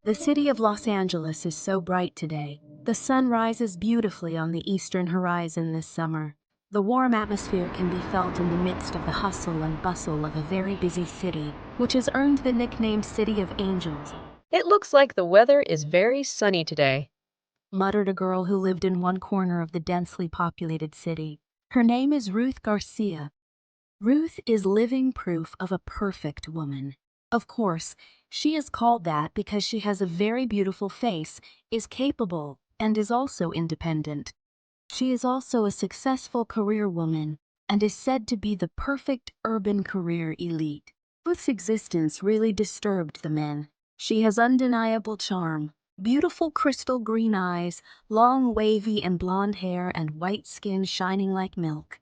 The city of Los Angeles is so bright today. The sun rises beautifully on the eastern horizon this summer. The warm atmosphere can be felt in the midst of the hustle and bustle of a very busy city, which has earned the nickname City of Angels, It looks like the weather is very sunny today. muttered a girl who lived in one corner of the densely populated city. Her name is Ruth Garcia. Ruth is living proof of a perfect woman. Of course, she is called that because she has a very beautiful face, is capable, and is also independent. She is also a successful career woman and is said to be the perfect urban career elite. Ruth's existence really disturbed the men. She has undeniable charm, beautiful crystal green eyes, long wavy and blonde hair, and white skin shining like milk.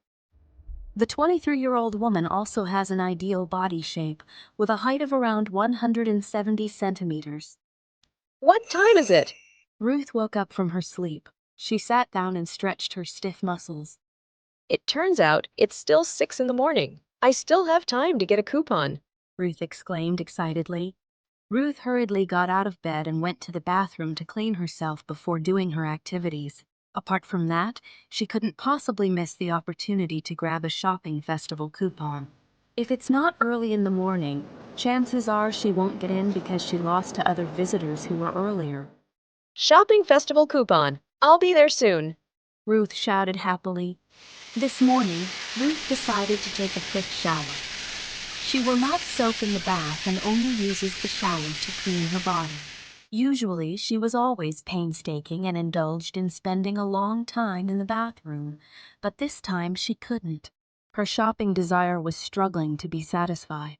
The 23-year-old woman also has an ideal body shape, with a height of around 170 centimeters. What time is it? Ruth woke up from her sleep. She sat down and stretched her stiff muscles. It turns out it's still 6 in the morning. I still have time to get a coupon. Ruth exclaimed excitedly. Ruth hurriedly got out of bed and went to the bathroom to clean herself before doing her activities. Apart from that, she couldn't possibly miss the opportunity to grab a shopping festival coupon. If it's not early in the morning, chances are she won't get in because she lost to other visitors who were earlier. Shopping festival coupon. I'll be there soon. Ruth shouted happily. This morning, Ruth decided to take a quick shower. She will not soak in the bath and only uses the shower to clean her body. Usually, she was always painstaking and indulged in spending a long time in the bathroom, but this time she couldn't. Her shopping desire was struggling to be satisfied.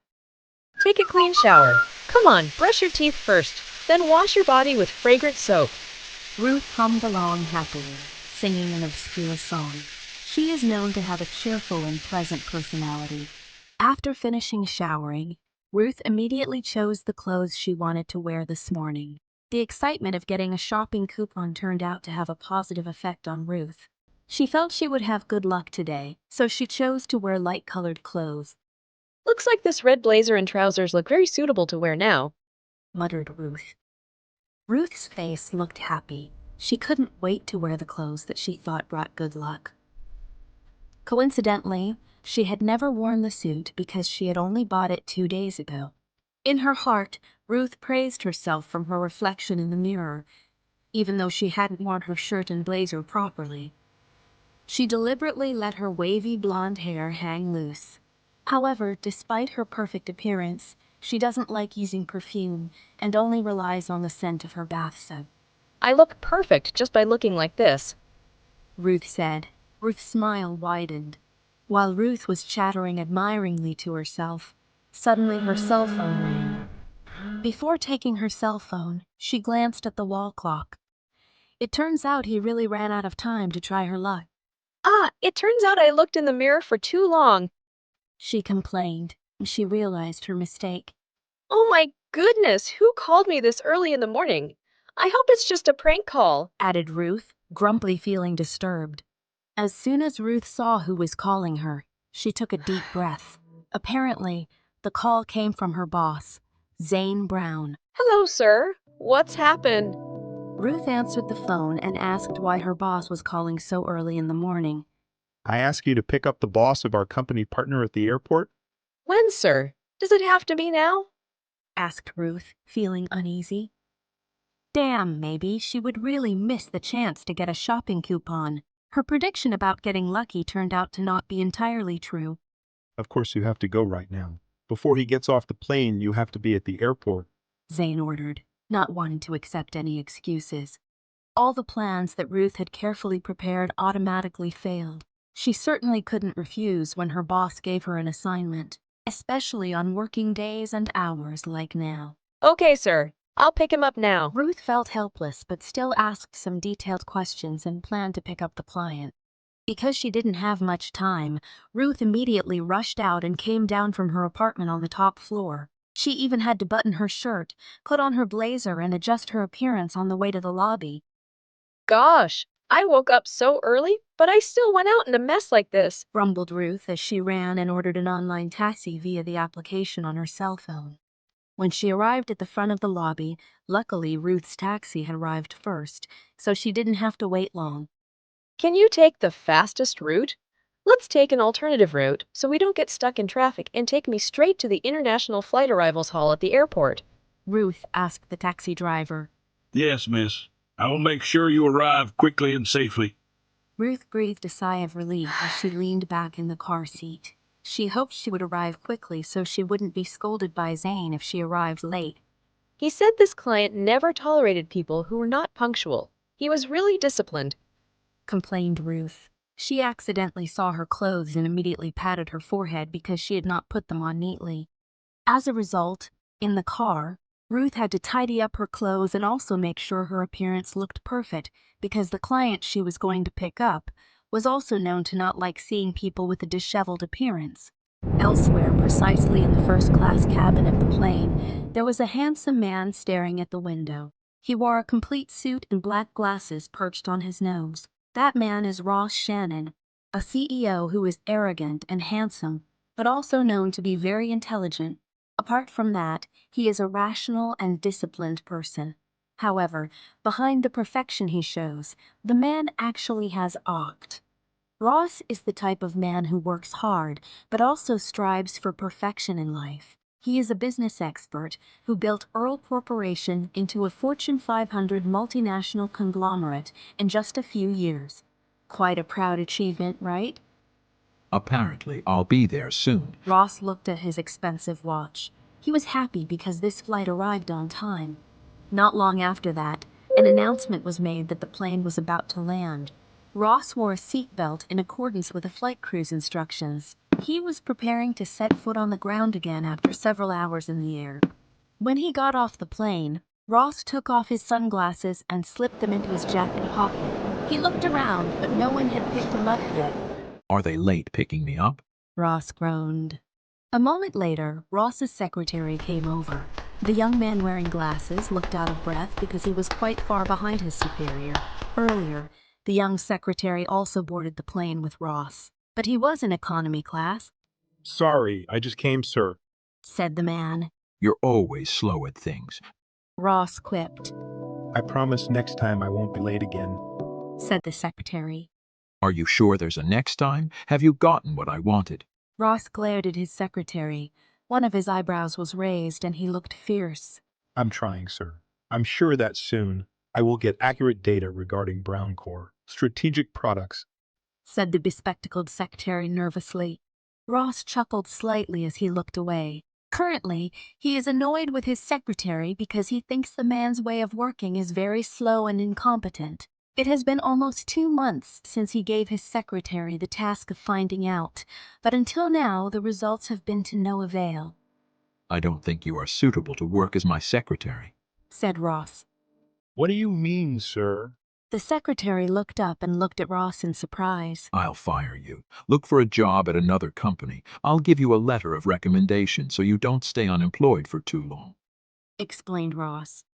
Take a clean shower. Come on, brush your teeth first, then wash your body with fragrant soap. Ruth hummed along happily, singing an obscure song. She is known to have a cheerful and pleasant personality. After finishing showering, Ruth immediately chose the clothes she wanted to wear this morning. The excitement of getting a shopping coupon turned out to have a positive effect on Ruth. She felt she would have good luck today, so she chose to wear light-colored clothes, Looks like this red blazer and trousers look very suitable to wear now. muttered Ruth. Ruth's face looked happy. She couldn't wait to wear the clothes that she thought brought good luck. Coincidentally, she had never worn the suit because she had only bought it 2 days ago. In her heart, Ruth praised herself from her reflection in the mirror, even though she hadn't worn her shirt and blazer properly. She deliberately let her wavy blonde hair hang loose. However, despite her perfect appearance, she doesn't like using perfume and only relies on the scent of her bath soap. I look perfect just by looking like this. Ruth said. Ruth's smile widened. While Ruth was chattering admiringly to herself, suddenly her cell phone rang. Before taking her cell phone, she glanced at the wall clock. It turns out he really ran out of time to try her luck, It turns out I looked in the mirror for too long. she complained, and she realized her mistake. Oh my goodness, who called me this early in the morning? I hope it's just a prank call. Added Ruth, grumpily feeling disturbed. As soon as Ruth saw who was calling her, she took a deep breath. Apparently, the call came from her boss, Zane Brown. Hello, sir. What's happened? Ruth answered the phone and asked why her boss was calling so early in the morning. I ask you to pick up the boss of our company partner at the airport? When, sir? Does it have to be now? Asked Ruth, feeling uneasy. Damn, maybe she would really miss the chance to get a shopping coupon. Her prediction about getting lucky turned out to not be entirely true. Of course you have to go right now. Before he gets off the plane, you have to be at the airport. Zane ordered, not wanting to accept any excuses. All the plans that Ruth had carefully prepared automatically failed. She certainly couldn't refuse when her boss gave her an assignment, especially on working days and hours like now. Okay, sir. I'll pick him up now. Ruth felt helpless but still asked some detailed questions and planned to pick up the client. Because she didn't have much time, Ruth immediately rushed out and came down from her apartment on the top floor. She even had to button her shirt, put on her blazer, and adjust her appearance on the way to the lobby. Gosh, I woke up so early, but I still went out in a mess like this. Grumbled Ruth as she ran and ordered an online taxi via the application on her cell phone. When she arrived at the front of the lobby, luckily Ruth's taxi had arrived first, so she didn't have to wait long. Can you take the fastest route? Let's take an alternative route so we don't get stuck in traffic and take me straight to the International Flight Arrivals Hall at the airport. Ruth asked the taxi driver. Yes, miss. I will make sure you arrive quickly and safely. Ruth breathed a sigh of relief as she leaned back in the car seat. She hoped she would arrive quickly so she wouldn't be scolded by Zane if she arrived late. He said this client never tolerated people who were not punctual. He was really disciplined. Complained Ruth. She accidentally saw her clothes and immediately patted her forehead because she had not put them on neatly. As a result, in the car, Ruth had to tidy up her clothes and also make sure her appearance looked perfect because the client she was going to pick up was also known to not like seeing people with a disheveled appearance. Elsewhere, precisely in the first-class cabin of the plane, there was a handsome man staring at the window. He wore a complete suit and black glasses perched on his nose. That man is Ross Shannon, a CEO who is arrogant and handsome, but also known to be very intelligent. Apart from that, he is a rational and disciplined person. However, behind the perfection he shows, the man actually has oct. Ross is the type of man who works hard, but also strives for perfection in life. He is a business expert who built Earl Corporation into a Fortune 500 multinational conglomerate in just a few years. Quite a proud achievement, right? Apparently, I'll be there soon. Ross looked at his expensive watch. He was happy because this flight arrived on time. Not long after that, an announcement was made that the plane was about to land. Ross wore a seatbelt in accordance with the flight crew's instructions. He was preparing to set foot on the ground again after several hours in the air. When he got off the plane, Ross took off his sunglasses and slipped them into his jacket pocket. He looked around, but no one had picked him up yet. Are they late picking me up? Ross groaned. A moment later, Ross's secretary came over. The young man wearing glasses looked out of breath because he was quite far behind his superior. Earlier, the young secretary also boarded the plane with Ross, but he was in economy class, Sorry, I just came, sir. said the man. You're always slow at things. Ross quipped, I promise next time I won't be late again. said the secretary. Are you sure there's a next time? Have you gotten what I wanted? Ross glared at his secretary. One of his eyebrows was raised and he looked fierce. I'm trying, sir. I'm sure that soon I will get accurate data regarding Brown Core, strategic products. Said the bespectacled secretary nervously. Ross chuckled slightly as he looked away. Currently, he is annoyed with his secretary because he thinks the man's way of working is very slow and incompetent. It has been almost 2 months since he gave his secretary the task of finding out, but until now the results have been to no avail, I don't think you are suitable to work as my secretary. said Ross. What do you mean, sir? The secretary looked up and looked at Ross in surprise. I'll fire you. Look for a job at another company. I'll give you a letter of recommendation so you don't stay unemployed for too long. Explained Ross.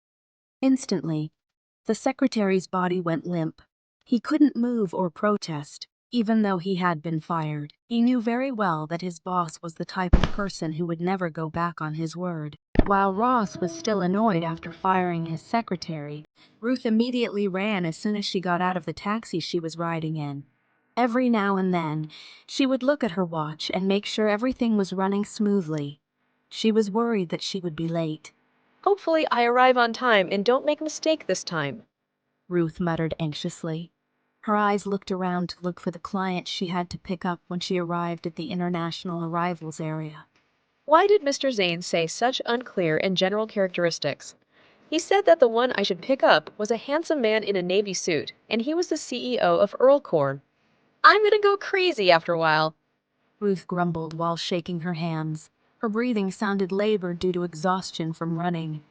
Instantly, the secretary's body went limp. He couldn't move or protest, even though he had been fired. He knew very well that his boss was the type of person who would never go back on his word. While Ross was still annoyed after firing his secretary, Ruth immediately ran as soon as she got out of the taxi she was riding in. Every now and then, she would look at her watch and make sure everything was running smoothly. She was worried that she would be late. Hopefully I arrive on time and don't make a mistake this time. Ruth muttered anxiously. Her eyes looked around to look for the client she had to pick up when she arrived at the international arrivals area. Why did Mr. Zane say such unclear and general characteristics? He said that the one I should pick up was a handsome man in a navy suit, and he was the CEO of Earl Corn. I'm gonna go crazy after a while. Ruth grumbled while shaking her hands. Her breathing sounded labored due to exhaustion from running.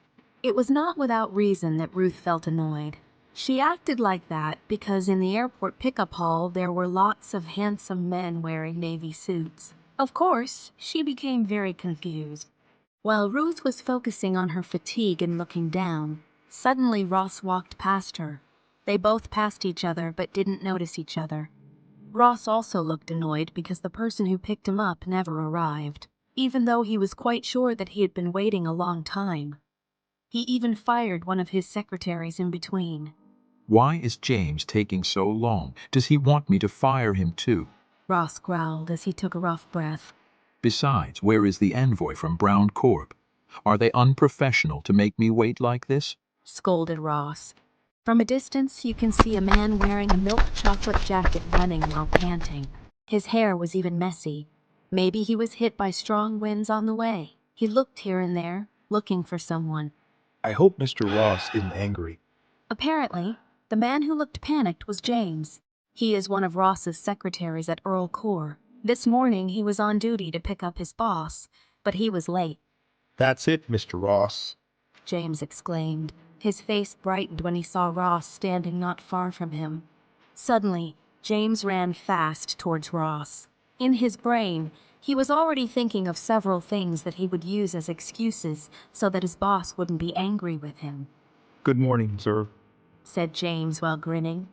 It was not without reason that Ruth felt annoyed. She acted like that because in the airport pickup hall there were lots of handsome men wearing navy suits. Of course, she became very confused. While Ruth was focusing on her fatigue and looking down, suddenly Ross walked past her. They both passed each other but didn't notice each other. Ross also looked annoyed because the person who picked him up never arrived. even though he was quite sure that he had been waiting a long time. He even fired one of his secretaries in between. Why is James taking so long? Does he want me to fire him too? Ross growled as he took a rough breath. Besides, where is the envoy from Brown Corp? Are they unprofessional to make me wait like this? Scolded Ross. From a distance, you can see a man wearing a milk chocolate jacket running while panting. His hair was even messy. Maybe he was hit by strong winds on the way. He looked here and there, looking for someone. I hope Mr. Ross isn't angry. Apparently, the man who looked panicked was James. He is one of Ross's secretaries at Earl Corps. This morning he was on duty to pick up his boss, but he was late. That's it, Mr. Ross. James exclaimed. His face brightened when he saw Ross standing not far from him. Suddenly, James ran fast towards Ross. In his brain, he was already thinking of several things that he would use as excuses so that his boss wouldn't be angry with him. Good morning, sir. Said James while grinning.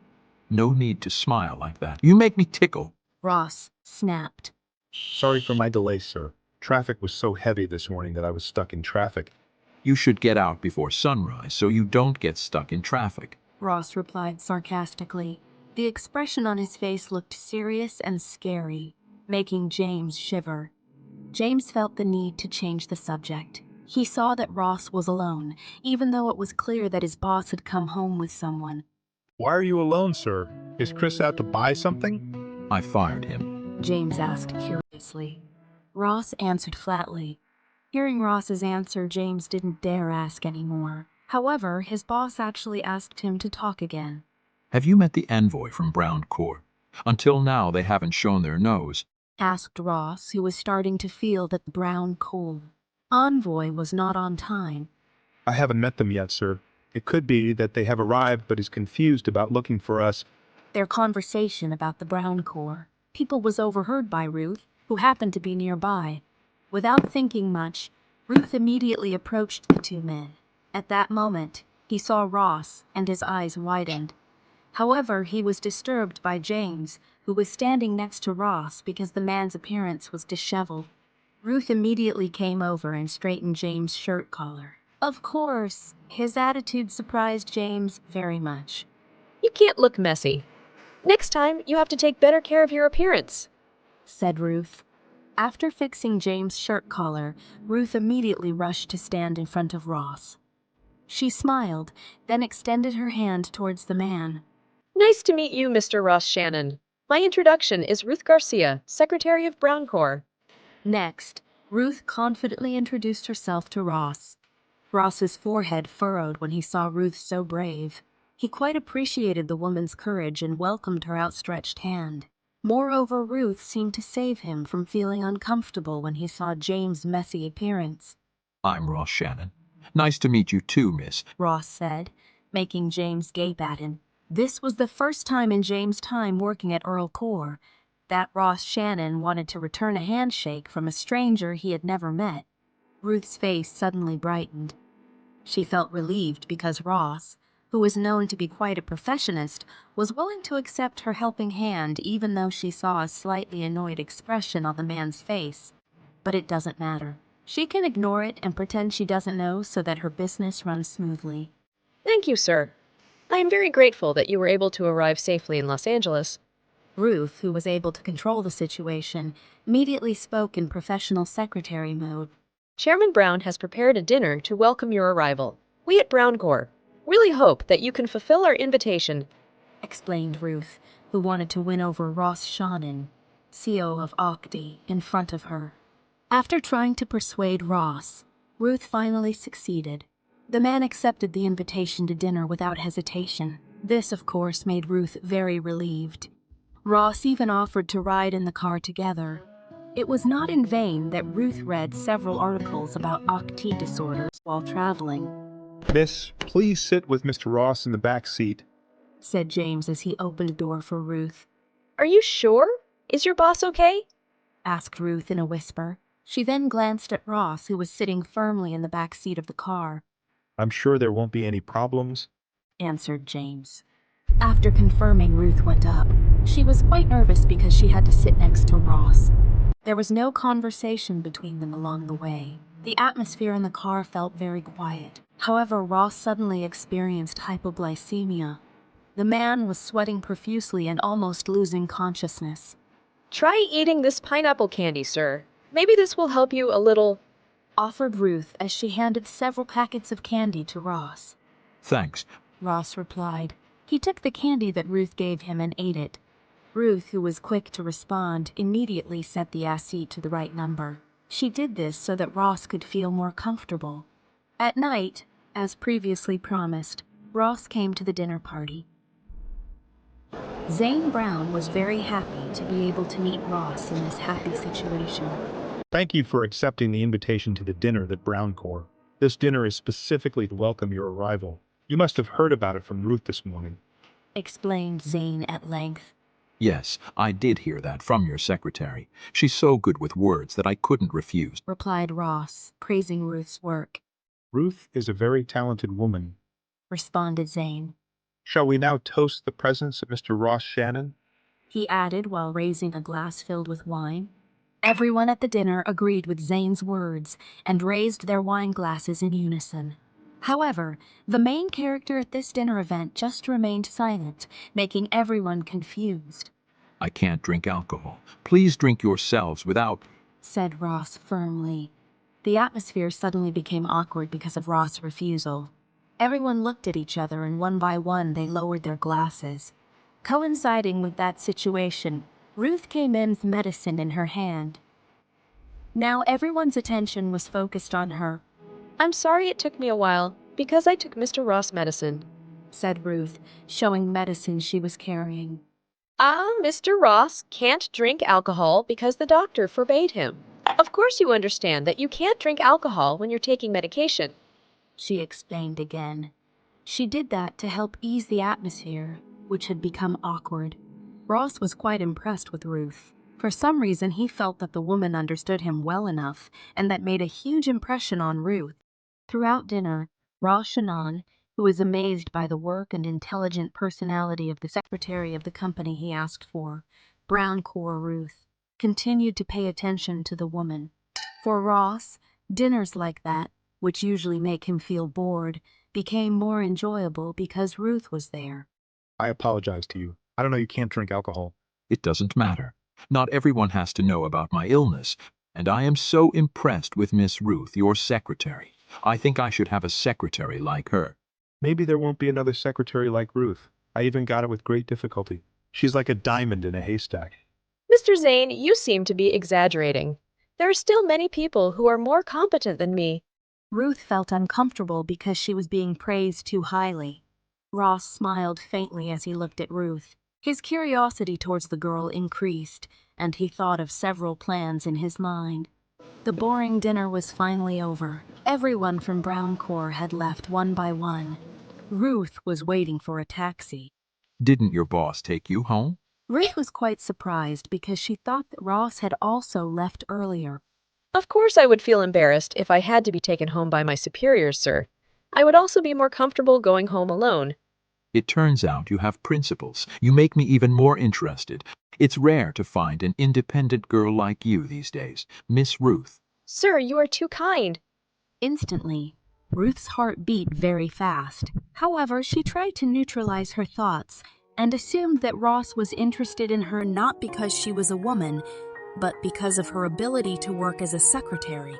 No need to smile like that. You make me tickle. Ross snapped. Sorry for my delay, sir. Traffic was so heavy this morning that I was stuck in traffic. You should get out before sunrise so you don't get stuck in traffic. Ross replied sarcastically. The expression on his face looked serious and scary, making James shiver. James felt the need to change the subject. He saw that Ross was alone, even though it was clear that his boss had come home with someone. Why are you alone, sir? Is Chris out to buy something? I fired him. James asked curiously. Ross answered flatly. Hearing Ross's answer, James didn't dare ask any more. However, his boss actually asked him to talk again. Have you met the envoy from Brown Corp? Until now, they haven't shown their nose. Asked Ross, who was starting to feel that the brown coal envoy was not on time. I haven't met them yet, sir. It could be that they have arrived but is confused about looking for us. Their conversation about the Brown Corps people was overheard by Ruth, who happened to be nearby. Without thinking much, Ruth immediately approached the two men. At that moment, he saw Ross and his eyes widened. However, he was disturbed by James, who was standing next to Ross because the man's appearance was disheveled. Ruth immediately came over and straightened James' shirt collar. Of course, his attitude surprised James very much. You can't look messy. Next time, you have to take better care of your appearance, Said Ruth. After fixing James' shirt collar, Ruth immediately rushed to stand in front of Ross. She smiled, then extended her hand towards the man. Nice to meet you, Mr. Ross Shannon. My introduction is Ruth Garcia, Secretary of Brown Corps. Next, Ruth confidently introduced herself to Ross. Ross's forehead furrowed when he saw Ruth so brave. He quite appreciated the woman's courage and welcomed her outstretched hand. Moreover, Ruth seemed to save him from feeling uncomfortable when he saw James' messy appearance. I'm Ross Shannon. Nice to meet you too, miss. Ross said, making James gape at him. This was the first time in James' time working at Earl Corps that Ross Shannon wanted to return a handshake from a stranger he had never met. Ruth's face suddenly brightened. She felt relieved because Ross, who was known to be quite a perfectionist, was willing to accept her helping hand even though she saw a slightly annoyed expression on the man's face. But it doesn't matter. She can ignore it and pretend she doesn't know so that her business runs smoothly. Thank you, sir. I am very grateful that you were able to arrive safely in Los Angeles. Ruth, who was able to control the situation, immediately spoke in professional secretary mode. Chairman Brown has prepared a dinner to welcome your arrival. We at Brown Corps really hope that you can fulfill our invitation, Explained Ruth, who wanted to win over Ross Shannon, CEO of Octi, in front of her. After trying to persuade Ross, Ruth finally succeeded. The man accepted the invitation to dinner without hesitation. This, of course, made Ruth very relieved. Ross even offered to ride in the car together. It was not in vain that Ruth read several articles about Octi disorders while traveling, Miss, please sit with Mr. Ross in the back seat. said James as he opened a door for Ruth. Are you sure? Is your boss okay? Asked Ruth in a whisper. She then glanced at Ross, who was sitting firmly in the back seat of the car. I'm sure there won't be any problems. Answered James. After confirming, Ruth went up. She was quite nervous because she had to sit next to Ross. There was no conversation between them along the way. The atmosphere in the car felt very quiet. However, Ross suddenly experienced hypoglycemia. The man was sweating profusely and almost losing consciousness. Try eating this pineapple candy, sir. Maybe this will help you a little. Offered Ruth as she handed several packets of candy to Ross. Thanks. Ross replied. He took the candy that Ruth gave him and ate it. Ruth, who was quick to respond, immediately set the AC to the right number. She did this so that Ross could feel more comfortable. At night, as previously promised, Ross came to the dinner party. Zane Brown was very happy to be able to meet Ross in this happy situation. Thank you for accepting the invitation to the dinner at Brown Corps. This dinner is specifically to welcome your arrival. You must have heard about it from Ruth this morning. Explained Zane at length. Yes, I did hear that from your secretary. She's so good with words that I couldn't refuse. Replied Ross, praising Ruth's work. Ruth is a very talented woman. Responded Zane. Shall we now toast the presence of Mr. Ross Shannon? He added while raising a glass filled with wine. Everyone at the dinner agreed with Zane's words and raised their wine glasses in unison. However, the main character at this dinner event just remained silent, making everyone confused. I can't drink alcohol. Please drink yourselves without. Said Ross firmly. The atmosphere suddenly became awkward because of Ross' refusal. Everyone looked at each other and one by one they lowered their glasses. Coinciding with that situation, Ruth came in with medicine in her hand. Now everyone's attention was focused on her, I'm sorry it took me a while, because I took Mr. Ross medicine. said Ruth, showing medicine she was carrying. Mr. Ross can't drink alcohol because the doctor forbade him. Of course you understand that you can't drink alcohol when you're taking medication. She explained again. She did that to help ease the atmosphere, which had become awkward. Ross was quite impressed with Ruth. For some reason, he felt that the woman understood him well enough, and that made a huge impression on Ruth. Throughout dinner, Ross Shannon, who was amazed by the work and intelligent personality of the secretary of the company he asked for, Brown Corps Ruth, continued to pay attention to the woman. For Ross, dinners like that, which usually make him feel bored, became more enjoyable because Ruth was there. I apologize to you. I don't know you can't drink alcohol. It doesn't matter. Not everyone has to know about my illness, and I am so impressed with Miss Ruth, your secretary. I think I should have a secretary like her. Maybe there won't be another secretary like Ruth. I even got it with great difficulty. She's like a diamond in a haystack. Mr. Zane, you seem to be exaggerating. There are still many people who are more competent than me. Ruth felt uncomfortable because she was being praised too highly. Ross smiled faintly as he looked at Ruth. His curiosity towards the girl increased, and he thought of several plans in his mind. The boring dinner was finally over. Everyone from Brown Corps had left one by one. Ruth was waiting for a taxi. Didn't your boss take you home? Ruth was quite surprised because she thought that Ross had also left earlier. Of course I would feel embarrassed if I had to be taken home by my superiors, sir. I would also be more comfortable going home alone. It turns out you have principles. You make me even more interested. It's rare to find an independent girl like you these days, Miss Ruth. Sir, you are too kind. Instantly, Ruth's heart beat very fast. However, she tried to neutralize her thoughts and assumed that Ross was interested in her not because she was a woman, but because of her ability to work as a secretary.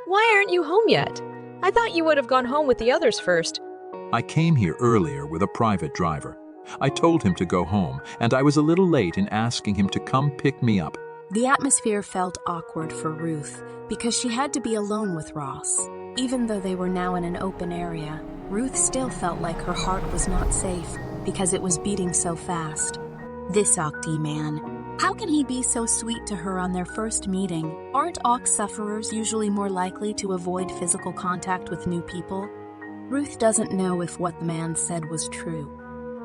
Why aren't you home yet? I thought you would have gone home with the others first. I came here earlier with a private driver. I told him to go home, and I was a little late in asking him to come pick me up. The atmosphere felt awkward for Ruth because she had to be alone with Ross. Even though they were now in an open area, Ruth still felt like her heart was not safe because it was beating so fast. This Octi man, how can he be so sweet to her on their first meeting? Aren't Ox sufferers usually more likely to avoid physical contact with new people? Ruth doesn't know if what the man said was true,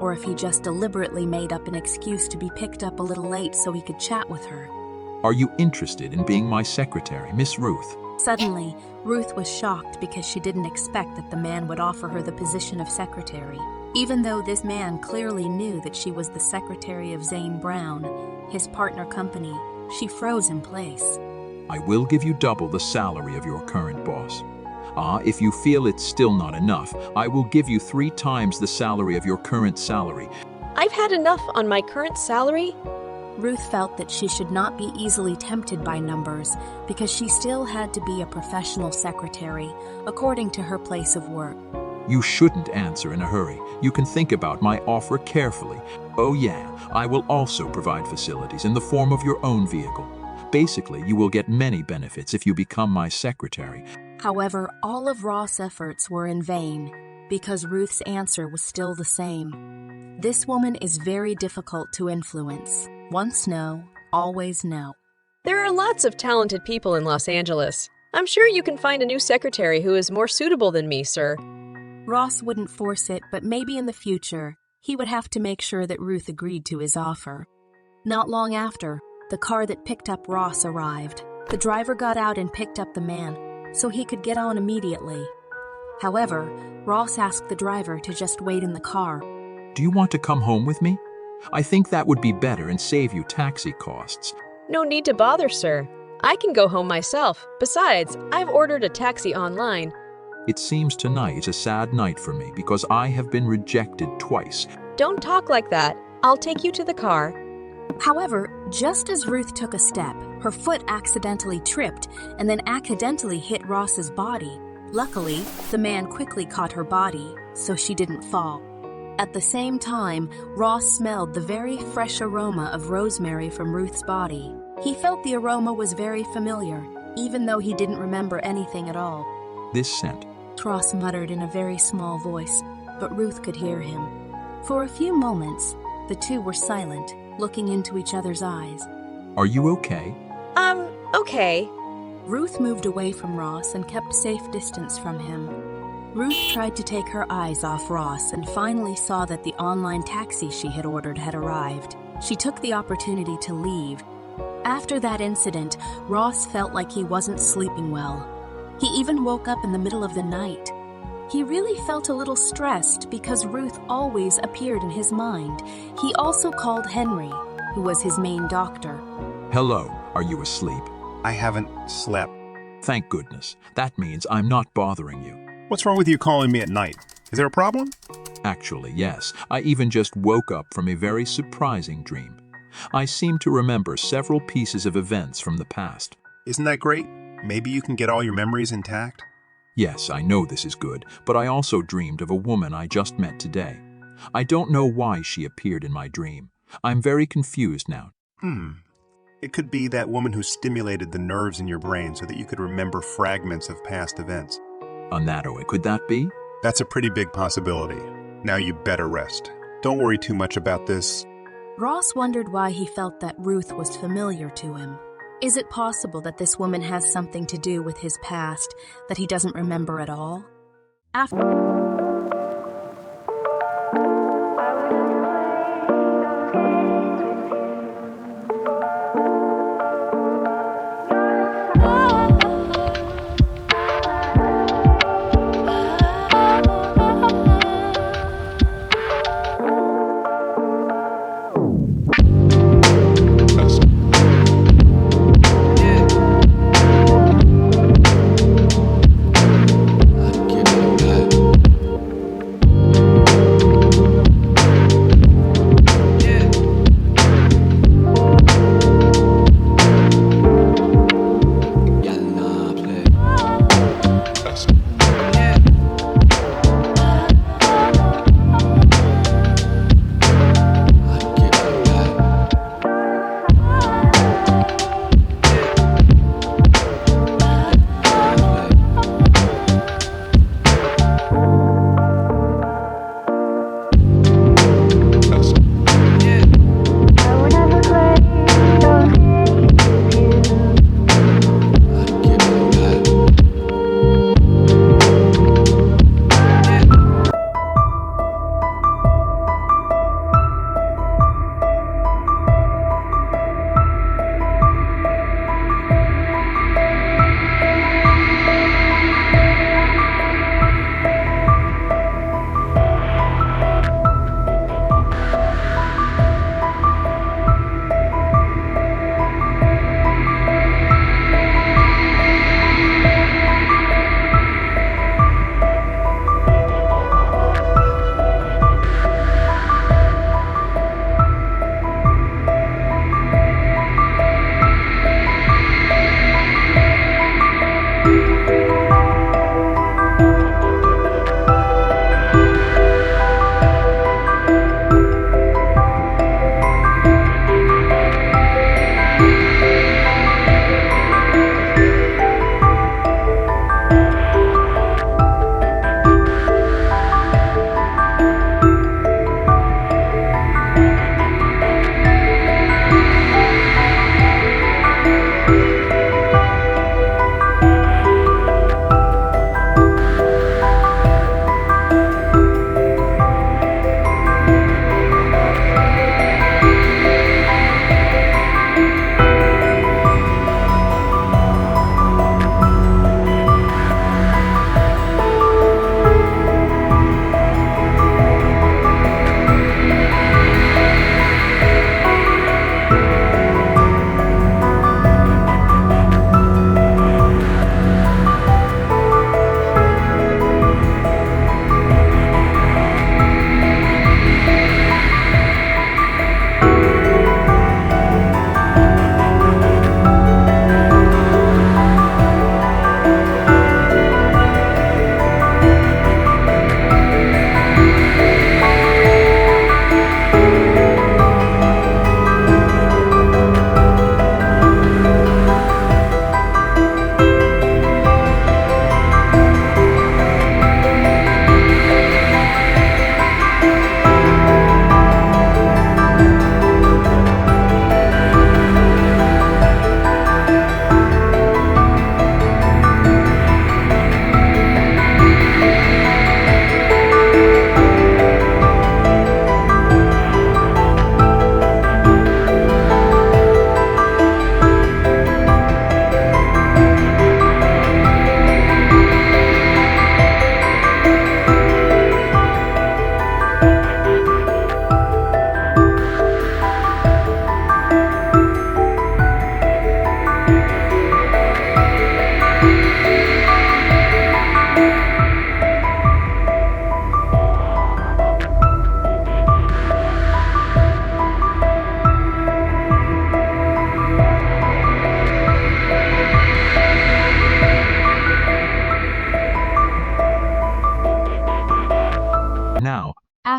or if he just deliberately made up an excuse to be picked up a little late so he could chat with her. Are you interested in being my secretary, Miss Ruth? Suddenly, Ruth was shocked because she didn't expect that the man would offer her the position of secretary. Even though this man clearly knew that she was the secretary of Zane Brown, his partner company, she froze in place. I will give you double the salary of your current boss. If you feel it's still not enough, I will give you 3 times the salary of your current salary. I've had enough on my current salary. Ruth felt that she should not be easily tempted by numbers because she still had to be a professional secretary, according to her place of work. You shouldn't answer in a hurry. You can think about my offer carefully. Oh yeah, I will also provide facilities in the form of your own vehicle. Basically, you will get many benefits if you become my secretary. However, all of Ross' efforts were in vain because Ruth's answer was still the same. This woman is very difficult to influence. Once no, always no. There are lots of talented people in Los Angeles. I'm sure you can find a new secretary who is more suitable than me, sir. Ross wouldn't force it, but maybe in the future, he would have to make sure that Ruth agreed to his offer. Not long after, the car that picked up Ross arrived. The driver got out and picked up the man, so he could get on immediately. However, Ross asked the driver to just wait in the car. Do you want to come home with me? I think that would be better and save you taxi costs. No need to bother, sir. I can go home myself. Besides, I've ordered a taxi online. It seems tonight is a sad night for me because I have been rejected twice. Don't talk like that. I'll take you to the car. However, just as Ruth took a step, her foot accidentally tripped and then accidentally hit Ross's body. Luckily, the man quickly caught her body, so she didn't fall. At the same time, Ross smelled the very fresh aroma of rosemary from Ruth's body. He felt the aroma was very familiar, even though he didn't remember anything at all. This scent. Ross muttered in a very small voice, but Ruth could hear him. For a few moments, the two were silent, looking into each other's eyes. Are you okay? Okay. Ruth moved away from Ross and kept safe distance from him. Ruth tried to take her eyes off Ross and finally saw that the online taxi she had ordered had arrived. She took the opportunity to leave. After that incident, Ross felt like he wasn't sleeping well. He even woke up in the middle of the night. He really felt a little stressed because Ruth always appeared in his mind. He also called Henry, who was his main doctor. Hello, are you asleep? I haven't slept. Thank goodness. That means I'm not bothering you. What's wrong with you calling me at night? Is there a problem? Actually, yes. I even just woke up from a very surprising dream. I seem to remember several pieces of events from the past. Isn't that great? Maybe you can get all your memories intact? Yes, I know this is good, but I also dreamed of a woman I just met today. I don't know why she appeared in my dream. I'm very confused now. It could be that woman who stimulated the nerves in your brain so that you could remember fragments of past events. Anato, could that be? That's a pretty big possibility. Now you better rest. Don't worry too much about this. Ross wondered why he felt that Ruth was familiar to him. Is it possible that this woman has something to do with his past that he doesn't remember at all?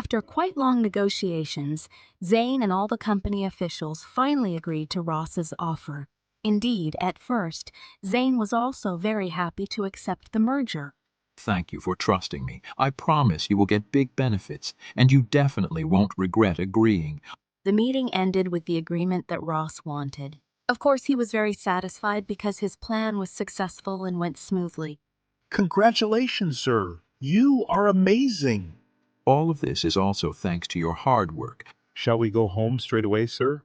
After quite long negotiations, Zane and all the company officials finally agreed to Ross's offer. Indeed, at first, Zane was also very happy to accept the merger. Thank you for trusting me. I promise you will get big benefits, and you definitely won't regret agreeing. The meeting ended with the agreement that Ross wanted. Of course, he was very satisfied because his plan was successful and went smoothly. Congratulations, sir. You are amazing. All of this is also thanks to your hard work. Shall we go home straight away, sir?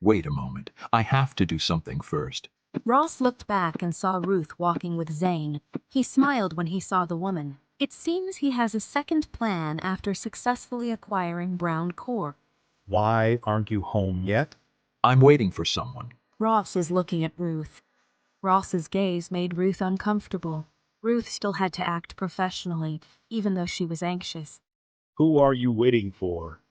Wait a moment. I have to do something first. Ross looked back and saw Ruth walking with Zane. He smiled when he saw the woman. It seems he has a second plan after successfully acquiring Brown Core. Why aren't you home yet? I'm waiting for someone. Ross is looking at Ruth. Ross's gaze made Ruth uncomfortable. Ruth still had to act professionally, even though she was anxious. Who are you waiting for?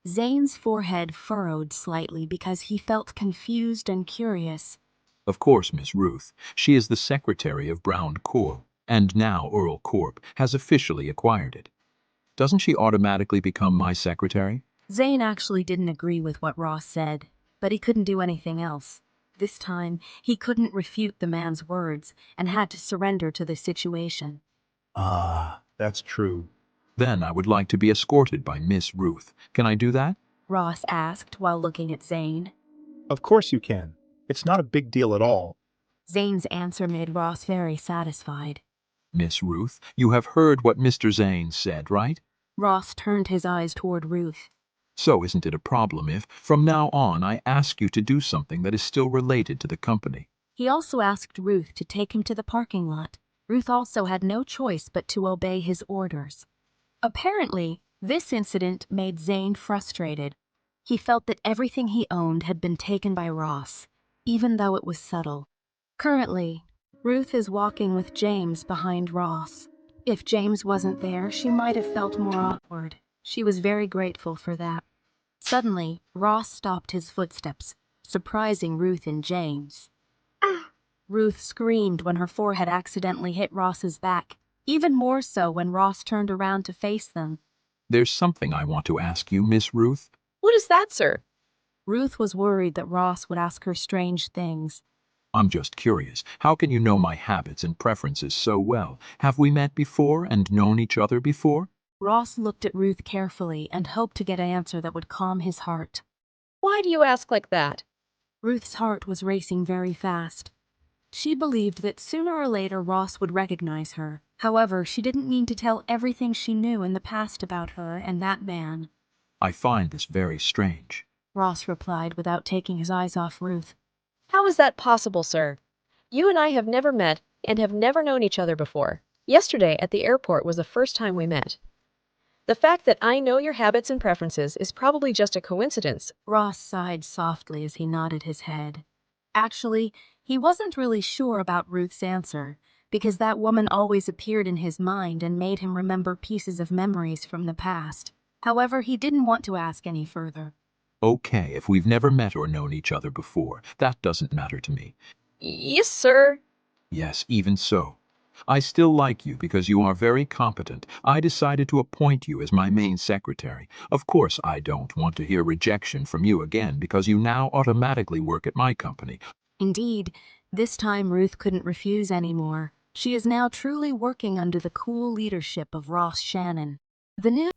Zane's forehead furrowed slightly because he felt confused and curious. Of course, Miss Ruth. She is the secretary of Brown Corp, and now Earl Corp has officially acquired it. Doesn't she automatically become my secretary? Zane actually didn't agree with what Ross said, but he couldn't do anything else. This time, he couldn't refute the man's words and had to surrender to the situation. Ah, that's true. Then I would like to be escorted by Miss Ruth. Can I do that? Ross asked while looking at Zane. Of course you can. It's not a big deal at all. Zane's answer made Ross very satisfied. Miss Ruth, you have heard what Mr. Zane said, right? Ross turned his eyes toward Ruth. So isn't it a problem if, from now on, I ask you to do something that is still related to the company? He also asked Ruth to take him to the parking lot. Ruth also had no choice but to obey his orders. Apparently, this incident made Zane frustrated. He felt that everything he owned had been taken by Ross, even though it was subtle. Currently, Ruth is walking with James behind Ross. If James wasn't there, she might have felt more awkward. She was very grateful for that. Suddenly, Ross stopped his footsteps, surprising Ruth and James. Ruth screamed when her forehead accidentally hit Ross's back, even more so when Ross turned around to face them. There's something I want to ask you, Miss Ruth. What is that, sir? Ruth was worried that Ross would ask her strange things. I'm just curious. How can you know my habits and preferences so well? Have we met before and known each other before? Ross looked at Ruth carefully and hoped to get an answer that would calm his heart. Why do you ask like that? Ruth's heart was racing very fast. She believed that sooner or later Ross would recognize her. However, she didn't mean to tell everything she knew in the past about her and that man. I find this very strange. Ross replied without taking his eyes off Ruth. How is that possible, sir? You and I have never met and have never known each other before. Yesterday at the airport was the first time we met. The fact that I know your habits and preferences is probably just a coincidence. Ross sighed softly as he nodded his head. Actually, he wasn't really sure about Ruth's answer, because that woman always appeared in his mind and made him remember pieces of memories from the past. However, he didn't want to ask any further. Okay, if we've never met or known each other before, that doesn't matter to me. Yes, sir. Yes, even so. I still like you because you are very competent. I decided to appoint you as my main secretary. Of course, I don't want to hear rejection from you again because you now automatically work at my company. Indeed, this time Ruth couldn't refuse anymore. She is now truly working under the cool leadership of Ross Shannon. The new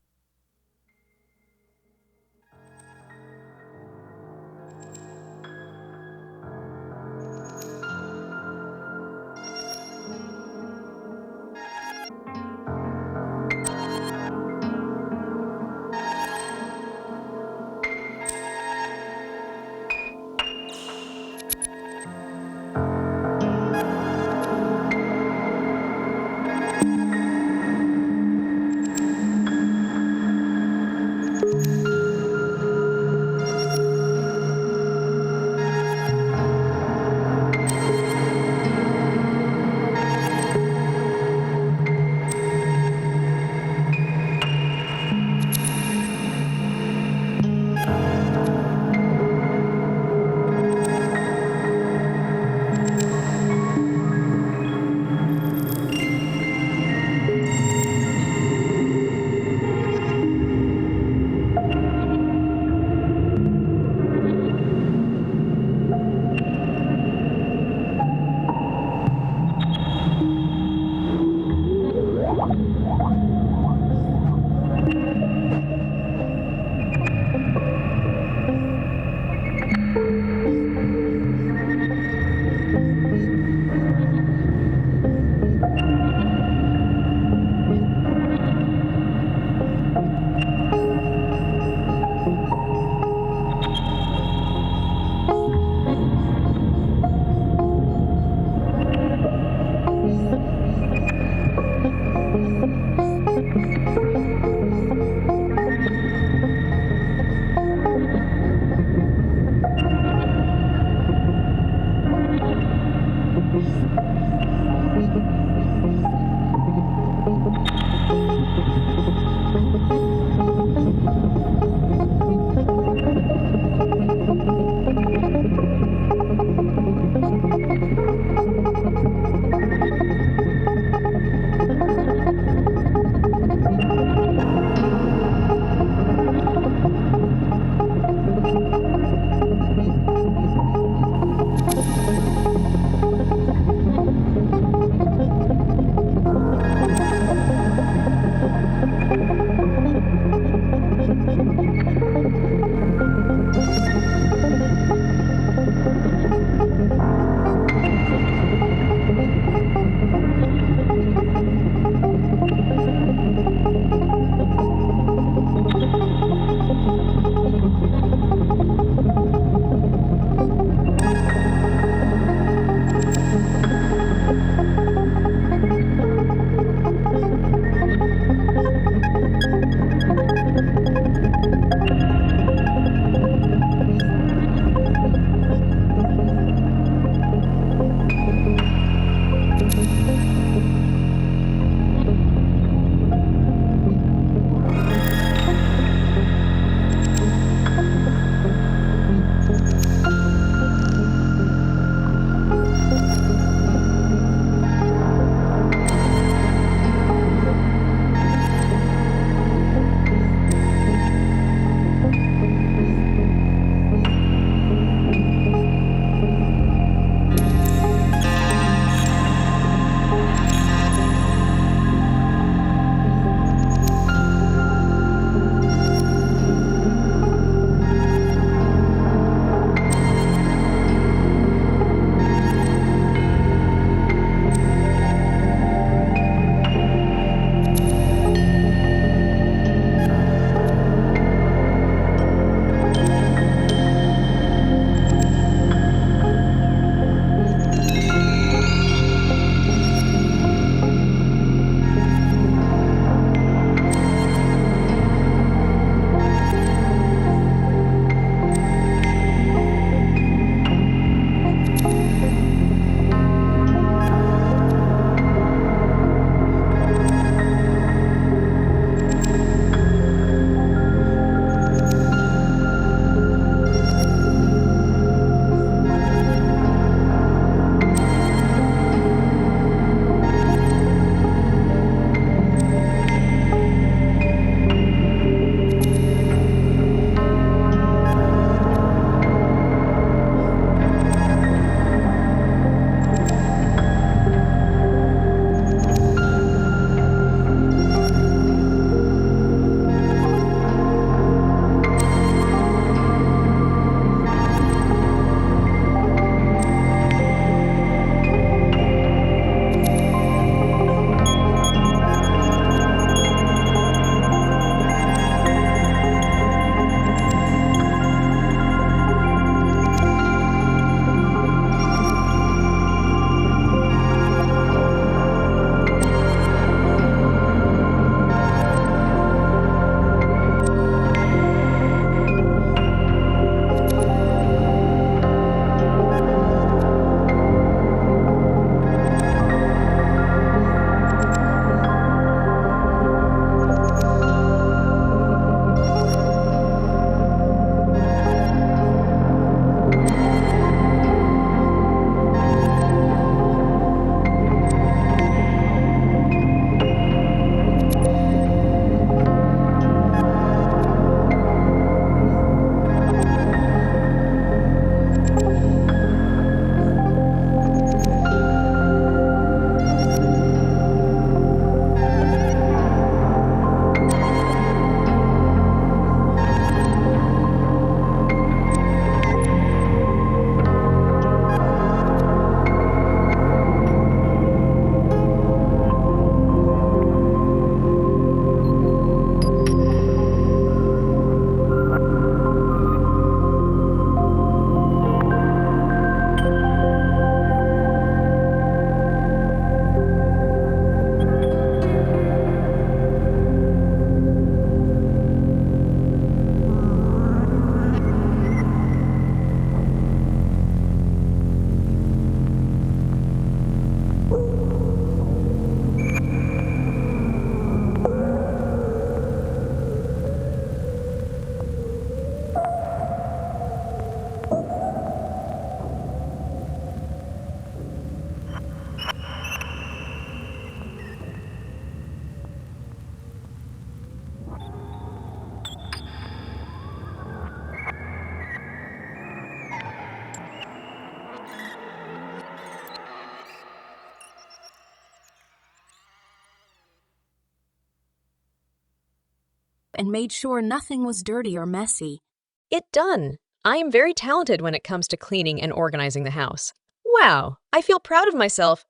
and made sure nothing was dirty or messy. It done. I am very talented when it comes to cleaning and organizing the house. Wow, I feel proud of myself.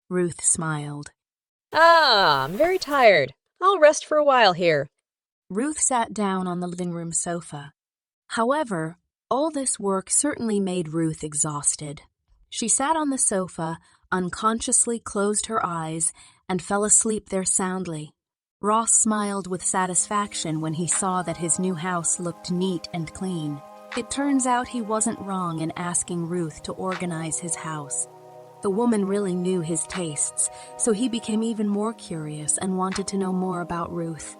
Ruth smiled. I'm very tired. I'll rest for a while here. Ruth sat down on the living room sofa. However, all this work certainly made Ruth exhausted. She sat on the sofa, unconsciously closed her eyes, and fell asleep there soundly. Ross smiled with satisfaction when he saw that his new house looked neat and clean. It turns out he wasn't wrong in asking Ruth to organize his house. The woman really knew his tastes, so he became even more curious and wanted to know more about Ruth.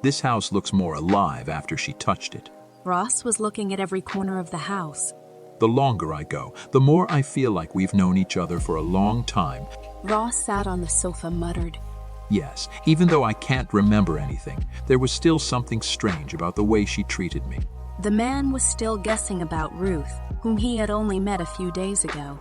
This house looks more alive after she touched it. Ross was looking at every corner of the house. The longer I go, the more I feel like we've known each other for a long time. Ross sat on the sofa, muttered. Yes, even though I can't remember anything, there was still something strange about the way she treated me. The man was still guessing about Ruth, whom he had only met a few days ago.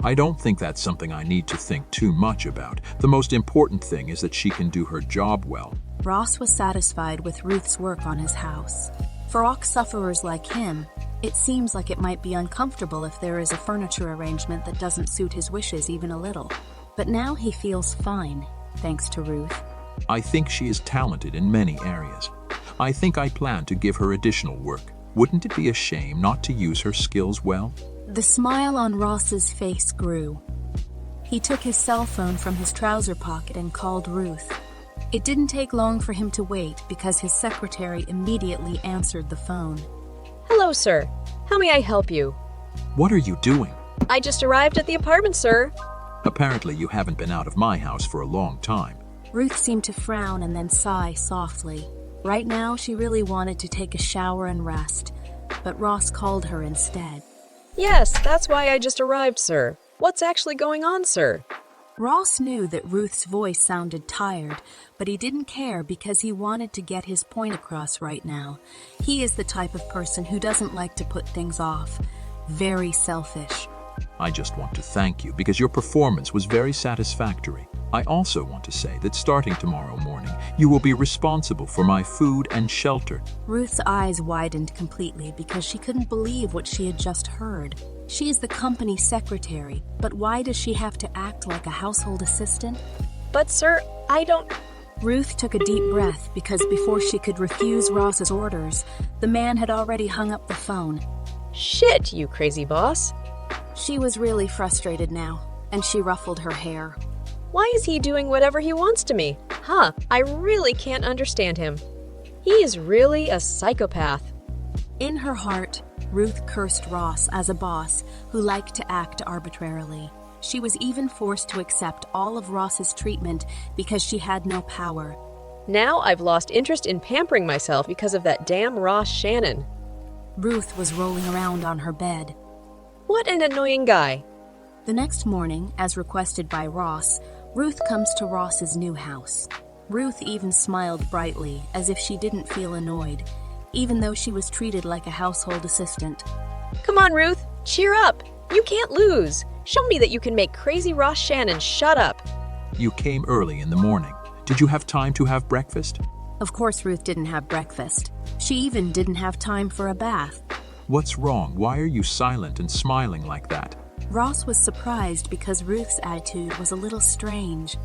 I don't think that's something I need to think too much about. The most important thing is that she can do her job well. Ross was satisfied with Ruth's work on his house. For ox sufferers like him, it seems like it might be uncomfortable if there is a furniture arrangement that doesn't suit his wishes even a little. But now he feels fine, thanks to Ruth. I think she is talented in many areas. I think I plan to give her additional work. Wouldn't it be a shame not to use her skills well? The smile on Ross's face grew. He took his cell phone from his trouser pocket and called Ruth. It didn't take long for him to wait because his secretary immediately answered the phone. Hello, sir. How may I help you? What are you doing? I just arrived at the apartment, sir. Apparently you haven't been out of my house for a long time. Ruth seemed to frown and then sigh softly. Right now, she really wanted to take a shower and rest, but Ross called her instead. Yes, that's why I just arrived, sir. What's actually going on, sir? Ross knew that Ruth's voice sounded tired, but he didn't care because he wanted to get his point across right now. He is the type of person who doesn't like to put things off. Very selfish. I just want to thank you because your performance was very satisfactory. I also want to say that starting tomorrow morning, you will be responsible for my food and shelter. Ruth's eyes widened completely because she couldn't believe what she had just heard. She is the company secretary, but why does she have to act like a household assistant? But, sir, I don't... Ruth took a deep breath because before she could refuse Ross's orders, the man had already hung up the phone. Shit, you crazy boss. She was really frustrated now, and she ruffled her hair. Why is he doing whatever he wants to me? I really can't understand him. He is really a psychopath. In her heart, Ruth cursed Ross as a boss who liked to act arbitrarily. She was even forced to accept all of Ross's treatment because she had no power. Now I've lost interest in pampering myself because of that damn Ross Shannon. Ruth was rolling around on her bed. What an annoying guy. The next morning, as requested by Ross, Ruth comes to Ross's new house. Ruth even smiled brightly, as if she didn't feel annoyed, even though she was treated like a household assistant. Come on, Ruth, cheer up. You can't lose. Show me that you can make crazy Ross Shannon shut up. You came early in the morning. Did you have time to have breakfast? Of course Ruth didn't have breakfast. She even didn't have time for a bath. What's wrong? Why are you silent and smiling like that? Ross was surprised because Ruth's attitude was a little strange.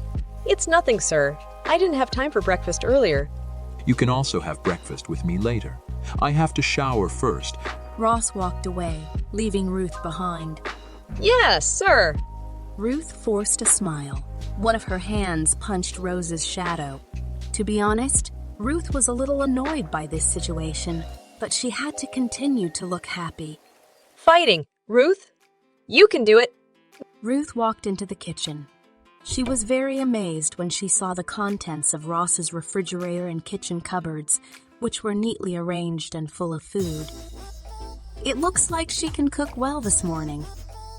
It's nothing, sir. I didn't have time for breakfast earlier. You can also have breakfast with me later. I have to shower first. Ross walked away, leaving Ruth behind. Yes, sir. Ruth forced a smile. One of her hands punched Rose's shadow. To be honest, Ruth was a little annoyed by this situation, but she had to continue to look happy. Fighting. Ruth, you can do it. Ruth walked into the kitchen. She was very amazed when she saw the contents of Ross's refrigerator and kitchen cupboards, which were neatly arranged and full of food. It looks like she can cook well this morning.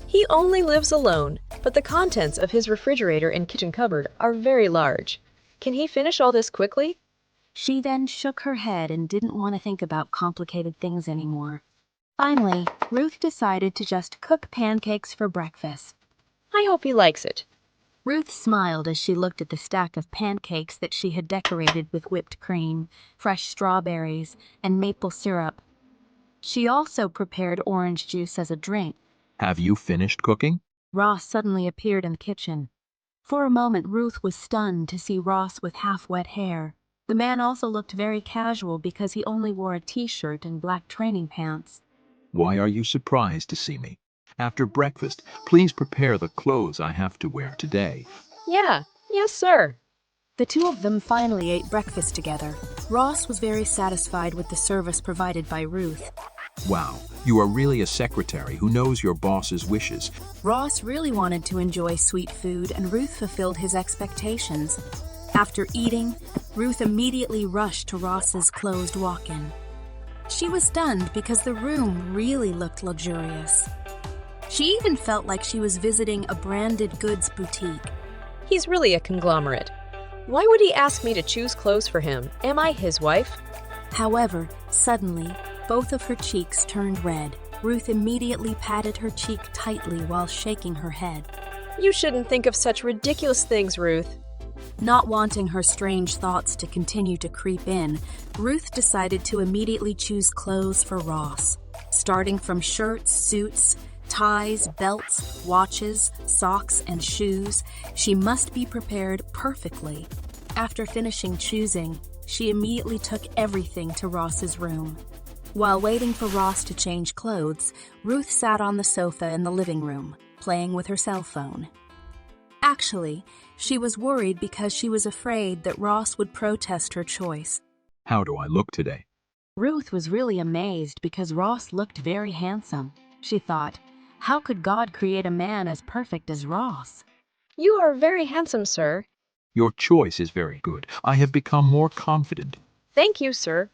He only lives alone, but the contents of his refrigerator and kitchen cupboard are very large. Can he finish all this quickly? She then shook her head and didn't want to think about complicated things anymore. Finally, Ruth decided to just cook pancakes for breakfast. I hope he likes it. Ruth smiled as she looked at the stack of pancakes that she had decorated with whipped cream, fresh strawberries, and maple syrup. She also prepared orange juice as a drink. Have you finished cooking? Ross suddenly appeared in the kitchen. For a moment, Ruth was stunned to see Ross with half-wet hair. The man also looked very casual because he only wore a t-shirt and black training pants. Why are you surprised to see me? After breakfast, please prepare the clothes I have to wear today. Yes, sir. The two of them finally ate breakfast together. Ross was very satisfied with the service provided by Ruth. Wow, you are really a secretary who knows your boss's wishes. Ross really wanted to enjoy sweet food, and Ruth fulfilled his expectations. After eating, Ruth immediately rushed to Ross's closed walk-in. She was stunned because the room really looked luxurious. She even felt like she was visiting a branded goods boutique. He's really a conglomerate. Why would he ask me to choose clothes for him? Am I his wife? However, suddenly, both of her cheeks turned red. Ruth immediately patted her cheek tightly while shaking her head. You shouldn't think of such ridiculous things, Ruth. Not wanting her strange thoughts to continue to creep in, Ruth decided to immediately choose clothes for Ross. Starting from shirts, suits, ties, belts, watches, socks, and shoes, she must be prepared perfectly. After finishing choosing, she immediately took everything to Ross's room. While waiting for Ross to change clothes, Ruth sat on the sofa in the living room, playing with her cell phone. Actually, she was worried because she was afraid that Ross would protest her choice. How do I look today? Ruth was really amazed because Ross looked very handsome. She thought, how could God create a man as perfect as Ross? You are very handsome, sir. Your choice is very good. I have become more confident. Thank you, sir.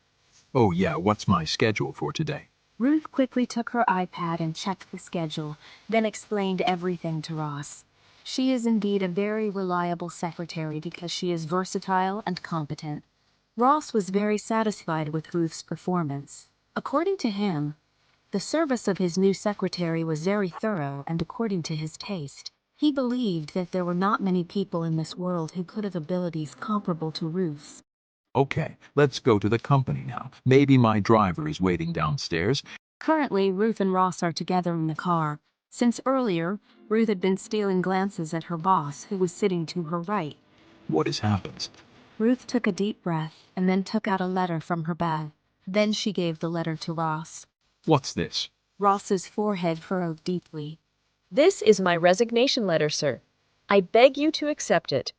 Oh yeah, what's my schedule for today? Ruth quickly took her iPad and checked the schedule, then explained everything to Ross. She is indeed a very reliable secretary because she is versatile and competent. Ross was very satisfied with Ruth's performance. According to him, the service of his new secretary was very thorough and according to his taste. He believed that there were not many people in this world who could have abilities comparable to Ruth's. Okay, let's go to the company now. Maybe my driver is waiting downstairs. Currently, Ruth and Ross are together in the car. Since earlier, Ruth had been stealing glances at her boss, who was sitting to her right. What has happened? Ruth took a deep breath and then took out a letter from her bag. Then she gave the letter to Ross. What's this? Ross's forehead furrowed deeply. This is my resignation letter, sir. I beg you to accept it.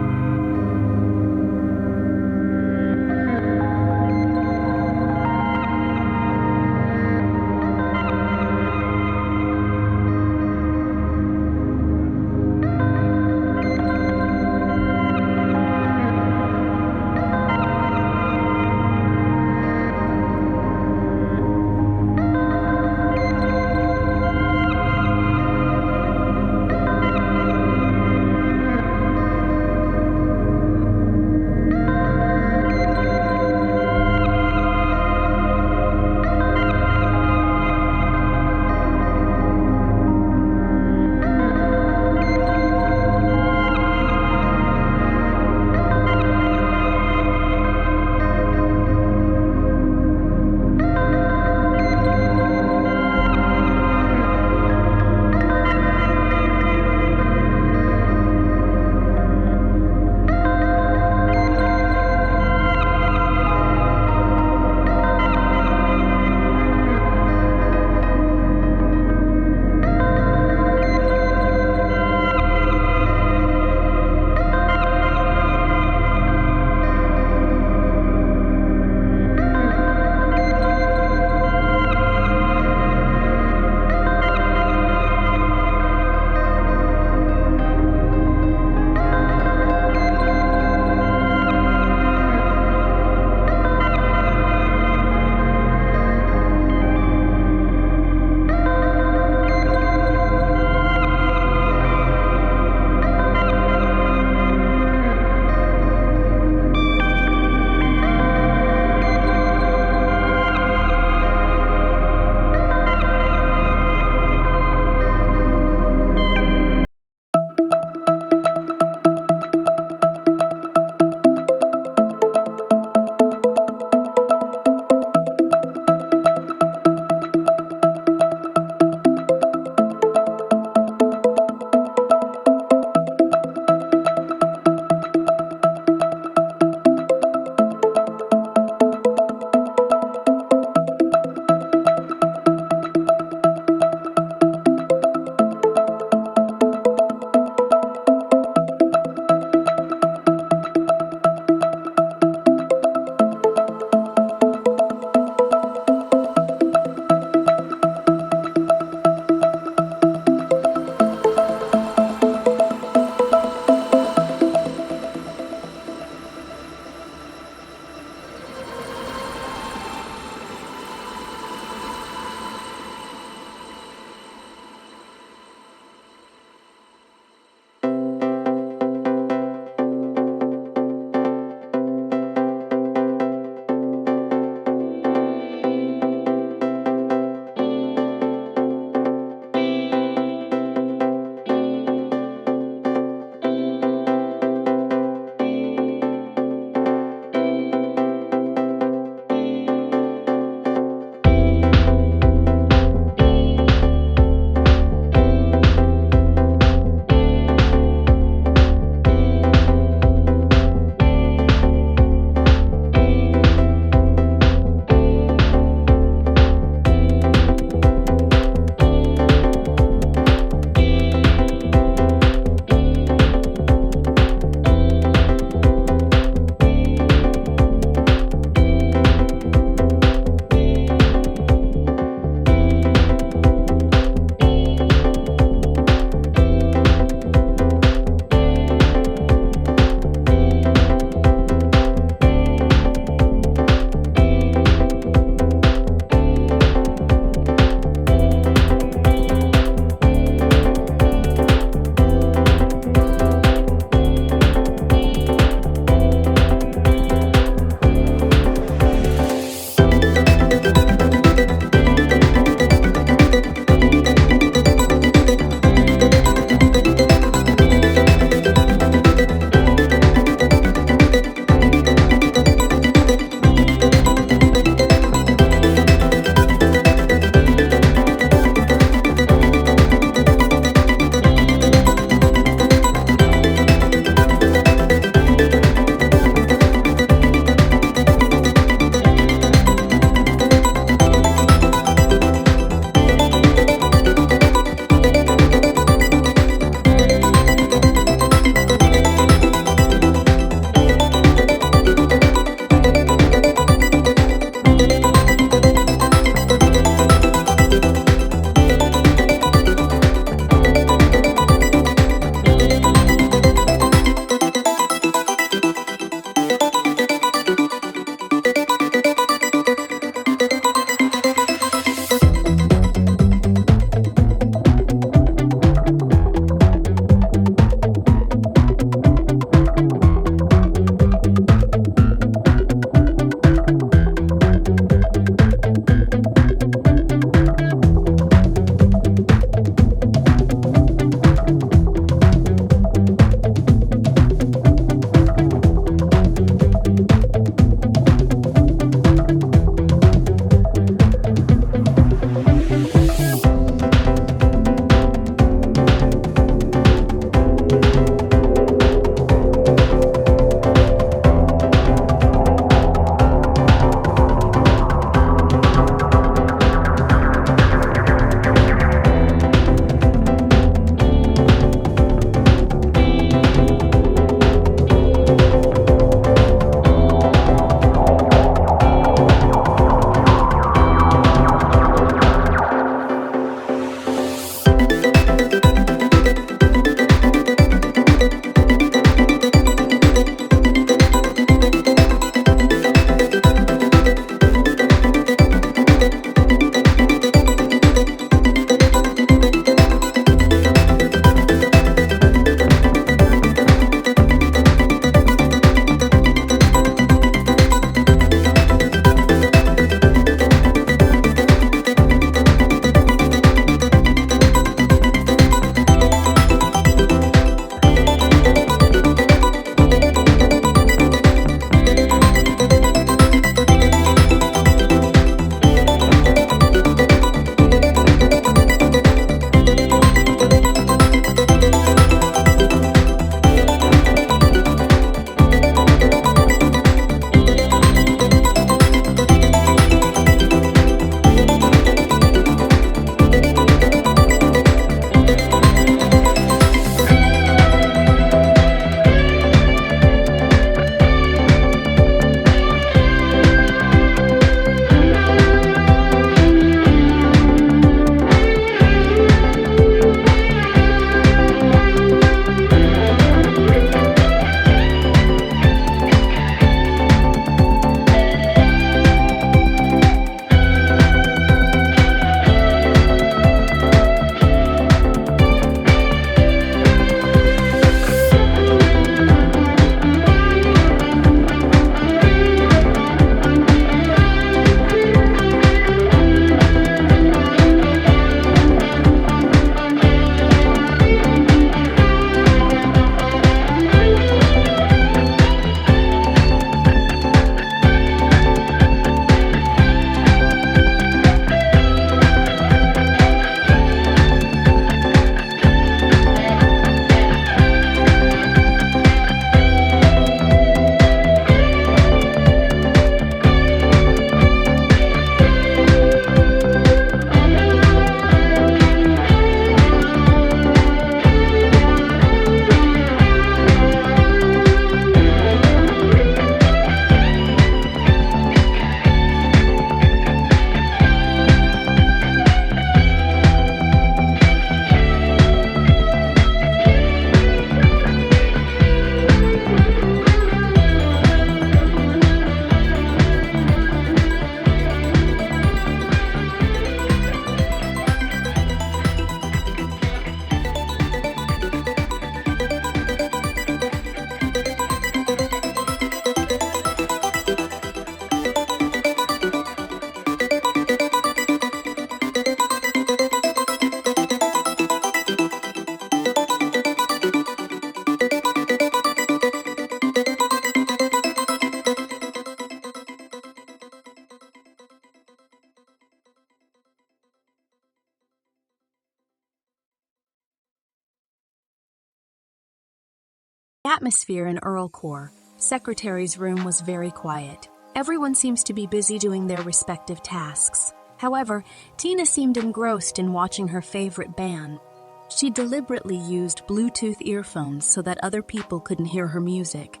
The atmosphere in Earl Corps, Secretary's room was very quiet. Everyone seems to be busy doing their respective tasks. However, Tina seemed engrossed in watching her favorite band. She deliberately used Bluetooth earphones so that other people couldn't hear her music.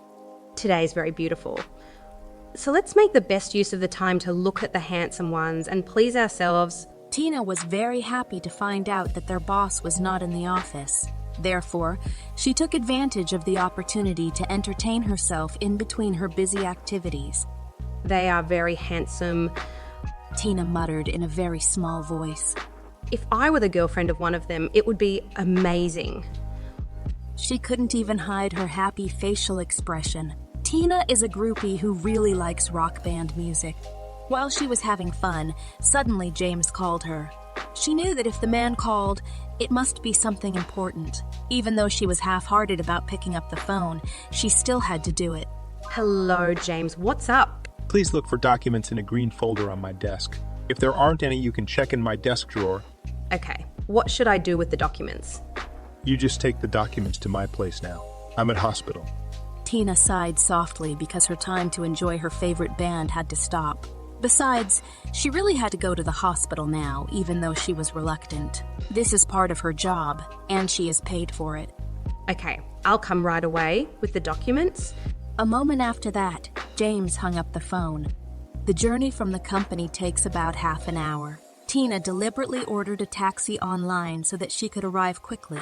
Today is very beautiful. So let's make the best use of the time to look at the handsome ones and please ourselves. Tina was very happy to find out that their boss was not in the office. Therefore, she took advantage of the opportunity to entertain herself in between her busy activities. They are very handsome. Tina muttered in a very small voice. If I were the girlfriend of one of them, it would be amazing. She couldn't even hide her happy facial expression. Tina is a groupie who really likes rock band music. While she was having fun, suddenly James called her. She knew that if the man called, it must be something important. Even though she was half-hearted about picking up the phone, she still had to do it. Hello, James. What's up? Please look for documents in a green folder on my desk. If there aren't any, you can check in my desk drawer. Okay, what should I do with the documents? You just take the documents to my place now. I'm at hospital. Tina sighed softly because her time to enjoy her favorite band had to stop. Besides, she really had to go to the hospital now, even though she was reluctant. This is part of her job, and she is paid for it. Okay, I'll come right away with the documents. A moment after that, James hung up the phone. The journey from the company takes about half an hour. Tina deliberately ordered a taxi online so that she could arrive quickly,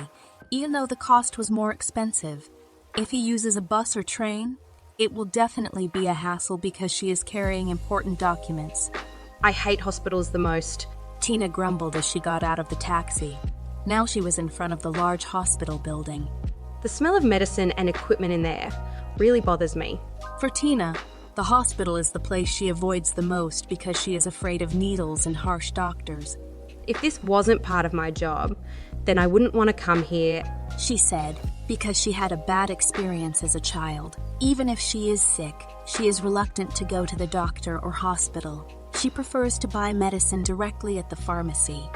even though the cost was more expensive. If he uses a bus or train, it will definitely be a hassle because she is carrying important documents. I hate hospitals the most. Tina grumbled as she got out of the taxi. Now she was in front of the large hospital building. The smell of medicine and equipment in there really bothers me. For Tina, the hospital is the place she avoids the most because she is afraid of needles and harsh doctors. If this wasn't part of my job, then I wouldn't want to come here, She said, because she had a bad experience as a child. Even if she is sick, she is reluctant to go to the doctor or hospital. She prefers to buy medicine directly at the pharmacy.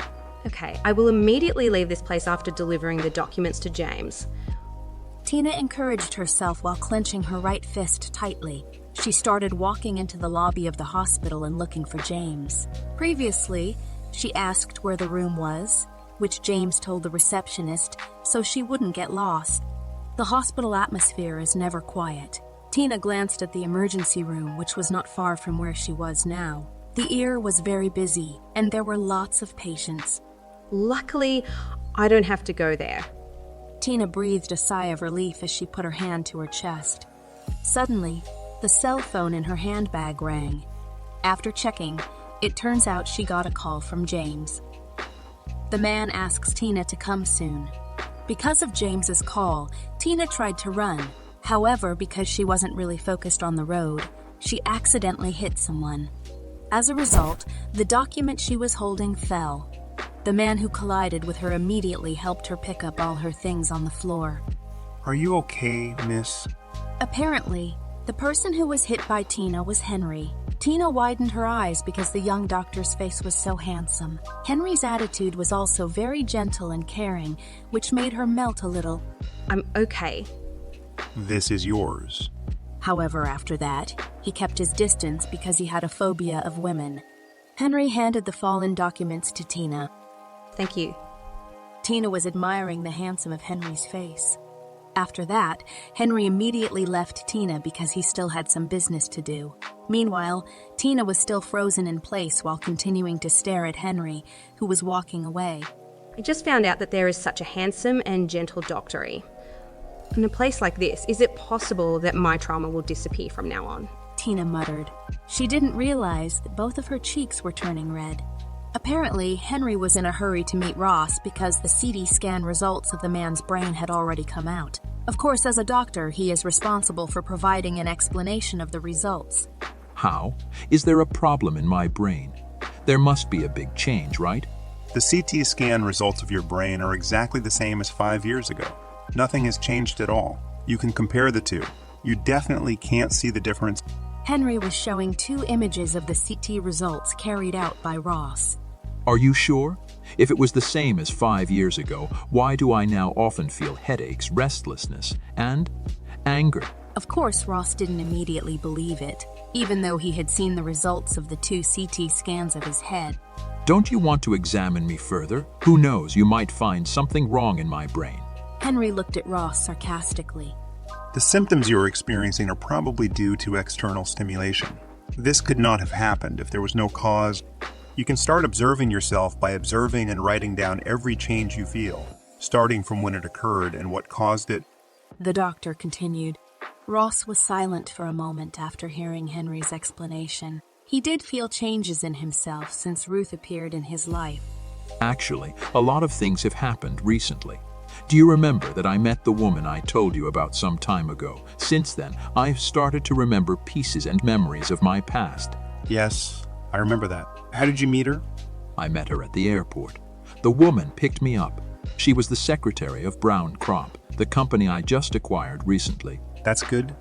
Okay, I will immediately leave this place after delivering the documents to James. Tina encouraged herself while clenching her right fist tightly. She started walking into the lobby of the hospital and looking for James. Previously, she asked where the room was, which James told the receptionist so she wouldn't get lost. The hospital atmosphere is never quiet. Tina glanced at the emergency room, which was not far from where she was now. The ER was very busy, and there were lots of patients. Luckily, I don't have to go there. Tina breathed a sigh of relief as she put her hand to her chest. Suddenly, the cell phone in her handbag rang. After checking, it turns out she got a call from James. The man asks Tina to come soon. Because of James's call, Tina tried to run. However, because she wasn't really focused on the road, she accidentally hit someone. As a result, the document she was holding fell. The man who collided with her immediately helped her pick up all her things on the floor. Are you okay, miss? Apparently, the person who was hit by Tina was Henry. Tina widened her eyes because the young doctor's face was so handsome. Henry's attitude was also very gentle and caring, which made her melt a little. I'm okay. This is yours. However, after that, he kept his distance because he had a phobia of women. Henry handed the fallen documents to Tina. Thank you. Tina was admiring the handsome of Henry's face. After that, Henry immediately left Tina because he still had some business to do. Meanwhile, Tina was still frozen in place while continuing to stare at Henry, who was walking away. I just found out that there is such a handsome and gentle doctory. In a place like this, is it possible that my trauma will disappear from now on? Tina muttered. She didn't realize that both of her cheeks were turning red. Apparently, Henry was in a hurry to meet Ross because the CT scan results of the man's brain had already come out. Of course, as a doctor, he is responsible for providing an explanation of the results. How? Is there a problem in my brain? There must be a big change, right? The CT scan results of your brain are exactly the same as 5 years ago. Nothing has changed at all. You can compare the two. You definitely can't see the difference. Henry was showing 2 images of the CT results carried out by Ross. Are you sure? If it was the same as 5 years ago, why do I now often feel headaches, restlessness, and anger? Of course, Ross didn't immediately believe it, even though he had seen the results of the 2 CT scans of his head. Don't you want to examine me further? Who knows, you might find something wrong in my brain. Henry looked at Ross sarcastically. The symptoms you're experiencing are probably due to external stimulation. This could not have happened if there was no cause. You can start observing yourself by observing and writing down every change you feel, starting from when it occurred and what caused it. The doctor continued. Ross was silent for a moment after hearing Henry's explanation. He did feel changes in himself since Ruth appeared in his life. Actually, a lot of things have happened recently. Do you remember that I met the woman I told you about some time ago? Since then, I've started to remember pieces and memories of my past. Yes, I remember that. How did you meet her? I met her at the airport. The woman picked me up. She was the secretary of Brown Crop, the company I just acquired recently. That's good.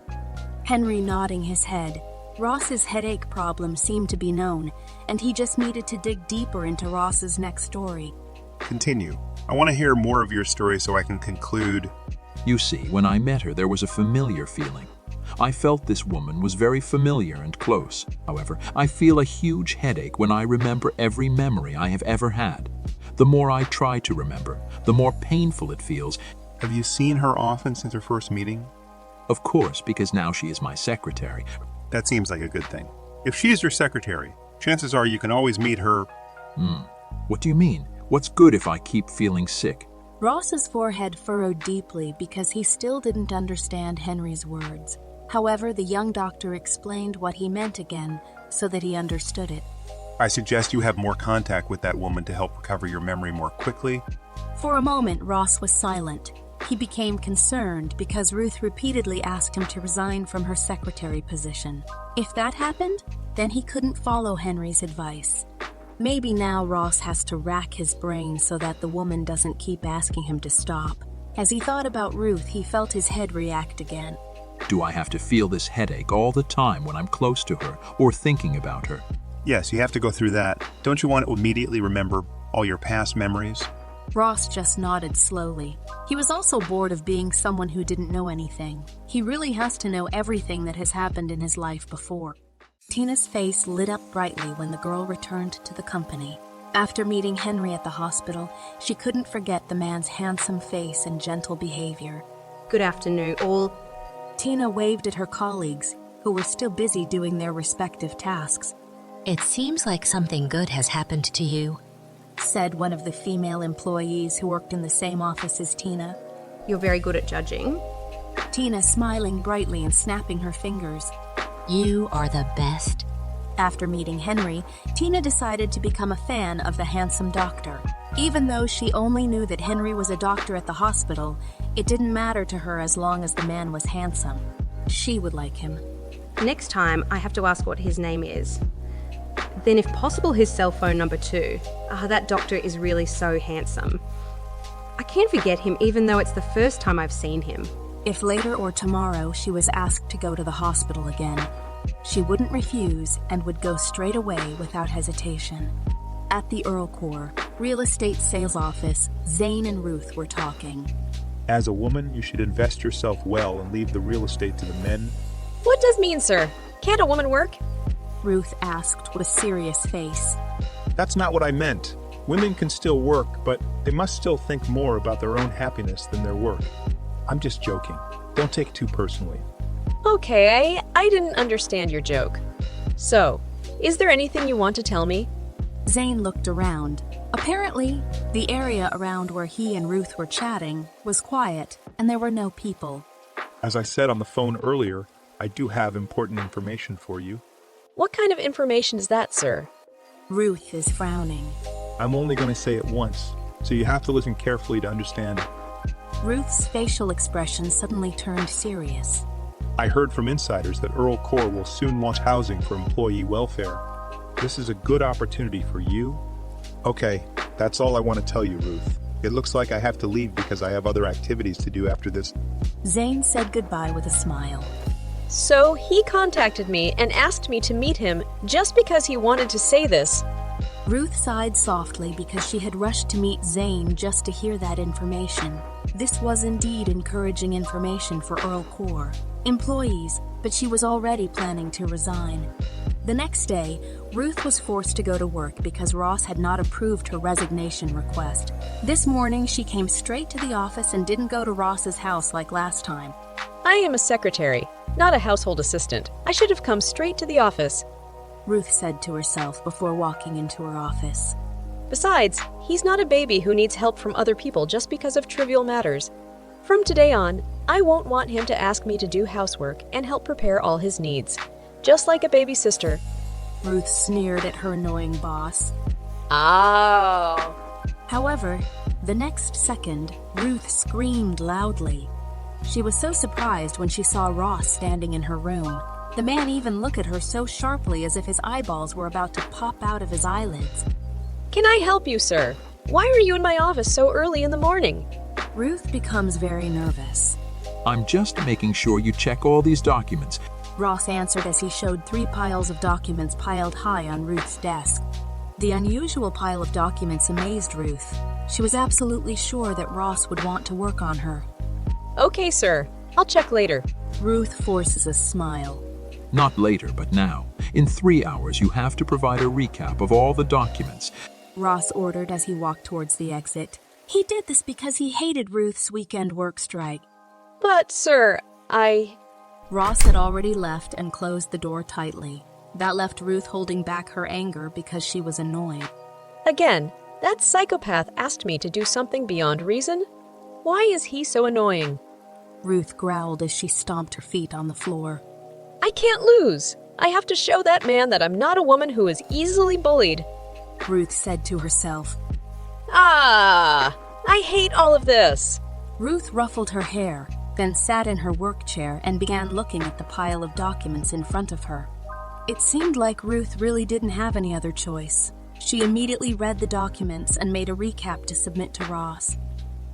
Henry nodding his head. Ross's headache problem seemed to be known, and he just needed to dig deeper into Ross's next story. Continue. I want to hear more of your story so I can conclude. You see, when I met her, there was a familiar feeling. I felt this woman was very familiar and close. However, I feel a huge headache when I remember every memory I have ever had. The more I try to remember, the more painful it feels. Have you seen her often since her first meeting? Of course, because now she is my secretary. That seems like a good thing. If she is your secretary, chances are you can always meet her. What do you mean? What's good if I keep feeling sick? Ross's forehead furrowed deeply because he still didn't understand Henry's words. However, the young doctor explained what he meant again so that he understood it. I suggest you have more contact with that woman to help recover your memory more quickly. For a moment, Ross was silent. He became concerned because Ruth repeatedly asked him to resign from her secretary position. If that happened, then he couldn't follow Henry's advice. Maybe now Ross has to rack his brain so that the woman doesn't keep asking him to stop. As he thought about Ruth, he felt his head react again. Do I have to feel this headache all the time when I'm close to her or thinking about her? Yes, you have to go through that. Don't you want to immediately remember all your past memories? Ross just nodded slowly. He was also bored of being someone who didn't know anything. He really has to know everything that has happened in his life before. Tina's face lit up brightly when the girl returned to the company. After meeting Henry at the hospital, she couldn't forget the man's handsome face and gentle behavior. Good afternoon, all. Tina waved at her colleagues, who were still busy doing their respective tasks. It seems like something good has happened to you, said one of the female employees who worked in the same office as Tina. You're very good at judging. Tina smiling brightly and snapping her fingers. You are the best. After meeting Henry, Tina decided to become a fan of the handsome doctor. Even though she only knew that Henry was a doctor at the hospital, it didn't matter to her as long as the man was handsome. She would like him. Next time, I have to ask what his name is. Then if possible, his cell phone number too. That doctor is really so handsome. I can't forget him even though it's the first time I've seen him. If later or tomorrow she was asked to go to the hospital again, she wouldn't refuse and would go straight away without hesitation. At the Earl Corps real estate sales office, Zane and Ruth were talking. As a woman, you should invest yourself well and leave the real estate to the men. What does mean, sir? Can't a woman work? Ruth asked with serious face. That's not what I meant. Women can still work, but they must still think more about their own happiness than their work. I'm just joking. Don't take it too personally. Okay, I didn't understand your joke. So, is there anything you want to tell me? Zane looked around. Apparently, the area around where he and Ruth were chatting was quiet, and there were no people. As I said on the phone earlier, I do have important information for you. What kind of information is that, sir? Ruth is frowning. I'm only going to say it once, so you have to listen carefully to understand it. Ruth's facial expression suddenly turned serious. I heard from insiders that Earl Corps will soon launch housing for employee welfare. This is a good opportunity for you. Okay, that's all I want to tell you, Ruth. It looks like I have to leave because I have other activities to do after this. Zane said goodbye with a smile. So he contacted me and asked me to meet him just because he wanted to say this. Ruth sighed softly because she had rushed to meet Zane just to hear that information. This was indeed encouraging information for Earl Corps employees, but she was already planning to resign. The next day, Ruth was forced to go to work because Ross had not approved her resignation request. This morning, she came straight to the office and didn't go to Ross's house like last time. I am a secretary, not a household assistant. I should have come straight to the office. Ruth said to herself before walking into her office. Besides, he's not a baby who needs help from other people just because of trivial matters. From today on, I won't want him to ask me to do housework and help prepare all his needs. Just like a baby sister. Ruth sneered at her annoying boss. Oh. However, the next second, Ruth screamed loudly. She was so surprised when she saw Ross standing in her room. The man even looked at her so sharply as if his eyeballs were about to pop out of his eyelids. Can I help you, sir? Why are you in my office so early in the morning? Ruth becomes very nervous. I'm just making sure you check all these documents. Ross answered as he showed 3 piles of documents piled high on Ruth's desk. The unusual pile of documents amazed Ruth. She was absolutely sure that Ross would want to work on her. Okay, sir. I'll check later. Ruth forces a smile. Not later, but now. In 3 hours, you have to provide a recap of all the documents. Ross ordered as he walked towards the exit. He did this because he hated Ruth's weekend work strike. But, sir, Ross had already left and closed the door tightly. That left Ruth holding back her anger because she was annoyed. Again, that psychopath asked me to do something beyond reason. Why is he so annoying? Ruth growled as she stomped her feet on the floor. I can't lose. I have to show that man that I'm not a woman who is easily bullied. Ruth said to herself. Ah, I hate all of this. Ruth ruffled her hair, then sat in her work chair and began looking at the pile of documents in front of her. It seemed like Ruth really didn't have any other choice. She immediately read the documents and made a recap to submit to Ross.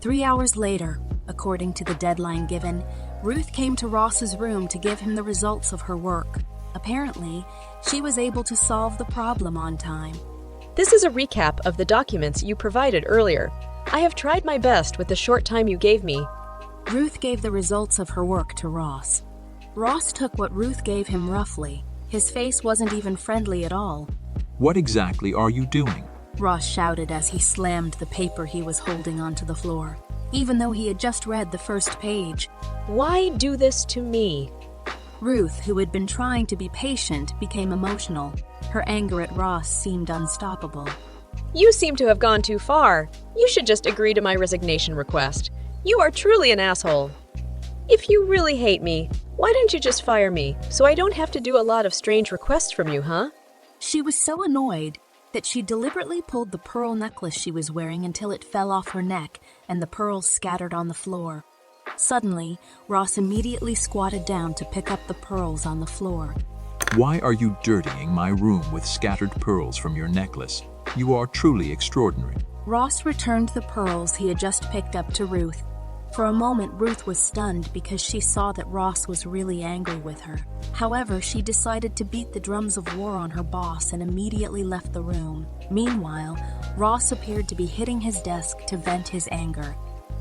3 hours later, according to the deadline given, Ruth came to Ross's room to give him the results of her work. Apparently, she was able to solve the problem on time. This is a recap of the documents you provided earlier. I have tried my best with the short time you gave me. Ruth gave the results of her work to Ross. Ross took what Ruth gave him roughly. His face wasn't even friendly at all. What exactly are you doing? Ross shouted as he slammed the paper he was holding onto the floor, even though he had just read the first page. Why do this to me? Ruth, who had been trying to be patient, became emotional. Her anger at Ross seemed unstoppable. You seem to have gone too far. You should just agree to my resignation request. You are truly an asshole. If you really hate me, why don't you just fire me so I don't have to do a lot of strange requests from you, huh? She was so annoyed that she deliberately pulled the pearl necklace she was wearing until it fell off her neck and the pearls scattered on the floor. Suddenly, Ross immediately squatted down to pick up the pearls on the floor. Why are you dirtying my room with scattered pearls from your necklace? You are truly extraordinary. Ross returned the pearls he had just picked up to Ruth. For a moment, Ruth was stunned because she saw that Ross was really angry with her. However, she decided to beat the drums of war on her boss and immediately left the room. Meanwhile, Ross appeared to be hitting his desk to vent his anger.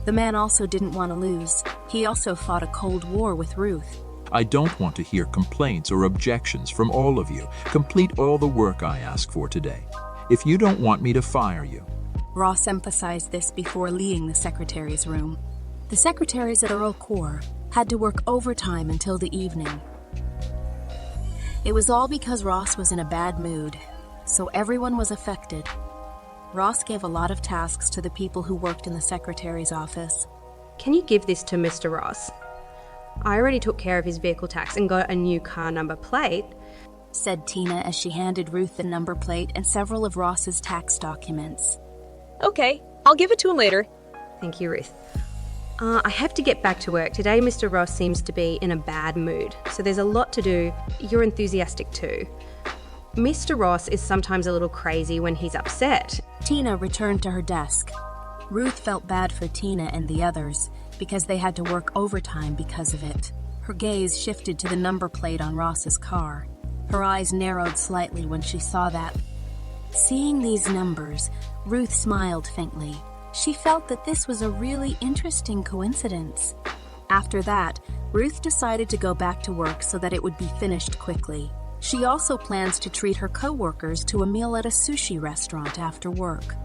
The man also didn't want to lose. He also fought a cold war with Ruth. I don't want to hear complaints or objections from all of you. Complete all the work I ask for today. If you don't want me to fire you. Ross emphasized this before leaving the secretary's room. The secretaries at Earl Corps had to work overtime until the evening. It was all because Ross was in a bad mood, so everyone was affected. Ross gave a lot of tasks to the people who worked in the secretary's office. Can you give this to Mr. Ross? I already took care of his vehicle tax and got a new car number plate, said Tina as she handed Ruth the number plate and several of Ross's tax documents. Okay, I'll give it to him later. Thank you, Ruth. I have to get back to work. Today, Mr. Ross seems to be in a bad mood, so there's a lot to do. You're enthusiastic too. Mr. Ross is sometimes a little crazy when he's upset. Tina returned to her desk. Ruth felt bad for Tina and the others because they had to work overtime because of it. Her gaze shifted to the number plate on Ross's car. Her eyes narrowed slightly when she saw that. Seeing these numbers, Ruth smiled faintly. She felt that this was a really interesting coincidence. After that, Ruth decided to go back to work so that it would be finished quickly. She also plans to treat her co-workers to a meal at a sushi restaurant after work.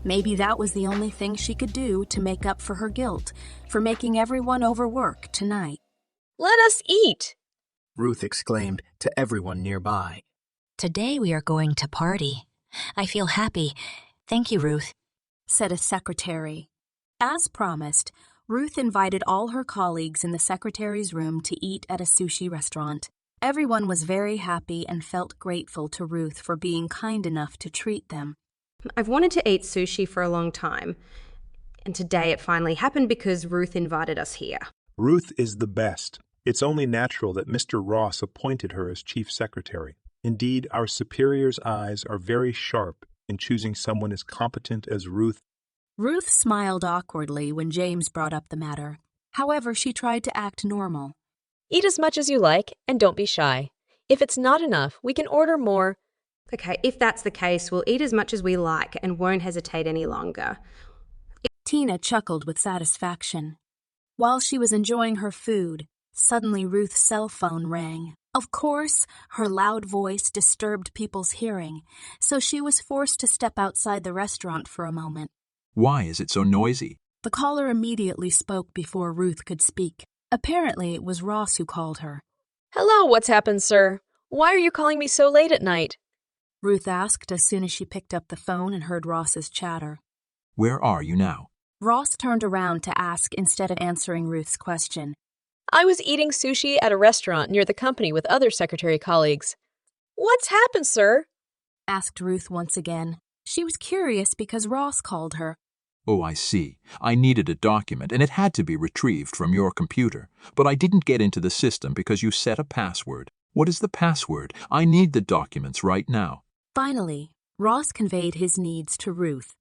Maybe that was the only thing she could do to make up for her guilt for making everyone overwork tonight. Let us eat! Ruth exclaimed to everyone nearby. Today we are going to party. I feel happy. Thank you, Ruth, said a secretary. As promised, Ruth invited all her colleagues in the secretary's room to eat at a sushi restaurant. Everyone was very happy and felt grateful to Ruth for being kind enough to treat them. I've wanted to eat sushi for a long time, and today it finally happened because Ruth invited us here. Ruth is the best. It's only natural that Mr. Ross appointed her as chief secretary. Indeed, our superior's eyes are very sharp in choosing someone as competent as Ruth. Ruth smiled awkwardly when James brought up the matter. However, she tried to act normal. Eat as much as you like and don't be shy. If it's not enough, we can order more. Okay, if that's the case, we'll eat as much as we like and won't hesitate any longer. Tina chuckled with satisfaction. While she was enjoying her food, suddenly Ruth's cell phone rang. Of course, her loud voice disturbed people's hearing, so she was forced to step outside the restaurant for a moment. Why is it so noisy? The caller immediately spoke before Ruth could speak. Apparently, it was Ross who called her. Hello, what's happened, sir? Why are you calling me so late at night? Ruth asked as soon as she picked up the phone and heard Ross's chatter. Where are you now? Ross turned around to ask instead of answering Ruth's question. I was eating sushi at a restaurant near the company with other secretary colleagues. What's happened, sir? Asked Ruth once again. She was curious because Ross called her. Oh, I see. I needed a document, and it had to be retrieved from your computer. But I didn't get into the system because you set a password. What is the password? I need the documents right now. Finally, Ross conveyed his needs to Ruth.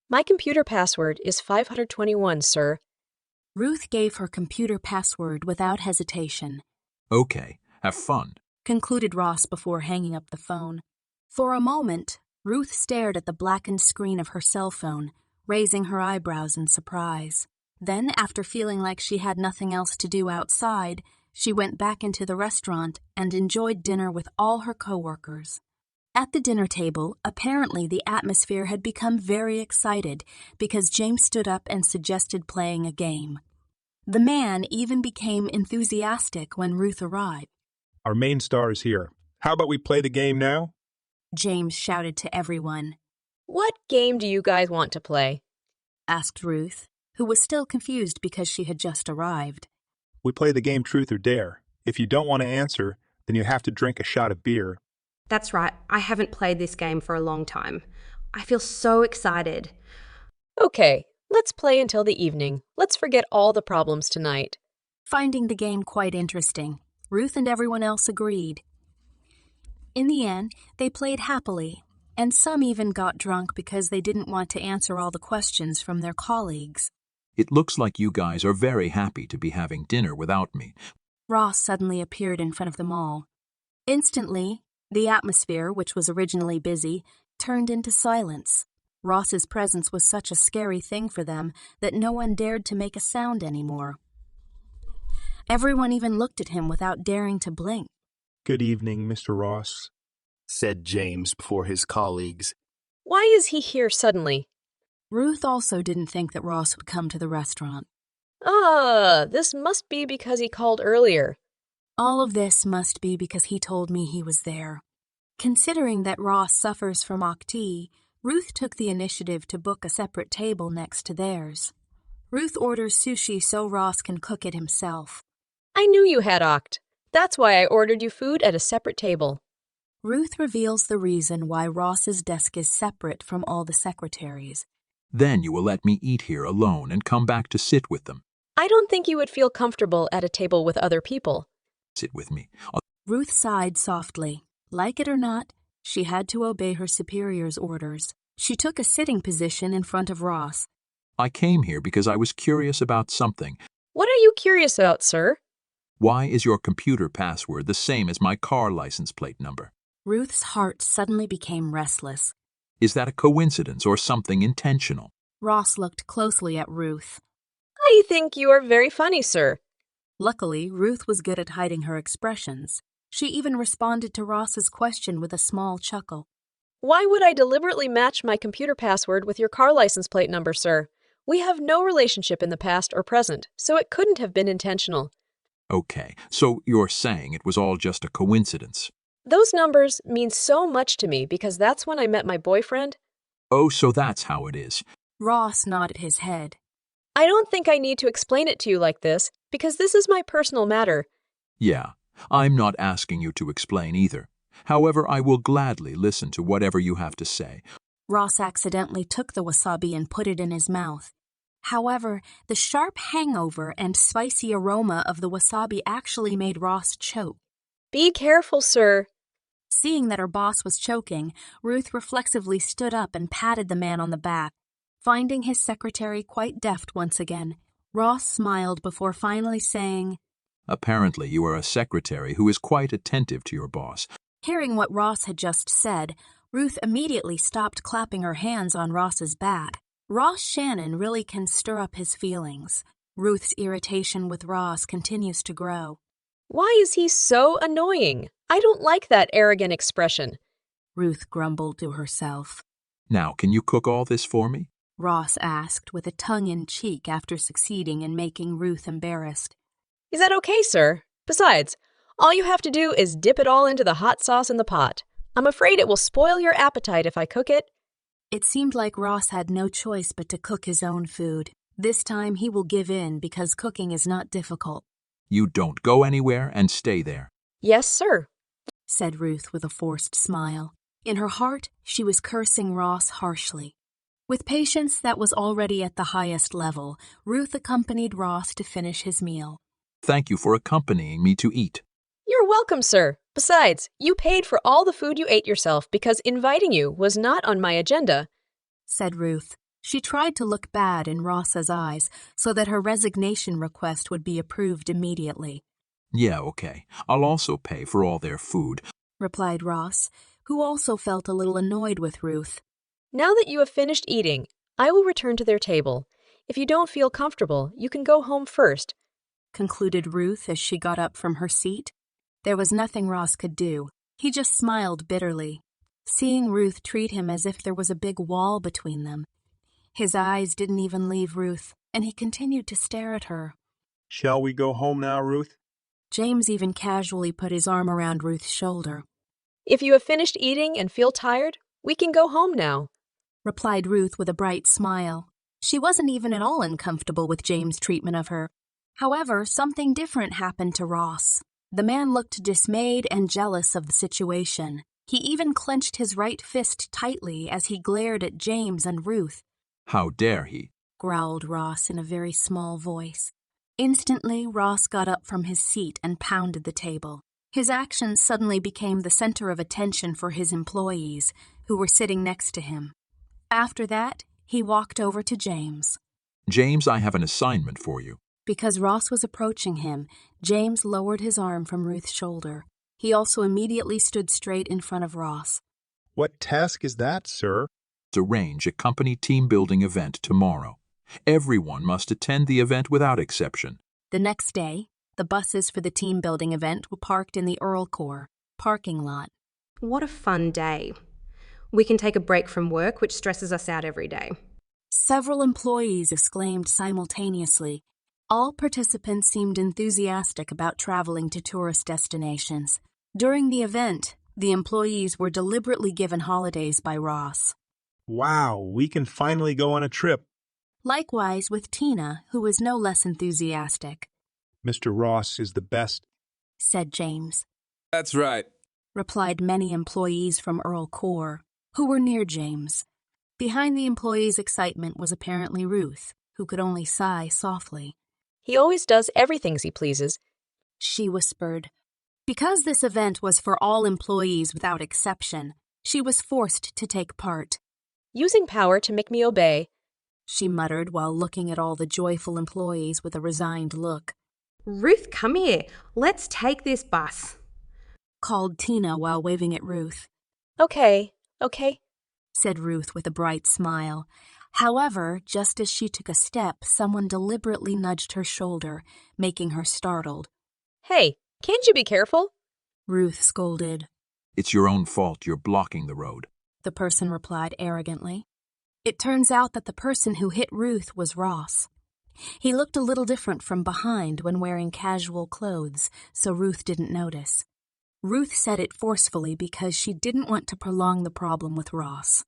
My computer password is 521, sir. Ruth gave her computer password without hesitation. Okay, have fun, Concluded Ross before hanging up the phone. For a moment, Ruth stared at the blackened screen of her cell phone, raising her eyebrows in surprise. Then, after feeling like she had nothing else to do outside, she went back into the restaurant and enjoyed dinner with all her coworkers. At the dinner table, apparently the atmosphere had become very excited because James stood up and suggested playing a game. The man even became enthusiastic when Ruth arrived. Our main star is here. How about we play the game now? James shouted to everyone. What game do you guys want to play? Asked Ruth, who was still confused because she had just arrived. We play the game Truth or Dare. If you don't want to answer, then you have to drink a shot of beer. That's right, I haven't played this game for a long time. I feel so excited. Okay, let's play until the evening. Let's forget all the problems tonight. Finding the game quite interesting, Ruth and everyone else agreed. In the end, they played happily, and some even got drunk because they didn't want to answer all the questions from their colleagues. It looks like you guys are very happy to be having dinner without me. Ross suddenly appeared in front of them all. Instantly, the atmosphere, which was originally busy, turned into silence. Ross's presence was such a scary thing for them that no one dared to make a sound anymore. Everyone even looked at him without daring to blink. Good evening, Mr. Ross, said James before his colleagues. Why is he here suddenly? Ruth also didn't think that Ross would come to the restaurant. This must be because he called earlier. All of this must be because he told me he was there. Considering that Ross suffers from OCT, Ruth took the initiative to book a separate table next to theirs. Ruth orders sushi so Ross can cook it himself. I knew you had OCT. That's why I ordered you food at a separate table. Ruth reveals the reason why Ross's desk is separate from all the secretaries. Then you will let me eat here alone and come back to sit with them. I don't think you would feel comfortable at a table with other people. Sit with me. Ruth sighed softly. Like it or not, she had to obey her superior's orders. She took a sitting position in front of Ross. I came here because I was curious about something. What are you curious about, sir? Why is your computer password the same as my car license plate number? Ruth's heart suddenly became restless. Is that a coincidence or something intentional? Ross looked closely at Ruth. I think you are very funny, sir. Luckily, Ruth was good at hiding her expressions. She even responded to Ross's question with a small chuckle. Why would I deliberately match my computer password with your car license plate number, sir? We have no relationship in the past or present, so it couldn't have been intentional. Okay, so you're saying it was all just a coincidence. Those numbers mean so much to me because that's when I met my boyfriend. Oh, so that's how it is. Ross nodded his head. I don't think I need to explain it to you like this, because this is my personal matter. Yeah, I'm not asking you to explain either. However, I will gladly listen to whatever you have to say. Ross accidentally took the wasabi and put it in his mouth. However, the sharp hangover and spicy aroma of the wasabi actually made Ross choke. Be careful, sir. Seeing that her boss was choking, Ruth reflexively stood up and patted the man on the back. Finding his secretary quite deft once again, Ross smiled before finally saying, Apparently you are a secretary who is quite attentive to your boss. Hearing what Ross had just said, Ruth immediately stopped clapping her hands on Ross's back. Ross Shannon really can stir up his feelings. Ruth's irritation with Ross continues to grow. Why is he so annoying? I don't like that arrogant expression. Ruth grumbled to herself. Now, can you cook all this for me? Ross asked with a tongue-in-cheek after succeeding in making Ruth embarrassed. Is that okay, sir? Besides, all you have to do is dip it all into the hot sauce in the pot. I'm afraid it will spoil your appetite if I cook it. It seemed like Ross had no choice but to cook his own food. This time he will give in because cooking is not difficult. You don't go anywhere and stay there. Yes, sir, said Ruth with a forced smile. In her heart, she was cursing Ross harshly. With patience that was already at the highest level, Ruth accompanied Ross to finish his meal. Thank you for accompanying me to eat. You're welcome, sir. Besides, you paid for all the food you ate yourself because inviting you was not on my agenda, said Ruth. She tried to look bad in Ross's eyes so that her resignation request would be approved immediately. Yeah, okay. I'll also pay for all their food, replied Ross, who also felt a little annoyed with Ruth. Now that you have finished eating, I will return to their table. If you don't feel comfortable, you can go home first, concluded Ruth as she got up from her seat. There was nothing Ross could do. He just smiled bitterly, seeing Ruth treat him as if there was a big wall between them. His eyes didn't even leave Ruth, and he continued to stare at her. Shall we go home now, Ruth? James even casually put his arm around Ruth's shoulder. If you have finished eating and feel tired, we can go home now, replied Ruth with a bright smile. She wasn't even at all uncomfortable with James' treatment of her. However, something different happened to Ross. The man looked dismayed and jealous of the situation. He even clenched his right fist tightly as he glared at James and Ruth. How dare he? Growled Ross in a very small voice. Instantly, Ross got up from his seat and pounded the table. His actions suddenly became the center of attention for his employees, who were sitting next to him. After that, he walked over to James. James, I have an assignment for you. Because Ross was approaching him, James lowered his arm from Ruth's shoulder. He also immediately stood straight in front of Ross. What task is that, sir? Arrange a company team-building event tomorrow. Everyone must attend the event without exception. The next day, the buses for the team-building event were parked in the Earl Corps parking lot. What a fun day. We can take a break from work, which stresses us out every day. Several employees exclaimed simultaneously. All participants seemed enthusiastic about traveling to tourist destinations. During the event, the employees were deliberately given holidays by Ross. Wow, we can finally go on a trip. Likewise with Tina, who was no less enthusiastic. Mr. Ross is the best, said James. That's right, replied many employees from Earl Corps, who were near James. Behind the employees' excitement was apparently Ruth, who could only sigh softly. He always does everything he pleases, she whispered. Because this event was for all employees without exception, she was forced to take part. Using power to make me obey, she muttered while looking at all the joyful employees with a resigned look. Ruth, come here. Let's take this bus, called Tina while waving at Ruth. Okay, said Ruth with a bright smile. However, just as she took a step, someone deliberately nudged her shoulder, making her startled. Hey, can't you be careful? Ruth scolded. It's your own fault you're blocking the road, the person replied arrogantly. It turns out that the person who hit Ruth was Ross. He looked a little different from behind when wearing casual clothes, so Ruth didn't notice. Ruth said it forcefully because she didn't want to prolong the problem with Ross.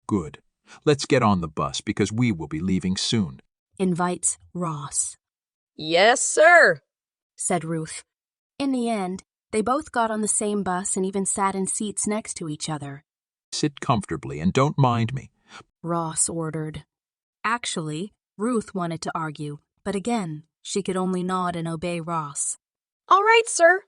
Good. Let's get on the bus because we will be leaving soon, invites Ross. Yes, sir, said Ruth. In the end, they both got on the same bus and even sat in seats next to each other. Sit comfortably and don't mind me, Ross ordered. Actually, Ruth wanted to argue, but again, she could only nod and obey Ross. All right, sir.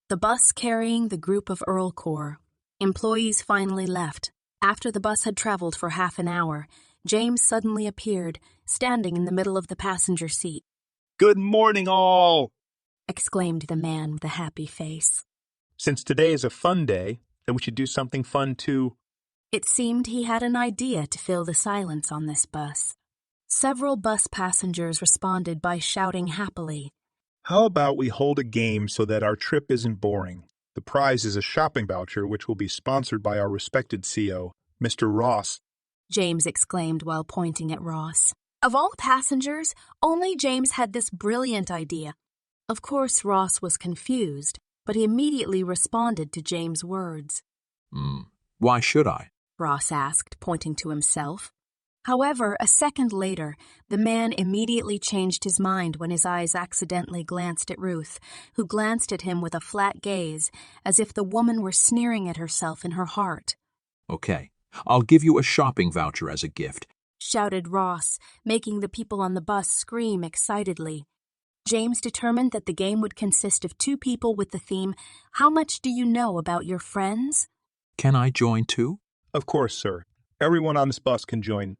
The bus carrying the group of Earl Corps. Employees finally left. After the bus had traveled for half an hour, James suddenly appeared, standing in the middle of the passenger seat. Good morning, all! Exclaimed the man with a happy face. Since today is a fun day, then we should do something fun too. It seemed he had an idea to fill the silence on this bus. Several bus passengers responded by shouting happily. How about we hold a game so that our trip isn't boring? The prize is a shopping voucher which will be sponsored by our respected CEO, Mr. Ross, James exclaimed while pointing at Ross. Of all passengers, only James had this brilliant idea. Of course, Ross was confused, but he immediately responded to James' words. Why should I? Ross asked, pointing to himself. However, a second later, the man immediately changed his mind when his eyes accidentally glanced at Ruth, who glanced at him with a flat gaze, as if the woman were sneering at herself in her heart. Okay, I'll give you a shopping voucher as a gift, shouted Ross, making the people on the bus scream excitedly. James determined that the game would consist of 2 people with the theme, "How much do you know about your friends?" Can I join too? Of course, sir. Everyone on this bus can join.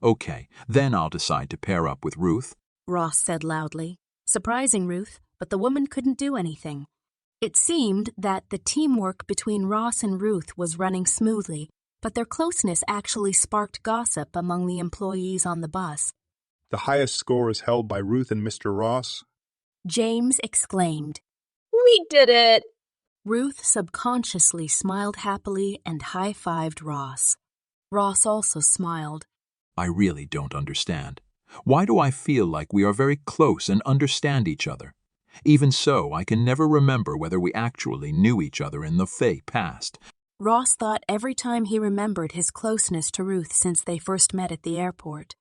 Okay, then I'll decide to pair up with Ruth. Ross said loudly, surprising Ruth, but the woman couldn't do anything. It seemed that the teamwork between Ross and Ruth was running smoothly, but their closeness actually sparked gossip among the employees on the bus. The highest score is held by Ruth and Mr. Ross. James exclaimed. We did it! Ruth subconsciously smiled happily and high-fived Ross. Ross also smiled. I really don't understand. Why do I feel like we are very close and understand each other? Even so, I can never remember whether we actually knew each other in the Fey past. Ross thought every time he remembered his closeness to Ruth since they first met at the airport.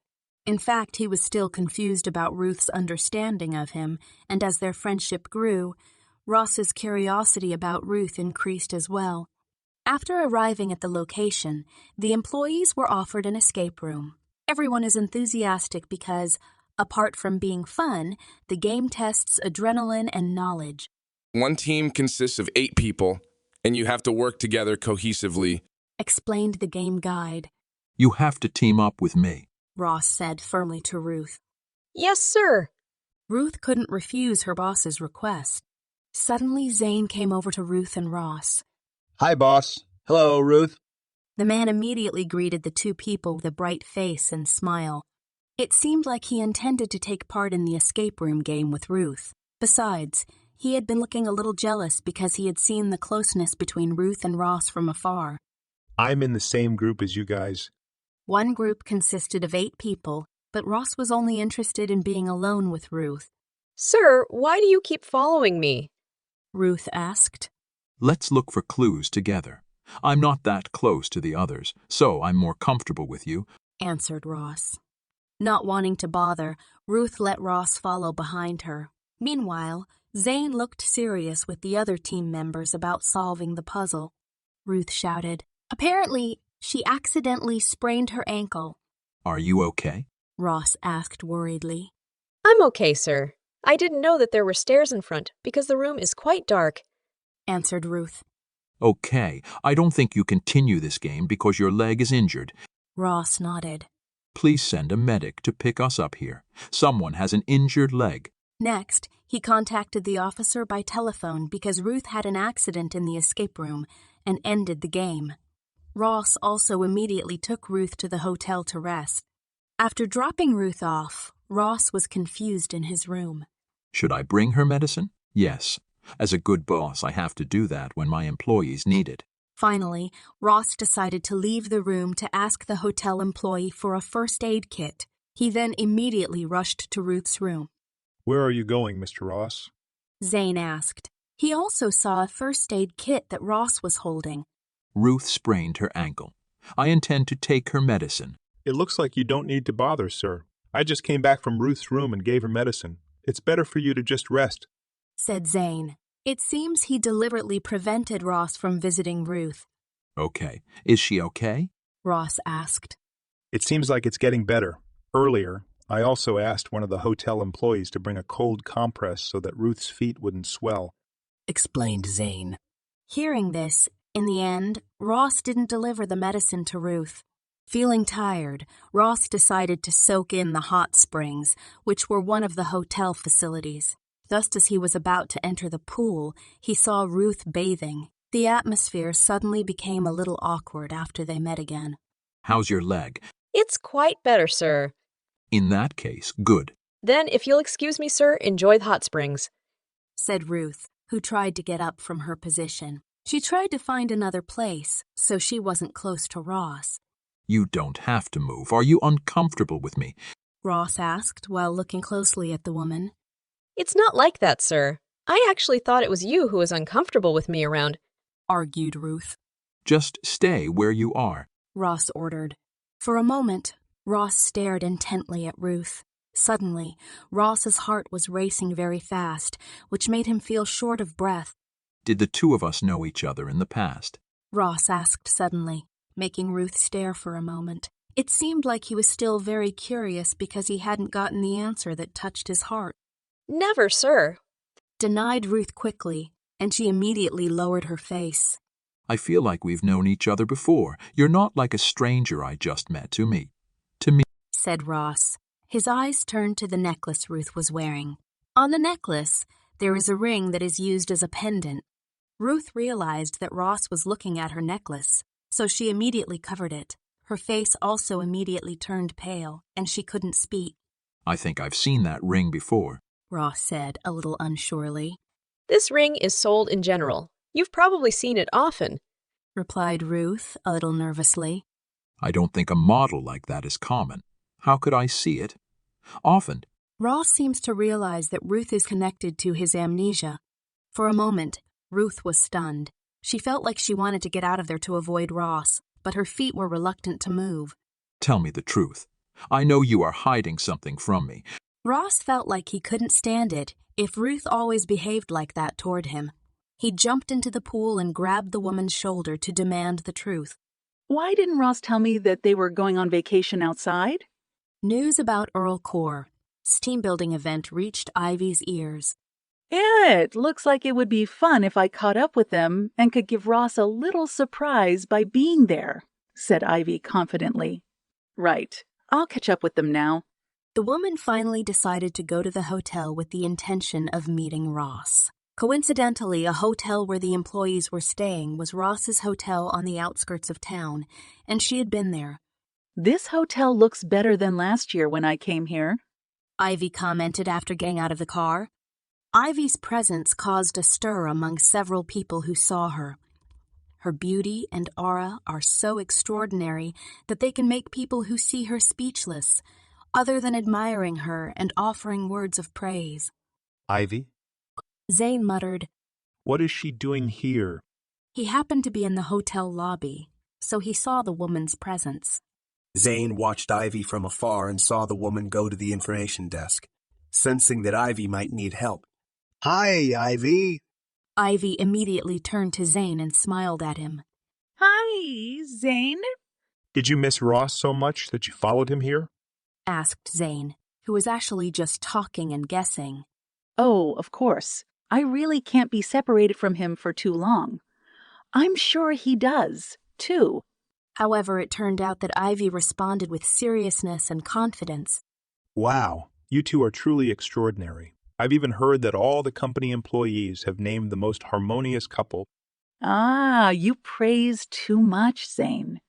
In fact, he was still confused about Ruth's understanding of him, and as their friendship grew, Ross's curiosity about Ruth increased as well. After arriving at the location, the employees were offered an escape room. Everyone is enthusiastic because, apart from being fun, the game tests adrenaline and knowledge. One team consists of 8 people, and you have to work together cohesively, explained the game guide. You have to team up with me, Ross said firmly to Ruth. Yes, sir. Ruth couldn't refuse her boss's request. Suddenly, Zane came over to Ruth and Ross. Hi, boss. Hello, Ruth. The man immediately greeted the 2 people with a bright face and smile. It seemed like he intended to take part in the escape room game with Ruth. Besides, he had been looking a little jealous because he had seen the closeness between Ruth and Ross from afar. I'm in the same group as you guys. One group consisted of 8 people, but Ross was only interested in being alone with Ruth. Sir, why do you keep following me? Ruth asked. Let's look for clues together. I'm not that close to the others, so I'm more comfortable with you, answered Ross. Not wanting to bother, Ruth let Ross follow behind her. Meanwhile, Zane looked serious with the other team members about solving the puzzle. Ruth shouted. Apparently, she accidentally sprained her ankle. Are you okay? Ross asked worriedly. I'm okay, sir. I didn't know that there were stairs in front because the room is quite dark, answered Ruth. Okay, I don't think you continue this game because your leg is injured. Ross nodded. Please send a medic to pick us up here. Someone has an injured leg. Next, he contacted the officer by telephone because Ruth had an accident in the escape room and ended the game. Ross also immediately took Ruth to the hotel to rest. After dropping Ruth off, Ross was confused in his room. Should I bring her medicine? Yes. As a good boss, I have to do that when my employees need it. Finally, Ross decided to leave the room to ask the hotel employee for a first aid kit. He then immediately rushed to Ruth's room. Where are you going, Mr. Ross? Zane asked. He also saw a first aid kit that Ross was holding. Ruth sprained her ankle. I intend to take her medicine. It looks like you don't need to bother, sir. I just came back from Ruth's room and gave her medicine. It's better for you to just rest, said Zane. It seems he deliberately prevented Ross from visiting Ruth. Okay. Is she okay? Ross asked. It seems like it's getting better. Earlier, I also asked one of the hotel employees to bring a cold compress so that Ruth's feet wouldn't swell, explained Zane. Hearing this, in the end, Ross didn't deliver the medicine to Ruth. Feeling tired, Ross decided to soak in the hot springs, which were one of the hotel facilities. Just as he was about to enter the pool, he saw Ruth bathing. The atmosphere suddenly became a little awkward after they met again. How's your leg? It's quite better, sir. In that case, good. Then, if you'll excuse me, sir, enjoy the hot springs, said Ruth, who tried to get up from her position. She tried to find another place, so she wasn't close to Ross. You don't have to move. Are you uncomfortable with me? Ross asked while looking closely at the woman. It's not like that, sir. I actually thought it was you who was uncomfortable with me around, argued Ruth. Just stay where you are. Ross ordered. For a moment, Ross stared intently at Ruth. Suddenly, Ross's heart was racing very fast, which made him feel short of breath. Did the two of us know each other in the past? Ross asked suddenly, making Ruth stare for a moment. It seemed like he was still very curious because he hadn't gotten the answer that touched his heart. Never, sir. Denied Ruth quickly, and she immediately lowered her face. I feel like we've known each other before. You're not like a stranger I just met to me. To me, Said Ross. His eyes turned to the necklace Ruth was wearing. On the necklace, there is a ring that is used as a pendant. Ruth realized that Ross was looking at her necklace, so she immediately covered it. Her face also immediately turned pale, and she couldn't speak. I think I've seen that ring before. Ross said, a little unsurely. This ring is sold in general. You've probably seen it often, Replied Ruth, a little nervously. I don't think a model like that is common. How could I see it? Often. Ross seems to realize that Ruth is connected to his amnesia. For a moment, Ruth was stunned. She felt like she wanted to get out of there to avoid Ross, but her feet were reluctant to move. Tell me the truth. I know you are hiding something from me. Ross felt like he couldn't stand it if Ruth always behaved like that toward him. He jumped into the pool and grabbed the woman's shoulder to demand the truth. Why didn't Ross tell me that they were going on vacation outside? News about Earl Corps' team building event reached Ivy's ears. It looks like it would be fun if I caught up with them and could give Ross a little surprise by being there, said Ivy confidently. Right, I'll catch up with them now. The woman finally decided to go to the hotel with the intention of meeting Ross. Coincidentally, a hotel where the employees were staying was Ross's hotel on the outskirts of town, and she had been there. This hotel looks better than last year when I came here, Ivy commented after getting out of the car. Ivy's presence caused a stir among several people who saw her. Her beauty and aura are so extraordinary that they can make people who see her speechless, other than admiring her and offering words of praise. Ivy? Zane muttered. What is she doing here? He happened to be in the hotel lobby, so he saw the woman's presence. Zane watched Ivy from afar and saw the woman go to the information desk, sensing that Ivy might need help. Hi, Ivy. Ivy immediately turned to Zane and smiled at him. Hi, Zane. Did you miss Ross so much that you followed him here? Asked Zane, who was actually just talking and guessing. Oh, of course. I really can't be separated from him for too long. I'm sure he does, too. However, it turned out that Ivy responded with seriousness and confidence. Wow, you two are truly extraordinary. I've even heard that all the company employees have named the most harmonious couple. Ah, you praise too much, Zane.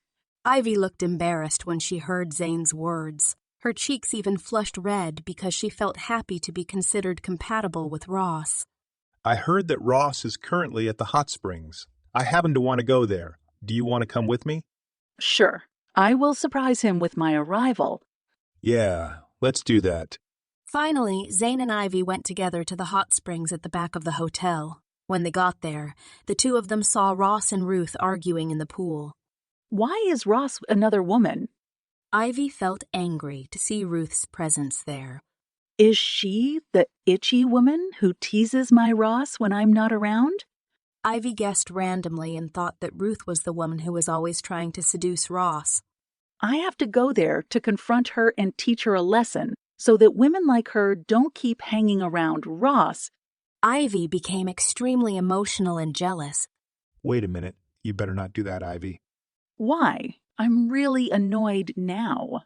Ivy looked embarrassed when she heard Zane's words. Her cheeks even flushed red because she felt happy to be considered compatible with Ross. I heard that Ross is currently at the hot springs. I happen to want to go there. Do you want to come with me? Sure. I will surprise him with my arrival. Yeah, let's do that. Finally, Zane and Ivy went together to the hot springs at the back of the hotel. When they got there, the two of them saw Ross and Ruth arguing in the pool. Why is Ross another woman? Ivy felt angry to see Ruth's presence there. Is she the itchy woman who teases my Ross when I'm not around? Ivy guessed randomly and thought that Ruth was the woman who was always trying to seduce Ross. I have to go there to confront her and teach her a lesson so that women like her don't keep hanging around Ross. Ivy became extremely emotional and jealous. Wait a minute. You better not do that, Ivy. Why? I'm really annoyed now.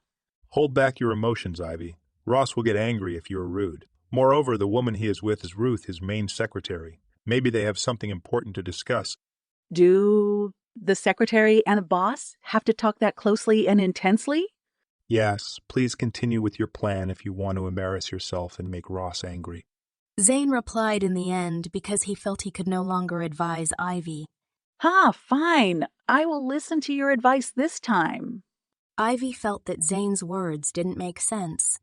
Hold back your emotions, Ivy. Ross will get angry if you are rude. Moreover, the woman he is with is Ruth, his main secretary. Maybe they have something important to discuss. Do the secretary and the boss have to talk that closely and intensely? Yes, please continue with your plan if you want to embarrass yourself and make Ross angry. Zane replied in the end because he felt he could no longer advise Ivy. Fine. I will listen to your advice this time. Ivy felt that Zane's words didn't make sense.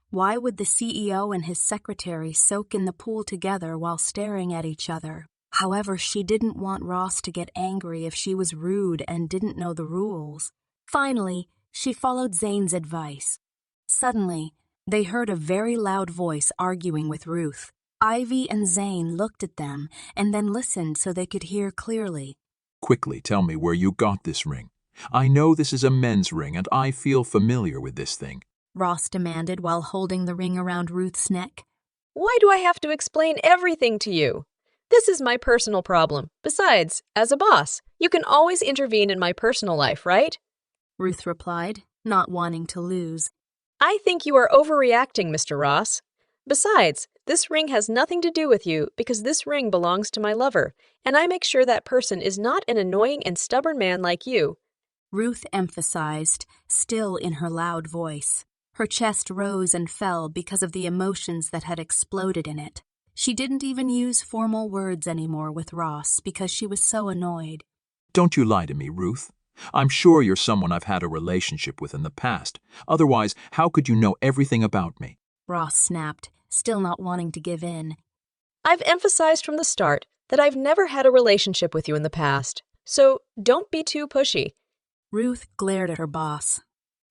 Why would the CEO and his secretary soak in the pool together while staring at each other? However, she didn't want Ross to get angry if she was rude and didn't know the rules. Finally, she followed Zane's advice. Suddenly, they heard a very loud voice arguing with Ruth. Ivy and Zane looked at them and then listened so they could hear clearly. Quickly tell me where you got this ring. I know this is a men's ring and I feel familiar with this thing, Ross demanded while holding the ring around Ruth's neck. Why do I have to explain everything to you? This is my personal problem. Besides, as a boss, you can always intervene in my personal life, right? Ruth replied, not wanting to lose. I think you are overreacting, Mr. Ross. Besides, this ring has nothing to do with you because this ring belongs to my lover, and I make sure that person is not an annoying and stubborn man like you. Ruth emphasized, still in her loud voice. Her chest rose and fell because of the emotions that had exploded in it. She didn't even use formal words anymore with Ross because she was so annoyed. Don't you lie to me, Ruth. I'm sure you're someone I've had a relationship with in the past. Otherwise, how could you know everything about me? Ross snapped, still not wanting to give in. I've emphasized from the start that I've never had a relationship with you in the past, so don't be too pushy. Ruth glared at her boss.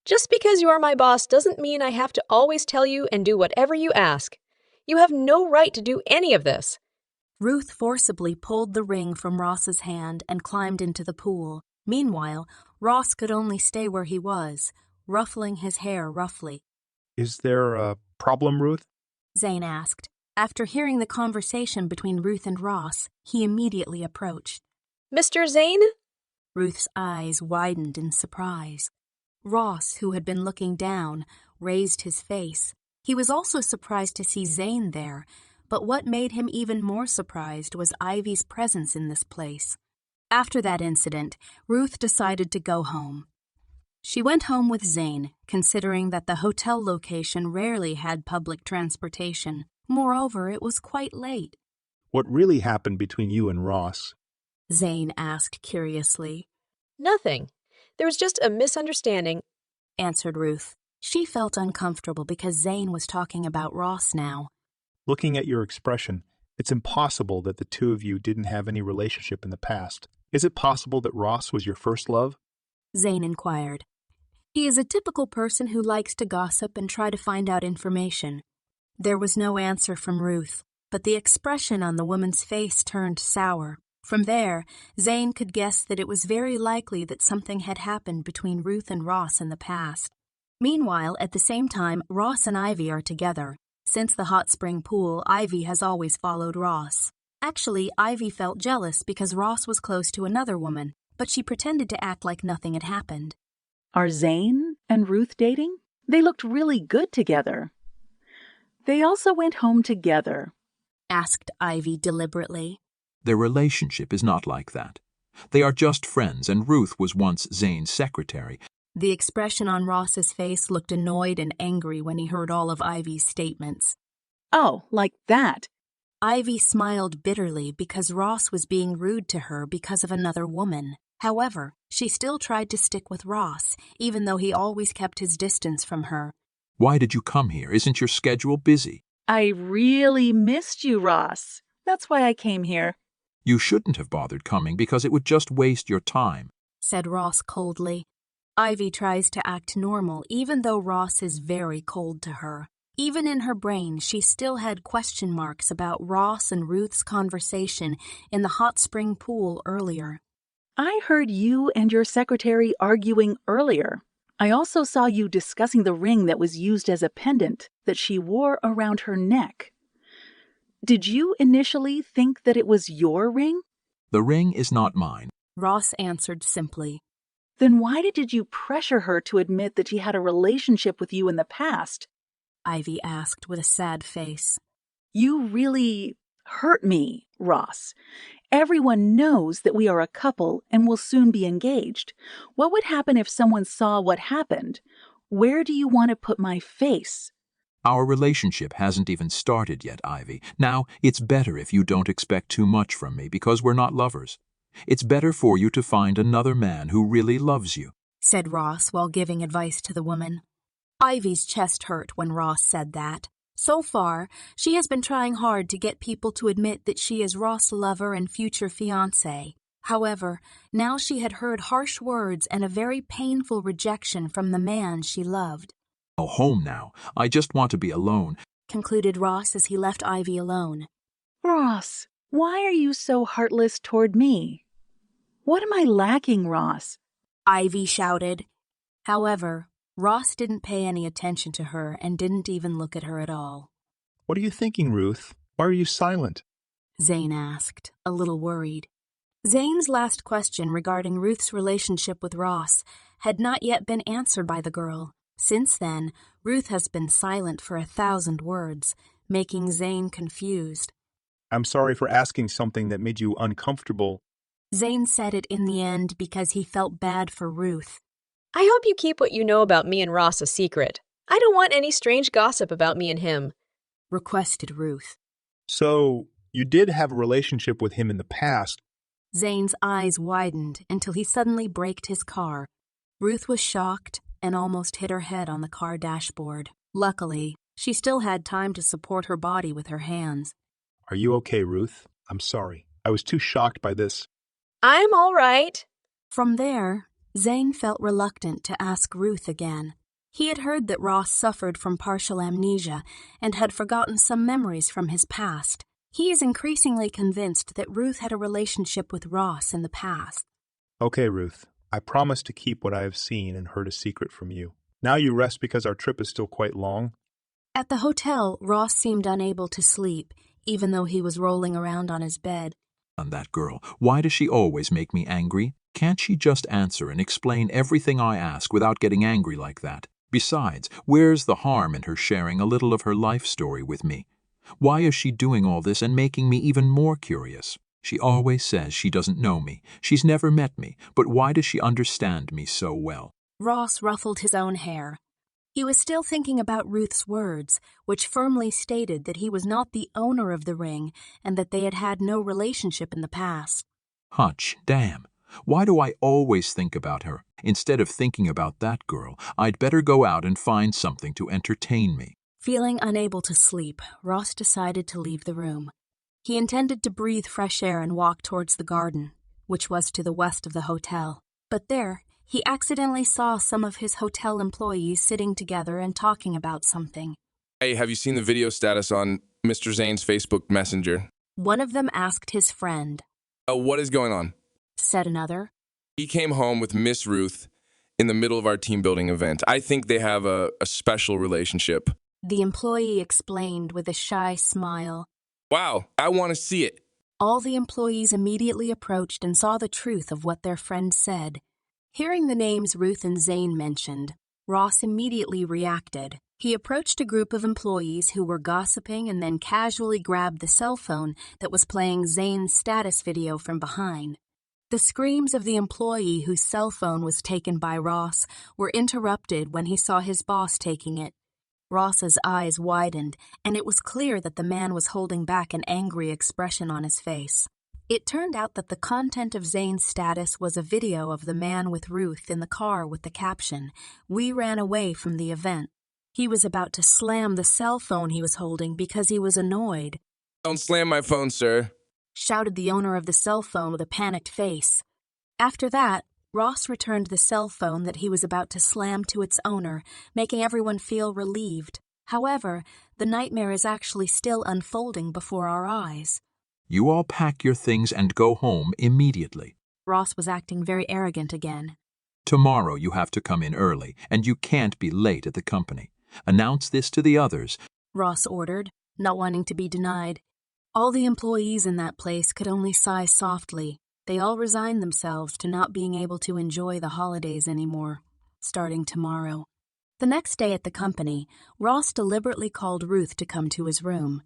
Just because you are my boss doesn't mean I have to always tell you and do whatever you ask. You have no right to do any of this. Ruth forcibly pulled the ring from Ross's hand and climbed into the pool. Meanwhile, Ross could only stay where he was, ruffling his hair roughly. Is there a problem, Ruth? Zane asked. After hearing the conversation between Ruth and Ross, he immediately approached. Mr. Zane? Ruth's eyes widened in surprise. Ross, who had been looking down, raised his face. He was also surprised to see Zane there, but what made him even more surprised was Ivy's presence in this place. After that incident, Ruth decided to go home. She went home with Zane, considering that the hotel location rarely had public transportation. Moreover, it was quite late. What really happened between you and Ross? Zane asked curiously. Nothing. There was just a misunderstanding, answered Ruth. She felt uncomfortable because Zane was talking about Ross now. Looking at your expression, it's impossible that the two of you didn't have any relationship in the past. Is it possible that Ross was your first love? Zane inquired. He is a typical person who likes to gossip and try to find out information. There was no answer from Ruth, but the expression on the woman's face turned sour. From there, Zane could guess that it was very likely that something had happened between Ruth and Ross in the past. Meanwhile, at the same time, Ross and Ivy are together. Since the hot spring pool, Ivy has always followed Ross. Actually, Ivy felt jealous because Ross was close to another woman, but she pretended to act like nothing had happened. Are Zane and Ruth dating? They looked really good together. They also went home together, asked Ivy deliberately. Their relationship is not like that. They are just friends, and Ruth was once Zane's secretary. The expression on Ross's face looked annoyed and angry when he heard all of Ivy's statements. Oh, like that. Ivy smiled bitterly because Ross was being rude to her because of another woman. However, she still tried to stick with Ross, even though he always kept his distance from her. Why did you come here? Isn't your schedule busy? I really missed you, Ross. That's why I came here. You shouldn't have bothered coming because it would just waste your time, said Ross coldly. Ivy tries to act normal even though Ross is very cold to her. Even in her brain, she still had question marks about Ross and Ruth's conversation in the hot spring pool earlier. I heard you and your secretary arguing earlier. I also saw you discussing the ring that was used as a pendant that she wore around her neck. Did you initially think that it was your ring? The ring is not mine, Ross answered simply. Then why did you pressure her to admit that she had a relationship with you in the past? Ivy asked with a sad face. You really hurt me, Ross. Everyone knows that we are a couple and will soon be engaged. What would happen if someone saw what happened? Where do you want to put my face? Our relationship hasn't even started yet, Ivy. Now, it's better if you don't expect too much from me because we're not lovers. It's better for you to find another man who really loves you, said Ross while giving advice to the woman. Ivy's chest hurt when Ross said that. So far, she has been trying hard to get people to admit that she is Ross' lover and future fiancé. However, now she had heard harsh words and a very painful rejection from the man she loved. Go home now. I just want to be alone, Concluded Ross as he left Ivy alone. Ross, why are you so heartless toward me? What am I lacking, Ross? Ivy shouted. However, Ross didn't pay any attention to her and didn't even look at her at all. What are you thinking, Ruth? Why are you silent? Zane asked, a little worried. Zane's last question regarding Ruth's relationship with Ross had not yet been answered by the girl. Since then, Ruth has been silent for 1,000 words, making Zane confused. I'm sorry for asking something that made you uncomfortable. Zane said it in the end because he felt bad for Ruth. I hope you keep what you know about me and Ross a secret. I don't want any strange gossip about me and him, requested Ruth. So, you did have a relationship with him in the past. Zane's eyes widened until he suddenly braked his car. Ruth was shocked and almost hit her head on the car dashboard. Luckily, she still had time to support her body with her hands. Are you okay, Ruth? I'm sorry. I was too shocked by this. I'm all right. From there, Zane felt reluctant to ask Ruth again. He had heard that Ross suffered from partial amnesia and had forgotten some memories from his past. He is increasingly convinced that Ruth had a relationship with Ross in the past. Okay, Ruth. I promise to keep what I have seen and heard a secret from you. Now you rest because our trip is still quite long. At the hotel, Ross seemed unable to sleep, even though he was rolling around on his bed. On that girl, why does she always make me angry? Can't she just answer and explain everything I ask without getting angry like that? Besides, where's the harm in her sharing a little of her life story with me? Why is she doing all this and making me even more curious? She always says she doesn't know me. She's never met me, but why does she understand me so well? Ross ruffled his own hair. He was still thinking about Ruth's words, which firmly stated that he was not the owner of the ring and that they had had no relationship in the past. Hutch, damn. Why do I always think about her? Instead of thinking about that girl, I'd better go out and find something to entertain me. Feeling unable to sleep, Ross decided to leave the room. He intended to breathe fresh air and walk towards the garden, which was to the west of the hotel. But there, he accidentally saw some of his hotel employees sitting together and talking about something. Hey, have you seen the video status on Mr. Zane's Facebook Messenger? One of them asked his friend. What is going on? Said another. He came home with Miss Ruth in the middle of our team building event. I think they have a special relationship. The employee explained with a shy smile. Wow, I want to see it. All the employees immediately approached and saw the truth of what their friend said. Hearing the names Ruth and Zane mentioned, Ross immediately reacted. He approached a group of employees who were gossiping and then casually grabbed the cell phone that was playing Zane's status video from behind. The screams of the employee whose cell phone was taken by Ross were interrupted when he saw his boss taking it. Ross's eyes widened, and it was clear that the man was holding back an angry expression on his face. It turned out that the content of Zane's status was a video of the man with Ruth in the car with the caption, "We ran away from the event." He was about to slam the cell phone he was holding because he was annoyed. Don't slam my phone, sir, shouted the owner of the cell phone with a panicked face. After that, Ross returned the cell phone that he was about to slam to its owner, making everyone feel relieved. However, the nightmare is actually still unfolding before our eyes. You all pack your things and go home immediately. Ross was acting very arrogant again. Tomorrow you have to come in early, and you can't be late at the company. Announce this to the others, Ross ordered, not wanting to be denied. All the employees in that place could only sigh softly. They all resigned themselves to not being able to enjoy the holidays anymore, starting tomorrow. The next day at the company, Ross deliberately called Ruth to come to his room.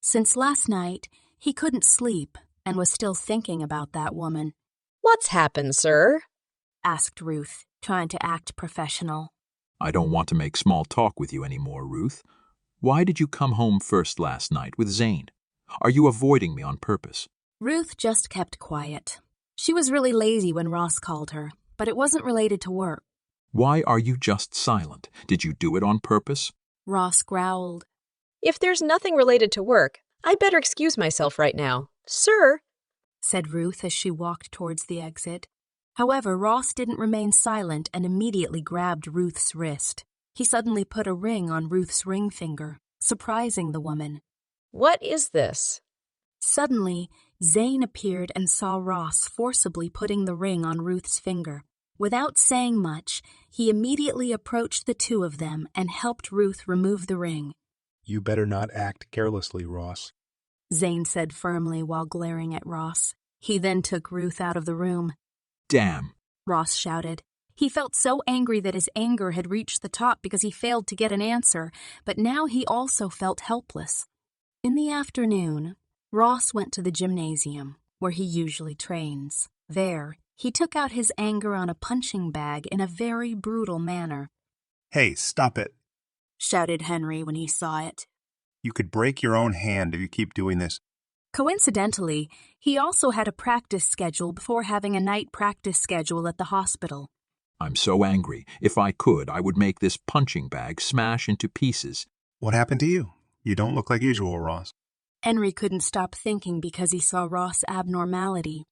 Since last night, he couldn't sleep and was still thinking about that woman. What's happened, sir? Asked Ruth, trying to act professional. I don't want to make small talk with you anymore, Ruth. Why did you come home first last night with Zane? Are you avoiding me on purpose? Ruth just kept quiet. She was really lazy when Ross called her, but it wasn't related to work. Why are you just silent? Did you do it on purpose? Ross growled. If there's nothing related to work, I'd better excuse myself right now. Sir, said Ruth as she walked towards the exit. However, Ross didn't remain silent and immediately grabbed Ruth's wrist. He suddenly put a ring on Ruth's ring finger, surprising the woman. What is this? Suddenly, Zane appeared and saw Ross forcibly putting the ring on Ruth's finger. Without saying much, he immediately approached the two of them and helped Ruth remove the ring. You better not act carelessly, Ross, Zane said firmly while glaring at Ross. He then took Ruth out of the room. Damn, Ross shouted. He felt so angry that his anger had reached the top because he failed to get an answer, but now he also felt helpless. In the afternoon, Ross went to the gymnasium, where he usually trains. There, he took out his anger on a punching bag in a very brutal manner. Hey, stop it. Shouted Henry when he saw it. You could break your own hand if you keep doing this. Coincidentally, he also had a practice schedule before having a night practice schedule at the hospital. I'm so angry. If I could, I would make this punching bag smash into pieces. What happened to you? You don't look like usual, Ross. Henry couldn't stop thinking because he saw Ross' abnormality.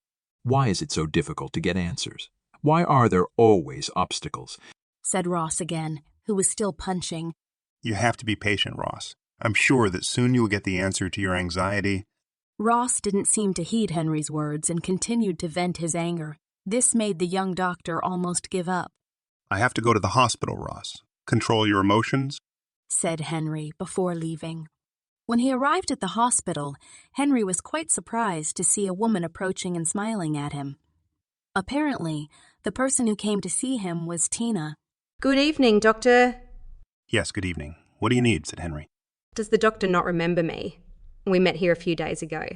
Why is it so difficult to get answers? Why are there always obstacles? Said Ross again, who was still punching. You have to be patient, Ross. I'm sure that soon you will get the answer to your anxiety. Ross didn't seem to heed Henry's words and continued to vent his anger. This made the young doctor almost give up. I have to go to the hospital, Ross. Control your emotions, said Henry before leaving. When he arrived at the hospital, Henry was quite surprised to see a woman approaching and smiling at him. Apparently, the person who came to see him was Tina. Good evening, Doctor. Yes, good evening. What do you need? Said Henry. Does the doctor not remember me? We met here a few days ago.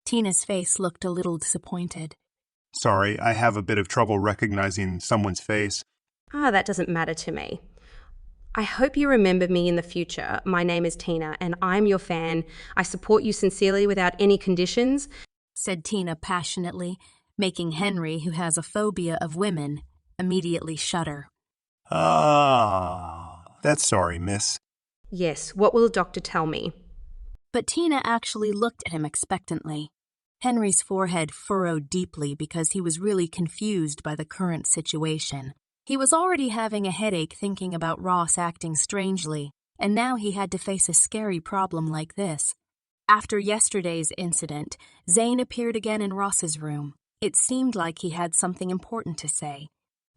Tina's face looked a little disappointed. Sorry, I have a bit of trouble recognizing someone's face. That doesn't matter to me. I hope you remember me in the future. My name is Tina, and I'm your fan. I support you sincerely without any conditions, said Tina passionately, making Henry, who has a phobia of women, immediately shudder. That's sorry, miss. Yes, what will the doctor tell me? But Tina actually looked at him expectantly. Henry's forehead furrowed deeply because he was really confused by the current situation. He was already having a headache thinking about Ross acting strangely, and now he had to face a scary problem like this. After yesterday's incident, Zane appeared again in Ross's room. It seemed like he had something important to say.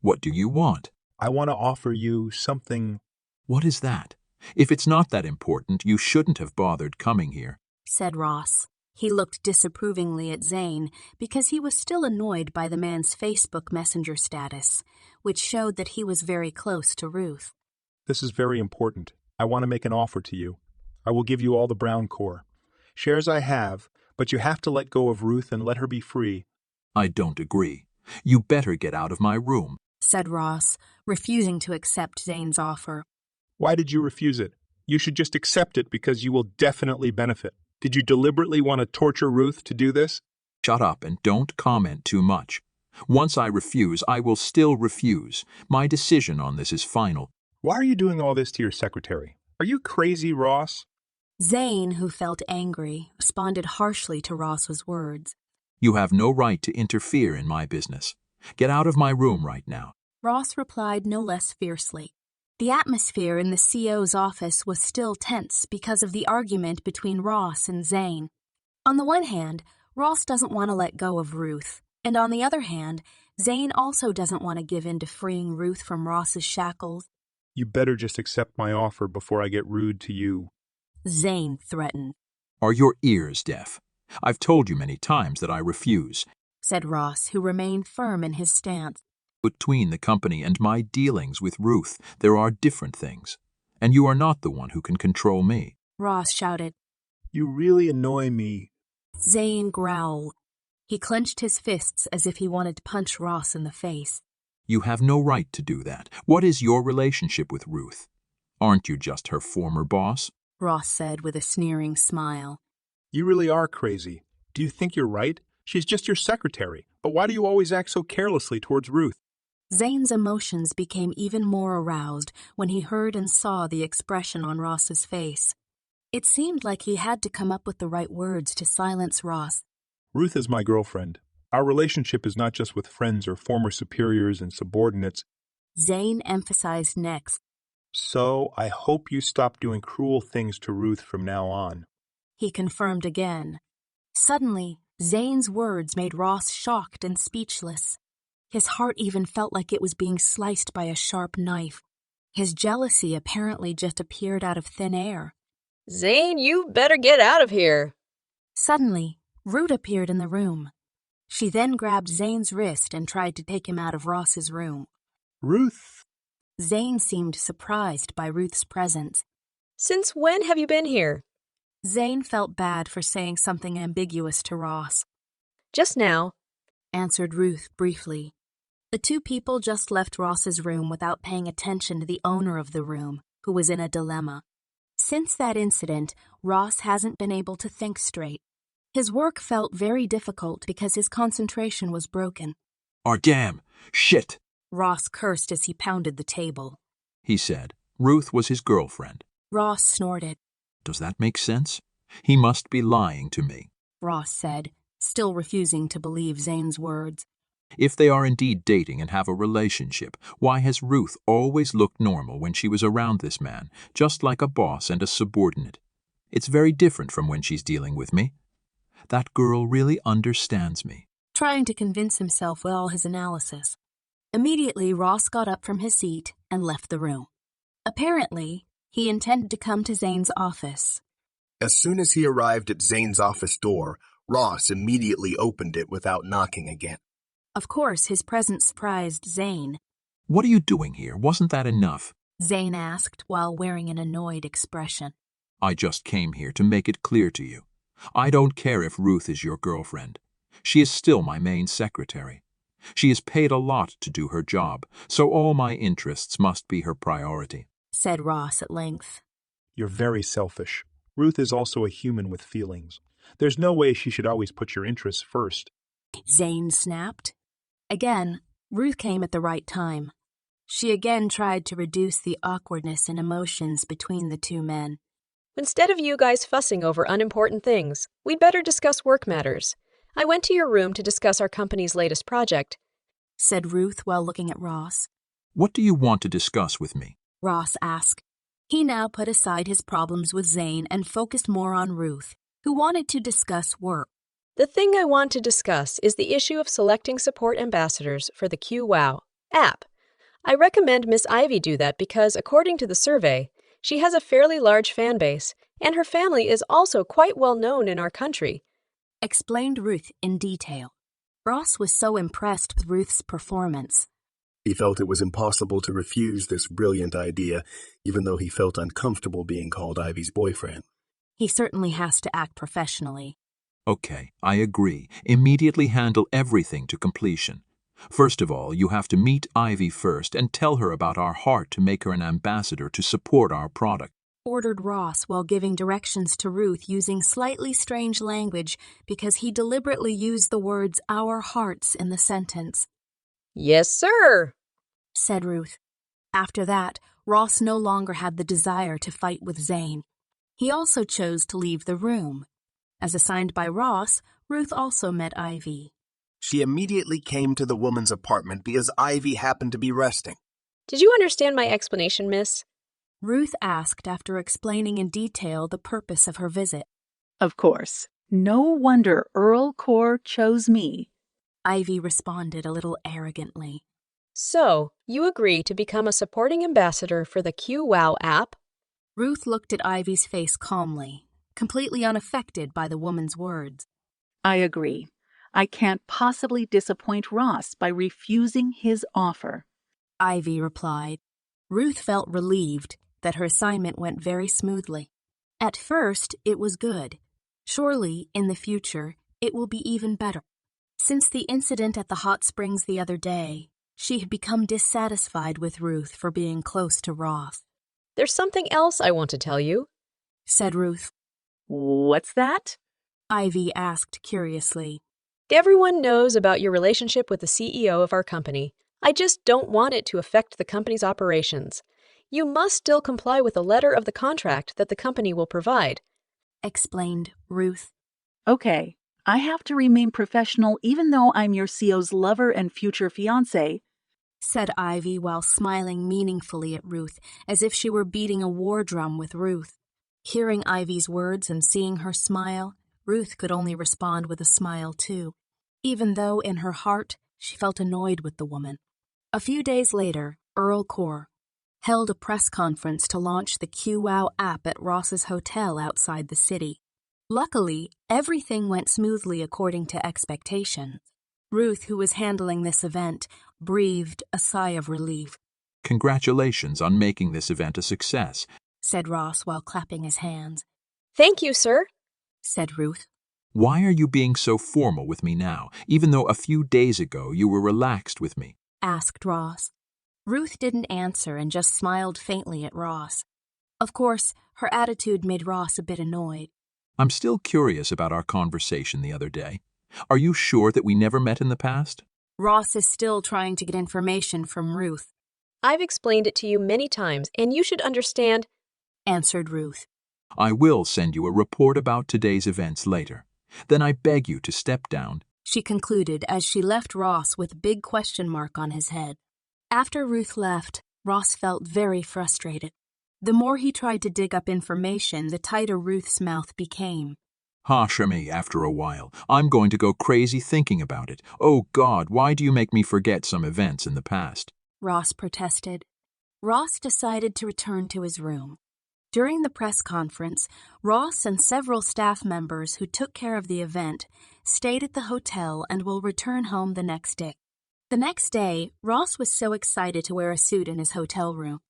What do you want? I want to offer you something. What is that? If it's not that important, you shouldn't have bothered coming here, said Ross. He looked disapprovingly at Zane because he was still annoyed by the man's Facebook Messenger status, which showed that he was very close to Ruth. This is very important. I want to make an offer to you. I will give you all the brown core. Shares I have, but you have to let go of Ruth and let her be free. I don't agree. You better get out of my room, said Ross, refusing to accept Zane's offer. Why did you refuse it? You should just accept it because you will definitely benefit. Did you deliberately want to torture Ruth to do this? Shut up and don't comment too much. Once I refuse, I will still refuse. My decision on this is final. Why are you doing all this to your secretary? Are you crazy, Ross? Zane, who felt angry, responded harshly to Ross's words. You have no right to interfere in my business. Get out of my room right now. Ross replied no less fiercely. The atmosphere in the CO's office was still tense because of the argument between Ross and Zane. On the one hand, Ross doesn't want to let go of Ruth, and on the other hand, Zane also doesn't want to give in to freeing Ruth from Ross's shackles. You better just accept my offer before I get rude to you, Zane threatened. Are your ears deaf? I've told you many times that I refuse, said Ross, who remained firm in his stance. Between the company and my dealings with Ruth, there are different things, and you are not the one who can control me. Ross shouted. You really annoy me. Zane growled. He clenched his fists as if he wanted to punch Ross in the face. You have no right to do that. What is your relationship with Ruth? Aren't you just her former boss? Ross said with a sneering smile. You really are crazy. Do you think you're right? She's just your secretary. But why do you always act so carelessly towards Ruth? Zane's emotions became even more aroused when he heard and saw the expression on Ross's face. It seemed like he had to come up with the right words to silence Ross. Ruth is my girlfriend. Our relationship is not just with friends or former superiors and subordinates. Zane emphasized next. So I hope you stop doing cruel things to Ruth from now on. He confirmed again. Suddenly, Zane's words made Ross shocked and speechless. His heart even felt like it was being sliced by a sharp knife. His jealousy apparently just appeared out of thin air. Zane, you better get out of here. Suddenly, Ruth appeared in the room. She then grabbed Zane's wrist and tried to take him out of Ross's room. Ruth! Zane seemed surprised by Ruth's presence. Since when have you been here? Zane felt bad for saying something ambiguous to Ross. Just now, answered Ruth briefly. The two people just left Ross's room without paying attention to the owner of the room, who was in a dilemma. Since that incident, Ross hasn't been able to think straight. His work felt very difficult because his concentration was broken. "Oh, damn! Shit!" Ross cursed as he pounded the table. He said. Ruth was his girlfriend. Ross snorted. "Does that make sense? He must be lying to me," Ross said, still refusing to believe Zane's words. "If they are indeed dating and have a relationship, why has Ruth always looked normal when she was around this man, just like a boss and a subordinate? It's very different from when she's dealing with me. That girl really understands me." Trying to convince himself with all his analysis. Immediately, Ross got up from his seat and left the room. Apparently, he intended to come to Zane's office. As soon as he arrived at Zane's office door, Ross immediately opened it without knocking again. Of course, his presence surprised Zane. "What are you doing here? Wasn't that enough?" Zane asked while wearing an annoyed expression. "I just came here to make it clear to you. I don't care if Ruth is your girlfriend. She is still my main secretary. She is paid a lot to do her job, so all my interests must be her priority," said Ross at length. You're very selfish. Ruth is also a human with feelings. There's no way she should always put your interests first. Zane snapped. Again, Ruth came at the right time. She again tried to reduce the awkwardness and emotions between the two men. Instead of you guys fussing over unimportant things, we'd better discuss work matters. I went to your room to discuss our company's latest project, said Ruth while looking at Ross. "What do you want to discuss with me?" Ross asked. He now put aside his problems with Zane and focused more on Ruth, who wanted to discuss work. The thing I want to discuss is the issue of selecting support ambassadors for the QWOW app. I recommend Miss Ivy do that because, according to the survey, she has a fairly large fan base, and her family is also quite well known in our country, explained Ruth in detail. Ross was so impressed with Ruth's performance. He felt it was impossible to refuse this brilliant idea, even though he felt uncomfortable being called Ivy's boyfriend. He certainly has to act professionally. "Okay, I agree. Immediately handle everything to completion. First of all, you have to meet Ivy first and tell her about our heart to make her an ambassador to support our product," ordered Ross while giving directions to Ruth using slightly strange language because he deliberately used the words "our hearts" in the sentence. "Yes, sir," said Ruth. After that, Ross no longer had the desire to fight with Zane. He also chose to leave the room. As assigned by Ross, Ruth also met Ivy. She immediately came to the woman's apartment because Ivy happened to be resting. "Did you understand my explanation, miss?" Ruth asked after explaining in detail the purpose of her visit. "Of course. No wonder Earl Core chose me," Ivy responded a little arrogantly. "So, you agree to become a supporting ambassador for the QWOW app?" Ruth looked at Ivy's face calmly, completely unaffected by the woman's words. "I agree. I can't possibly disappoint Ross by refusing his offer," Ivy replied. Ruth felt relieved that her assignment went very smoothly. At first, it was good. Surely, in the future, it will be even better. Since the incident at the hot springs the other day, she had become dissatisfied with Ruth for being close to Ross. "There's something else I want to tell you," said Ruth. "What's that?" Ivy asked curiously. "Everyone knows about your relationship with the CEO of our company. I just don't want it to affect the company's operations. You must still comply with the letter of the contract that the company will provide, explained Ruth. Okay, I have to remain professional even though I'm your CO's lover and future fiancé, said Ivy while smiling meaningfully at Ruth, as if she were beating a war drum with Ruth. Hearing Ivy's words and seeing her smile, Ruth could only respond with a smile too, even though in her heart she felt annoyed with the woman. A few days later, Earl Core held a press conference to launch the QWOW app at Ross's hotel outside the city. Luckily, everything went smoothly according to expectations. Ruth, who was handling this event, breathed a sigh of relief. Congratulations on making this event a success, said Ross while clapping his hands. Thank you, sir, said Ruth. Why are you being so formal with me now, even though a few days ago you were relaxed with me? Asked Ross. Ruth didn't answer and just smiled faintly at Ross. Of course, her attitude made Ross a bit annoyed. I'm still curious about our conversation the other day. Are you sure that we never met in the past? Ross is still trying to get information from Ruth. I've explained it to you many times, and you should understand, answered Ruth. I will send you a report about today's events later. Then I beg you to step down, she concluded as she left Ross with a big question mark on his head. After Ruth left, Ross felt very frustrated. The more he tried to dig up information, the tighter Ruth's mouth became. Me after a while. I'm going to go crazy thinking about it. Oh God, why do you make me forget some events in the past? Ross protested. Ross decided to return to his room. During the press conference, Ross and several staff members who took care of the event stayed at the hotel and will return home the next day. The next day, Ross was so excited to wear a suit in his hotel room.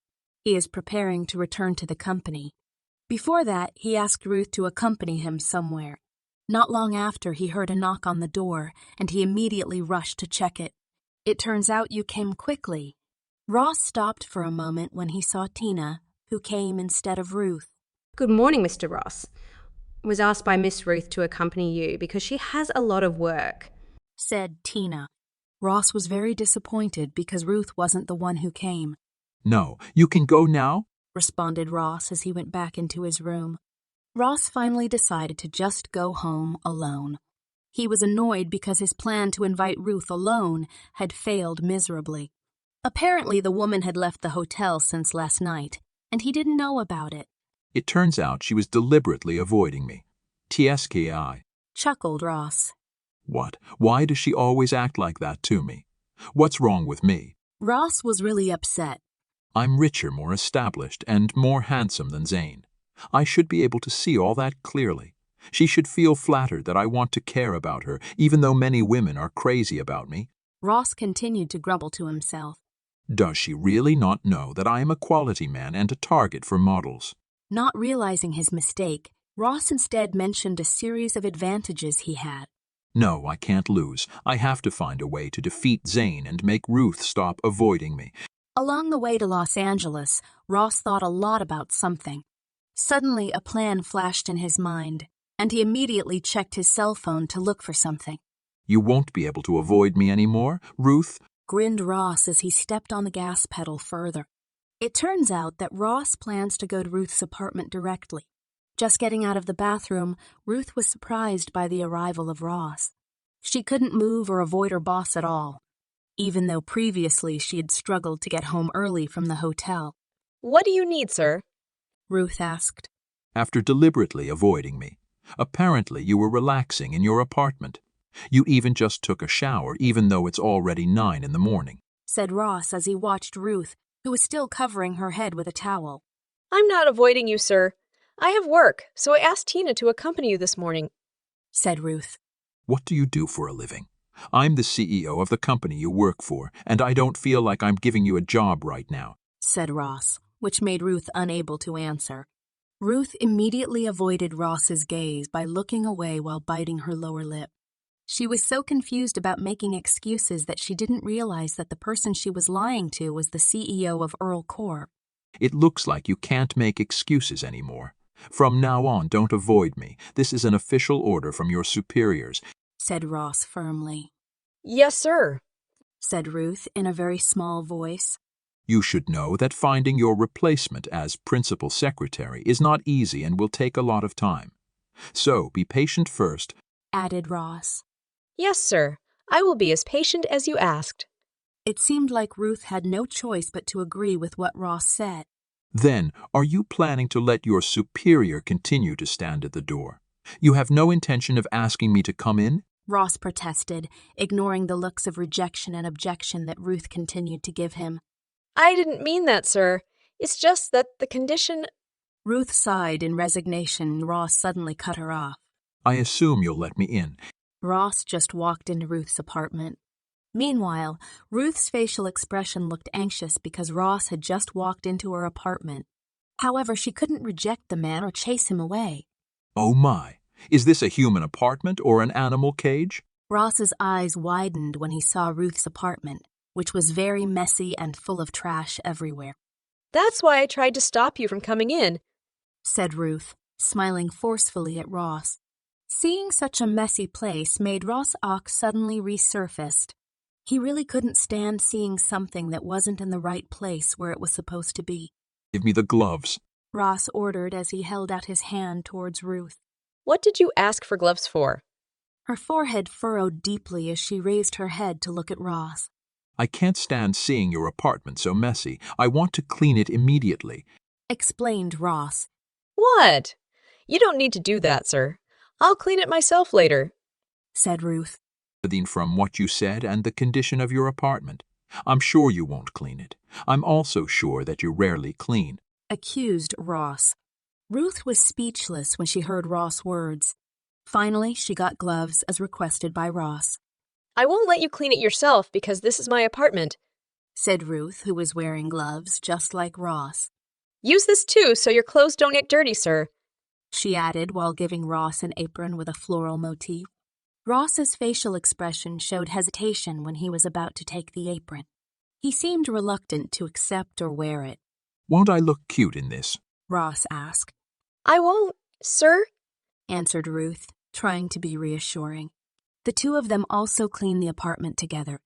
He is preparing to return to the company. Before that, he asked Ruth to accompany him somewhere. Not long after, he heard a knock on the door, and he immediately rushed to check it. It turns out you came quickly. Ross stopped for a moment when he saw Tina, who came instead of Ruth. Good morning, Mr. Ross. Was asked by Miss Ruth to accompany you because she has a lot of work, said Tina. Ross was very disappointed because Ruth wasn't the one who came. No, you can go now, responded Ross as he went back into his room. Ross finally decided to just go home alone. He was annoyed because his plan to invite Ruth alone had failed miserably. Apparently, the woman had left the hotel since last night, and he didn't know about it. It turns out she was deliberately avoiding me. TSKI, chuckled Ross. What? Why does she always act like that to me? What's wrong with me? Ross was really upset. I'm richer, more established, and more handsome than Zane. I should be able to see all that clearly. She should feel flattered that I want to care about her, even though many women are crazy about me. Ross continued to grumble to himself. Does she really not know that I am a quality man and a target for models? Not realizing his mistake, Ross instead mentioned a series of advantages he had. No, I can't lose. I have to find a way to defeat Zane and make Ruth stop avoiding me. Along the way to Los Angeles, Ross thought a lot about something. Suddenly, a plan flashed in his mind, and he immediately checked his cell phone to look for something. You won't be able to avoid me anymore, Ruth? Grinned Ross as he stepped on the gas pedal further. It turns out that Ross plans to go to Ruth's apartment directly. Just getting out of the bathroom, Ruth was surprised by the arrival of Ross. She couldn't move or avoid her boss at all, even though previously she had struggled to get home early from the hotel. What do you need, sir? Ruth asked. After deliberately avoiding me, apparently you were relaxing in your apartment. You even just took a shower, even though it's already 9 in the morning, said Ross as he watched Ruth, who was still covering her head with a towel. I'm not avoiding you, sir. I have work, so I asked Tina to accompany you this morning, said Ruth. What do you do for a living? I'm the CEO of the company you work for, and I don't feel like I'm giving you a job right now, said Ross, which made Ruth unable to answer. Ruth immediately avoided Ross's gaze by looking away while biting her lower lip. She was so confused about making excuses that she didn't realize that the person she was lying to was the CEO of Earl Corp. It looks like you can't make excuses anymore. From now on, don't avoid me. This is an official order from your superiors, said Ross firmly. Yes, sir, said Ruth in a very small voice. You should know that finding your replacement as principal secretary is not easy and will take a lot of time. So be patient first, added Ross. Yes, sir. I will be as patient as you asked. It seemed like Ruth had no choice but to agree with what Ross said. Then, are you planning to let your superior continue to stand at the door? You have no intention of asking me to come in? Ross protested, ignoring the looks of rejection and objection that Ruth continued to give him. I didn't mean that, sir. It's just that the condition... Ruth sighed in resignation. Ross suddenly cut her off. I assume you'll let me in. Ross just walked into Ruth's apartment. Meanwhile, Ruth's facial expression looked anxious because Ross had just walked into her apartment. However, she couldn't reject the man or chase him away. Oh my! Is this a human apartment or an animal cage? Ross's eyes widened when he saw Ruth's apartment, which was very messy and full of trash everywhere. That's why I tried to stop you from coming in, said Ruth, smiling forcefully at Ross. Seeing such a messy place made Ross Ock suddenly resurfaced. He really couldn't stand seeing something that wasn't in the right place where it was supposed to be. Give me the gloves, Ross ordered as he held out his hand towards Ruth. What did you ask for gloves for? Her forehead furrowed deeply as she raised her head to look at Ross. I can't stand seeing your apartment so messy. I want to clean it immediately, explained Ross. What? You don't need to do that, sir. I'll clean it myself later, said Ruth. From what you said and the condition of your apartment, I'm sure you won't clean it. I'm also sure that you rarely clean, accused Ross. Ruth was speechless when she heard Ross' words. Finally, she got gloves as requested by Ross. I won't let you clean it yourself because this is my apartment, said Ruth, who was wearing gloves just like Ross. Use this too so your clothes don't get dirty, sir, she added while giving Ross an apron with a floral motif. Ross's facial expression showed hesitation when he was about to take the apron. He seemed reluctant to accept or wear it. Won't I look cute in this? Ross asked. I won't, sir, answered Ruth, trying to be reassuring. The two of them also cleaned the apartment together.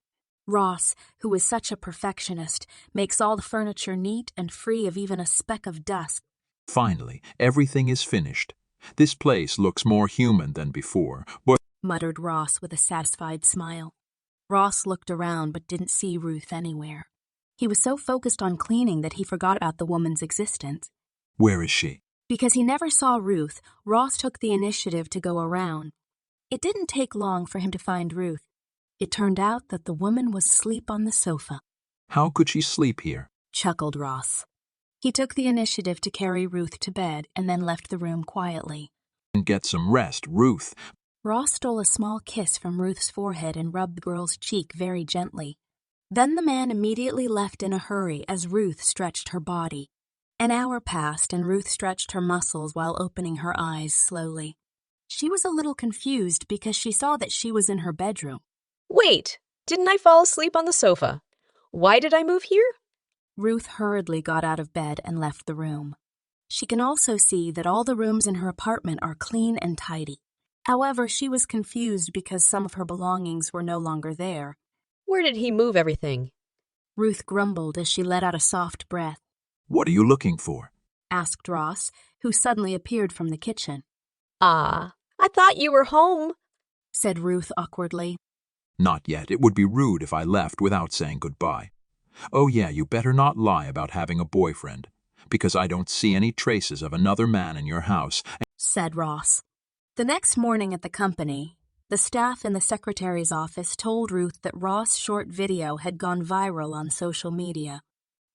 Ross, who is such a perfectionist, makes all the furniture neat and free of even a speck of dust. Finally, everything is finished. This place looks more human than before, but muttered Ross with a satisfied smile. Ross looked around but didn't see Ruth anywhere. He was so focused on cleaning that he forgot about the woman's existence. Where is she? Because he never saw Ruth, Ross took the initiative to go around. It didn't take long for him to find Ruth. It turned out that the woman was asleep on the sofa. How could she sleep here? Chuckled Ross. He took the initiative to carry Ruth to bed and then left the room quietly. And get some rest, Ruth. Ross stole a small kiss from Ruth's forehead and rubbed the girl's cheek very gently. Then the man immediately left in a hurry as Ruth stretched her body. An hour passed and Ruth stretched her muscles while opening her eyes slowly. She was a little confused because she saw that she was in her bedroom. Wait, didn't I fall asleep on the sofa? Why did I move here? Ruth hurriedly got out of bed and left the room. She can also see that all the rooms in her apartment are clean and tidy. However, she was confused because some of her belongings were no longer there. Where did he move everything? Ruth grumbled as she let out a soft breath. What are you looking for? Asked Ross, who suddenly appeared from the kitchen. I thought you were home, said Ruth awkwardly. Not yet. It would be rude if I left without saying goodbye. Oh yeah, you better not lie about having a boyfriend, because I don't see any traces of another man in your house, said Ross. The next morning at the company, the staff in the secretary's office told Ruth that Ross' short video had gone viral on social media.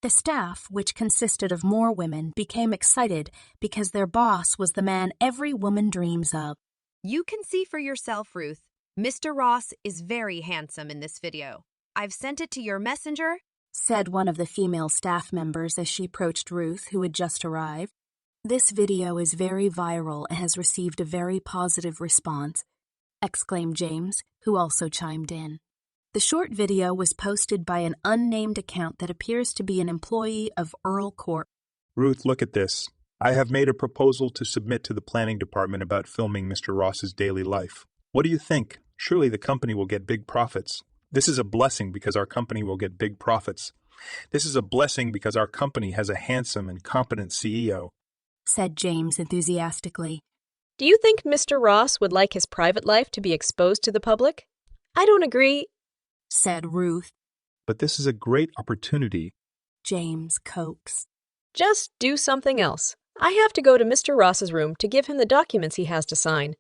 The staff, which consisted of more women, became excited because their boss was the man every woman dreams of. You can see for yourself, Ruth. Mr. Ross is very handsome in this video. I've sent it to your messenger, said one of the female staff members as she approached Ruth, who had just arrived. This video is very viral and has received a very positive response, exclaimed James, who also chimed in. The short video was posted by an unnamed account that appears to be an employee of Earl Corp. Ruth, look at this. I have made a proposal to submit to the planning department about filming Mr. Ross's daily life. What do you think? Surely the company will get big profits. This is a blessing because our company will get big profits. This is a blessing because our company has a handsome and competent CEO, said James enthusiastically. Do you think Mr. Ross would like his private life to be exposed to the public? I don't agree, said Ruth. but this is a great opportunity. James coaxed. Just do something else. I have to go to Mr. Ross's room to give him the documents he has to sign.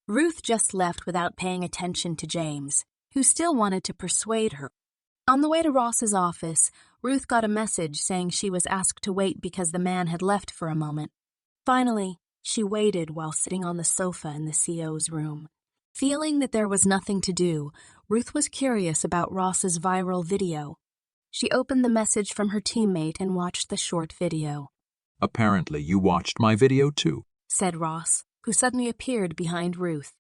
Ruth just left without paying attention to James, who still wanted to persuade her. On the way to Ross's office, Ruth got a message saying she was asked to wait because the man had left for a moment. Finally, she waited while sitting on the sofa in the CO's room. Feeling that there was nothing to do, Ruth was curious about Ross's viral video. She opened the message from her teammate and watched the short video. Apparently you watched my video too, said Ross, who suddenly appeared behind Ruth.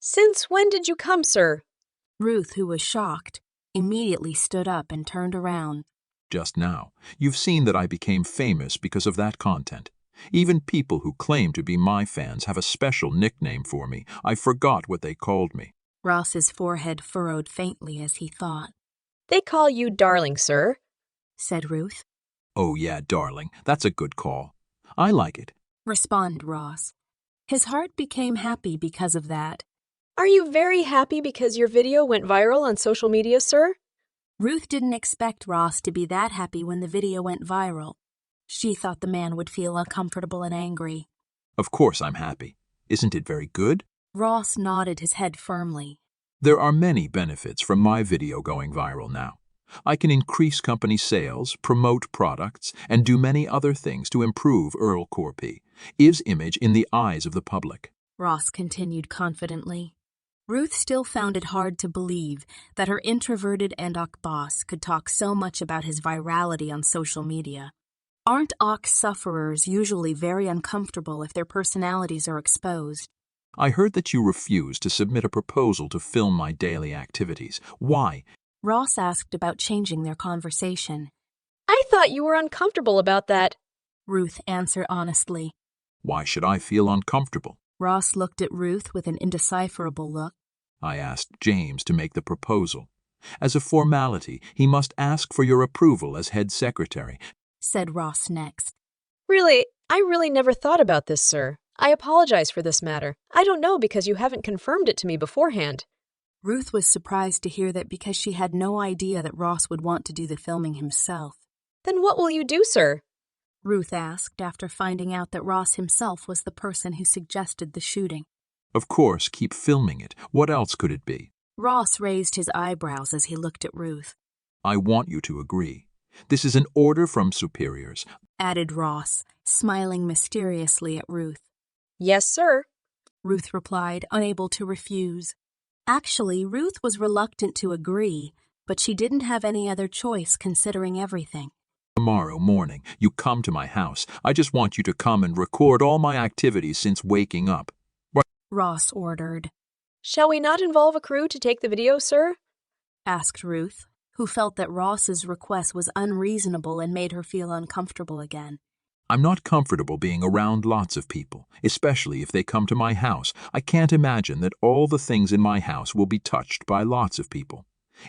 Since when did you come, sir? Ruth, who was shocked, immediately stood up and turned around. Just now. You've seen that I became famous because of that content. Even people who claim to be my fans have a special nickname for me. I forgot what they called me. Ross's forehead furrowed faintly as he thought. They call you darling, sir, said Ruth. Oh yeah, darling, that's a good call. I like it, responded Ross. His heart became happy because of that. Are you very happy because your video went viral on social media, sir? Ruth didn't expect Ross to be that happy when the video went viral. She thought the man would feel uncomfortable and angry. Of course I'm happy. Isn't it very good? Ross nodded his head firmly. There are many benefits from my video going viral now. I can increase company sales, promote products, and do many other things to improve Earl Corp's image in the eyes of the public. Ross continued confidently. Ruth still found it hard to believe that her introverted Andok boss could talk so much about his virality on social media. Aren't OC sufferers usually very uncomfortable if their personalities are exposed? I heard that you refused to submit a proposal to film my daily activities. Why? Ross asked about changing their conversation. I thought you were uncomfortable about that, Ruth answered honestly. Why should I feel uncomfortable? Ross looked at Ruth with an indecipherable look. I asked James to make the proposal. As a formality, he must ask for your approval as head secretary, said Ross next. Really, I really never thought about this, sir. I apologize for this matter. I don't know because you haven't confirmed it to me beforehand. Ruth was surprised to hear that because she had no idea that Ross would want to do the filming himself. Then what will you do, sir? Ruth asked after finding out that Ross himself was the person who suggested the shooting. Of course, keep filming it. What else could it be? Ross raised his eyebrows as he looked at Ruth. I want you to agree. This is an order from superiors, added Ross, smiling mysteriously at Ruth. Yes, sir, Ruth replied, unable to refuse. Actually, Ruth was reluctant to agree, but she didn't have any other choice considering everything. Tomorrow morning, you come to my house. I just want you to come and record all my activities since waking up. Ross ordered. Shall we not involve a crew to take the video, sir? Asked Ruth, who felt that Ross's request was unreasonable and made her feel uncomfortable again. I'm not comfortable being around lots of people, especially if they come to my house. I can't imagine that all the things in my house will be touched by lots of people.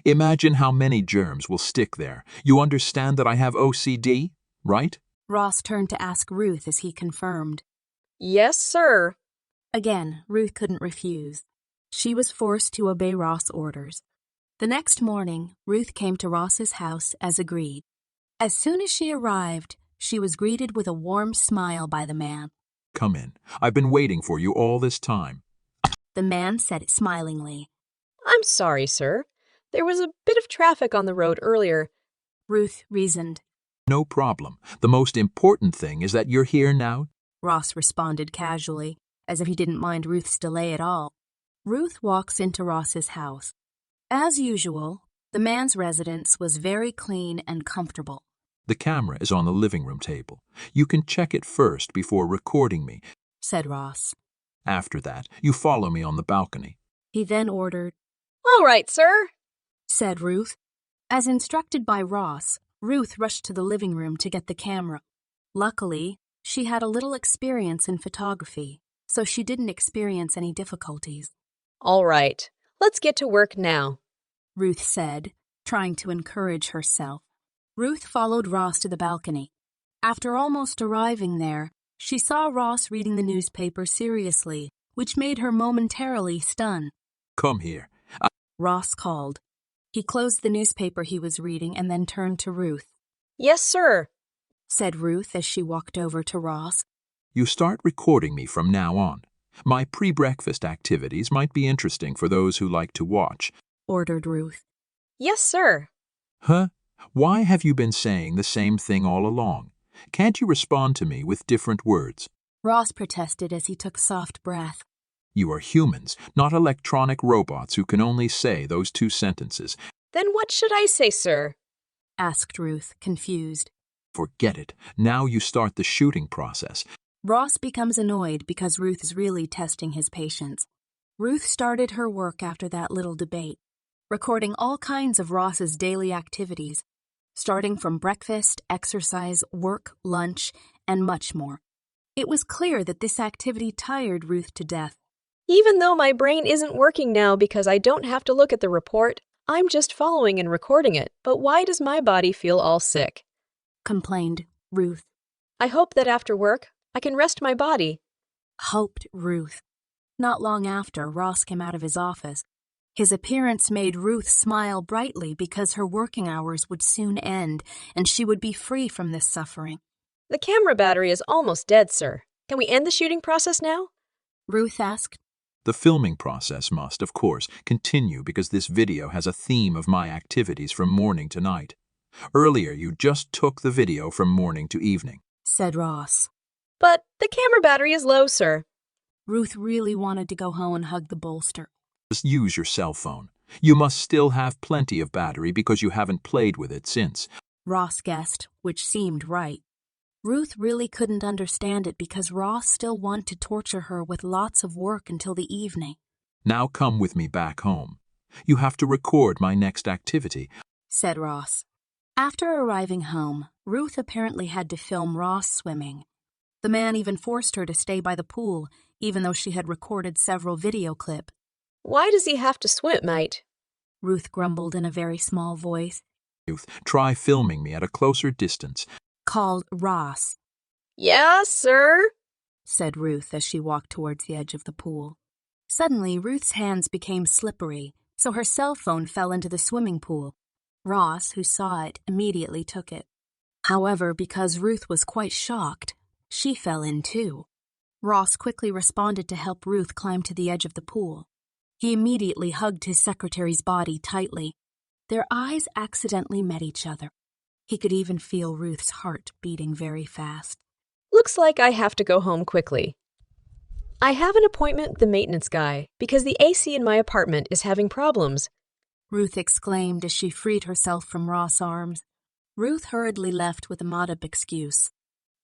Imagine how many germs will stick there. You understand that I have OCD, right? Ross turned to ask Ruth as he confirmed. Yes, sir. Again, Ruth couldn't refuse. She was forced to obey Ross' orders. The next morning, Ruth came to Ross's house as agreed. As soon as she arrived, she was greeted with a warm smile by the man. Come in. I've been waiting for you all this time. The man said it smilingly. I'm sorry, sir. There was a bit of traffic on the road earlier. Ruth reasoned. No problem. The most important thing is that you're here now. Ross responded casually, as if he didn't mind Ruth's delay at all. Ruth walks into Ross's house. As usual, the man's residence was very clean and comfortable. The camera is on the living room table. You can check it first before recording me, said Ross. After that, you follow me on the balcony. He then ordered. All right, sir, said Ruth. As instructed by Ross, Ruth rushed to the living room to get the camera. Luckily, she had a little experience in photography, so she didn't experience any difficulties. All right, let's get to work now, Ruth said, trying to encourage herself. Ruth followed Ross to the balcony. After almost arriving there, she saw Ross reading the newspaper seriously, which made her momentarily stunned. Come here. Ross called. He closed the newspaper he was reading and then turned to Ruth. Yes, sir, said Ruth as she walked over to Ross. You start recording me from now on. My pre-breakfast activities might be interesting for those who like to watch, ordered Ruth. Yes, sir. Huh? Why have you been saying the same thing all along? Can't you respond to me with different words? Ross protested as he took a soft breath. You are humans, not electronic robots who can only say those 2 sentences. Then what should I say, sir? Asked Ruth, confused. Forget it. Now you start the shooting process. Ross becomes annoyed because Ruth is really testing his patience. Ruth started her work after that little debate, recording all kinds of Ross's daily activities, starting from breakfast, exercise, work, lunch, and much more. It was clear that this activity tired Ruth to death. Even though my brain isn't working now because I don't have to look at the report, I'm just following and recording it. But why does my body feel all sick? Complained Ruth. I hope that after work, I can rest my body. Hoped Ruth. Not long after, Ross came out of his office. His appearance made Ruth smile brightly because her working hours would soon end and she would be free from this suffering. The camera battery is almost dead, sir. Can we end the shooting process now? Ruth asked. The filming process must, of course, continue because this video has a theme of my activities from morning to night. Earlier, you just took the video from morning to evening, said Ross. But the camera battery is low, sir. Ruth really wanted to go home and hug the bolster. Just use your cell phone. You must still have plenty of battery because you haven't played with it since. Ross guessed, which seemed right. Ruth really couldn't understand it because Ross still wanted to torture her with lots of work until the evening. Now come with me back home. You have to record my next activity, said Ross. After arriving home, Ruth apparently had to film Ross swimming. The man even forced her to stay by the pool, even though she had recorded several video clips. Why does he have to swim, mate? Ruth grumbled in a very small voice. Try filming me at a closer distance, called Ross. Yes, sir, said Ruth as she walked towards the edge of the pool. Suddenly, Ruth's hands became slippery, so her cell phone fell into the swimming pool. Ross, who saw it, immediately took it. However, because Ruth was quite shocked, she fell in too. Ross quickly responded to help Ruth climb to the edge of the pool. He immediately hugged his secretary's body tightly. Their eyes accidentally met each other. He could even feel Ruth's heart beating very fast. Looks like I have to go home quickly. I have an appointment with the maintenance guy because the AC in my apartment is having problems, Ruth exclaimed as she freed herself from Ross' arms. Ruth hurriedly left with a made-up excuse.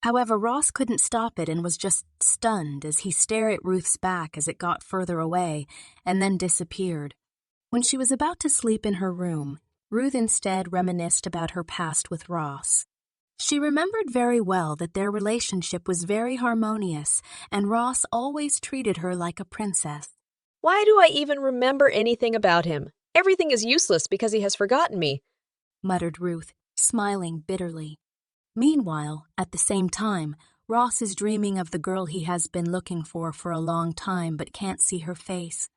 However, Ross couldn't stop it and was just stunned as he stared at Ruth's back as it got further away and then disappeared. When she was about to sleep in her room, Ruth instead reminisced about her past with Ross. She remembered very well that their relationship was very harmonious and Ross always treated her like a princess. Why do I even remember anything about him? Everything is useless because he has forgotten me, muttered Ruth, smiling bitterly. Meanwhile, at the same time, Ross is dreaming of the girl he has been looking for a long time but can't see her face.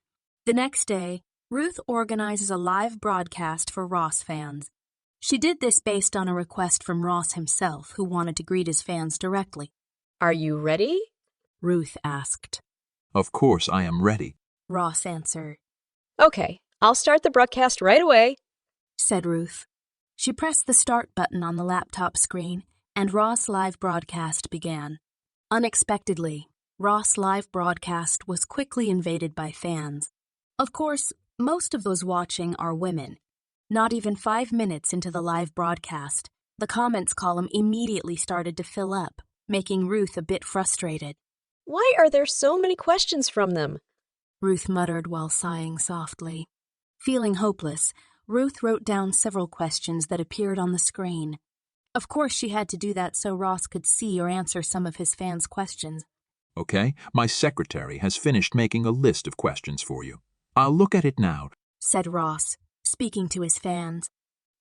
The next day, Ruth organizes a live broadcast for Ross fans. She did this based on a request from Ross himself, who wanted to greet his fans directly. Are you ready? Ruth asked. Of course I am ready, Ross answered. Okay, I'll start the broadcast right away, said Ruth. She pressed the start button on the laptop screen, and Ross' live broadcast began. Unexpectedly, Ross' live broadcast was quickly invaded by fans. Of course, most of those watching are women. Not even 5 minutes into the live broadcast, the comments column immediately started to fill up, making Ruth a bit frustrated. Why are there so many questions from them? Ruth muttered while sighing softly. Feeling hopeless, Ruth wrote down several questions that appeared on the screen. Of course, she had to do that so Ross could see or answer some of his fans' questions. Okay, my secretary has finished making a list of questions for you. I'll look at it now, said Ross, speaking to his fans.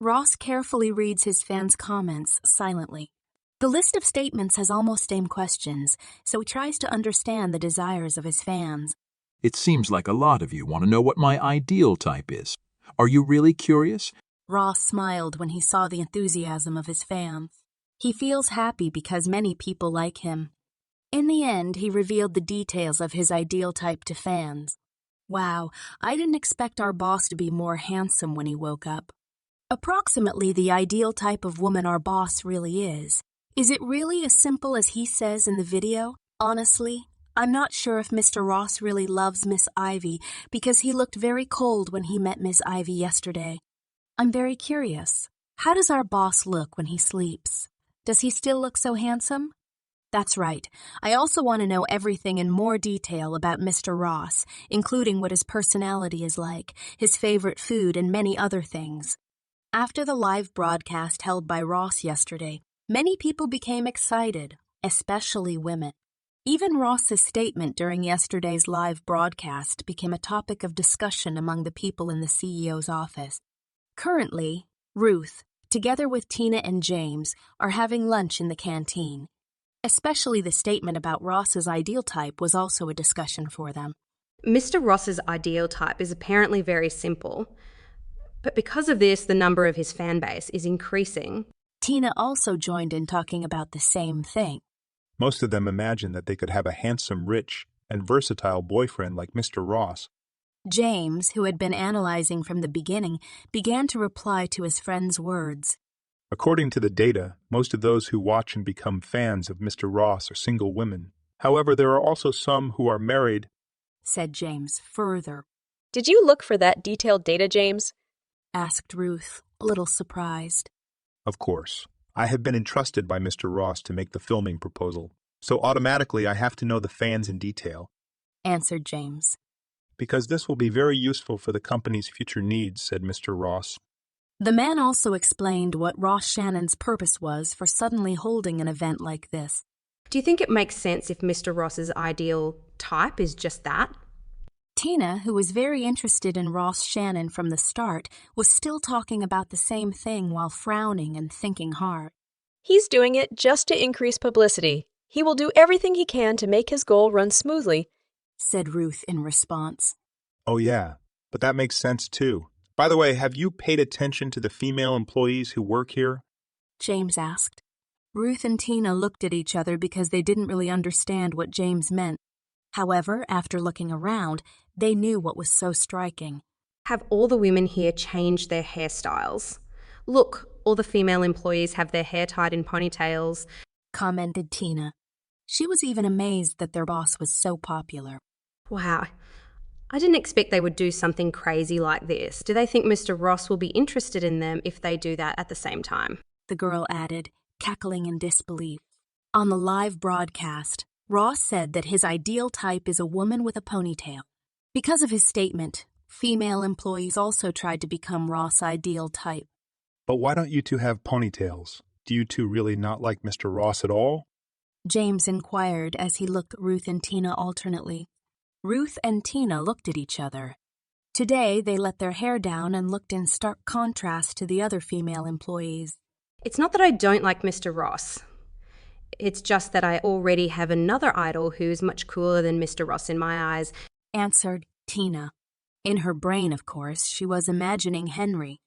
Ross carefully reads his fans' comments silently. The list of statements has almost same questions, so he tries to understand the desires of his fans. It seems like a lot of you want to know what my ideal type is. Are you really curious? Ross smiled when he saw the enthusiasm of his fans. He feels happy because many people like him. In the end, he revealed the details of his ideal type to fans. Wow, I didn't expect our boss to be more handsome when he woke up. Approximately the ideal type of woman our boss really is. Is it really as simple as he says in the video? Honestly, I'm not sure if Mr. Ross really loves Miss Ivy because he looked very cold when he met Miss Ivy yesterday. I'm very curious. How does our boss look when he sleeps? Does he still look so handsome? That's right. I also want to know everything in more detail about Mr. Ross, including what his personality is like, his favorite food, and many other things. After the live broadcast held by Ross yesterday, many people became excited, especially women. Even Ross's statement during yesterday's live broadcast became a topic of discussion among the people in the CEO's office. Currently, Ruth, together with Tina and James, are having lunch in the canteen. Especially the statement about Ross's ideal type was also a discussion for them. Mr. Ross's ideal type is apparently very simple, but because of this, the number of his fan base is increasing. Tina also joined in talking about the same thing. Most of them imagine that they could have a handsome, rich, and versatile boyfriend like Mr. Ross. James, who had been analyzing from the beginning, began to reply to his friend's words. According to the data, most of those who watch and become fans of Mr. Ross are single women. However, there are also some who are married, said James further. Did you look for that detailed data, James? Asked Ruth, a little surprised. Of course. I have been entrusted by Mr. Ross to make the filming proposal, so automatically I have to know the fans in detail, answered James. Because this will be very useful for the company's future needs, said Mr. Ross. The man also explained what Ross Shannon's purpose was for suddenly holding an event like this. Do you think it makes sense if Mr. Ross's ideal type is just that? Tina, who was very interested in Ross Shannon from the start, was still talking about the same thing while frowning and thinking hard. He's doing it just to increase publicity. He will do everything he can to make his goal run smoothly, said Ruth in response. Oh yeah, but that makes sense too. By the way, have you paid attention to the female employees who work here? James asked. Ruth and Tina looked at each other because they didn't really understand what James meant. However, after looking around, they knew what was so striking. Have all the women here changed their hairstyles? Look, all the female employees have their hair tied in ponytails, commented Tina. She was even amazed that their boss was so popular. Wow. I didn't expect they would do something crazy like this. Do they think Mr. Ross will be interested in them if they do that at the same time? The girl added, cackling in disbelief. On the live broadcast, Ross said that his ideal type is a woman with a ponytail. Because of his statement, female employees also tried to become Ross' ideal type. But why don't you two have ponytails? Do you two really not like Mr. Ross at all? James inquired as he looked at Ruth and Tina alternately. Ruth and Tina looked at each other. Today, they let their hair down and looked in stark contrast to the other female employees. It's not that I don't like Mr. Ross. It's just that I already have another idol who's much cooler than Mr. Ross in my eyes, answered Tina. In her brain, of course, she was imagining Henry,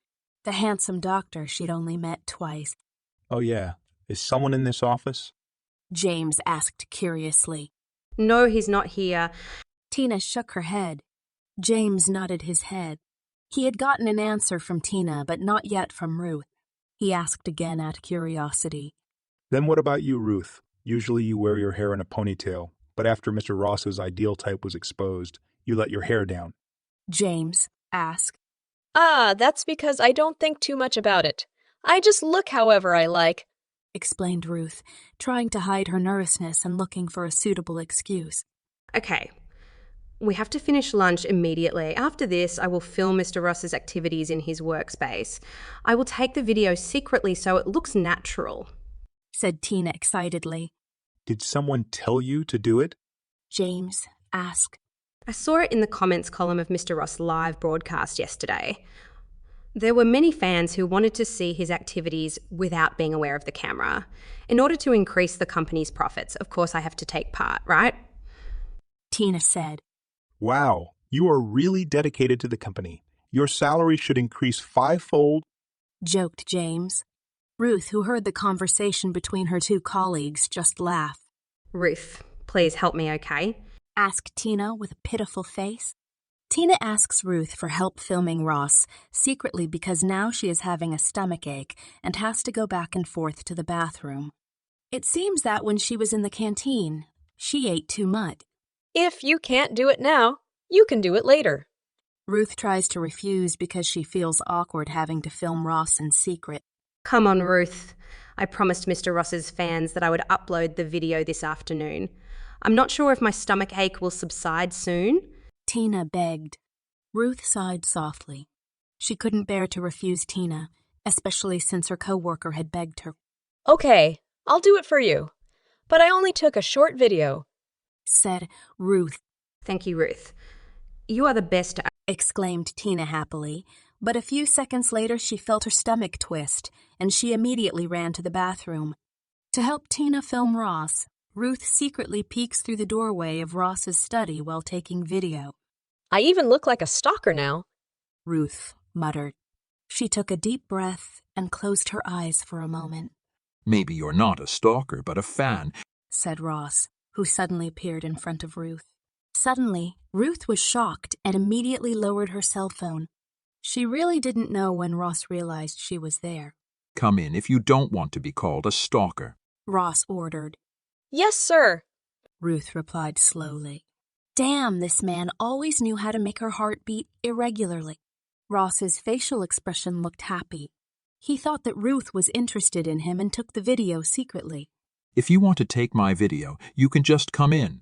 the handsome doctor she'd only met twice. Oh yeah, is someone in this office? James asked curiously. No, he's not here. Tina shook her head. James nodded his head. He had gotten an answer from Tina, but not yet from Ruth. He asked again out of curiosity. Then what about you, Ruth? Usually you wear your hair in a ponytail, but after Mr. Ross's ideal type was exposed, you let your hair down. James asked. That's because I don't think too much about it. I just look however I like, explained Ruth, trying to hide her nervousness and looking for a suitable excuse. Okay. We have to finish lunch immediately. After this, I will film Mr. Ross's activities in his workspace. I will take the video secretly so it looks natural, said Tina excitedly. Did someone tell you to do it? James asked. I saw it in the comments column of Mr. Ross' live broadcast yesterday. There were many fans who wanted to see his activities without being aware of the camera. In order to increase the company's profits, of course I have to take part, right? Tina said. Wow, you are really dedicated to the company. Your salary should increase fivefold, joked James. Ruth, who heard the conversation between her two colleagues, just laughed. Ruth, please help me, okay? Asked Tina with a pitiful face. Tina asks Ruth for help filming Ross, secretly because now she is having a stomachache and has to go back and forth to the bathroom. It seems that when she was in the canteen, she ate too much. If you can't do it now, you can do it later. Ruth tries to refuse because she feels awkward having to film Ross in secret. Come on, Ruth. I promised Mr. Ross's fans that I would upload the video this afternoon. I'm not sure if my stomach ache will subside soon. Tina begged. Ruth sighed softly. She couldn't bear to refuse Tina, especially since her coworker had begged her. Okay, I'll do it for you. But I only took a short video, said Ruth. Thank you, Ruth. You are the best, exclaimed Tina happily, but a few seconds later she felt her stomach twist, and she immediately ran to the bathroom. To help Tina film Ross, Ruth secretly peeks through the doorway of Ross's study while taking video. I even look like a stalker now, Ruth muttered. She took a deep breath and closed her eyes for a moment. Maybe you're not a stalker, but a fan, said Ross, who suddenly appeared in front of Ruth. Suddenly, Ruth was shocked and immediately lowered her cell phone. She really didn't know when Ross realized she was there. Come in if you don't want to be called a stalker, Ross ordered. Yes, sir, Ruth replied slowly. Damn, this man always knew how to make her heart beat irregularly. Ross's facial expression looked happy. He thought that Ruth was interested in him and took the video secretly. If you want to take my video, you can just come in.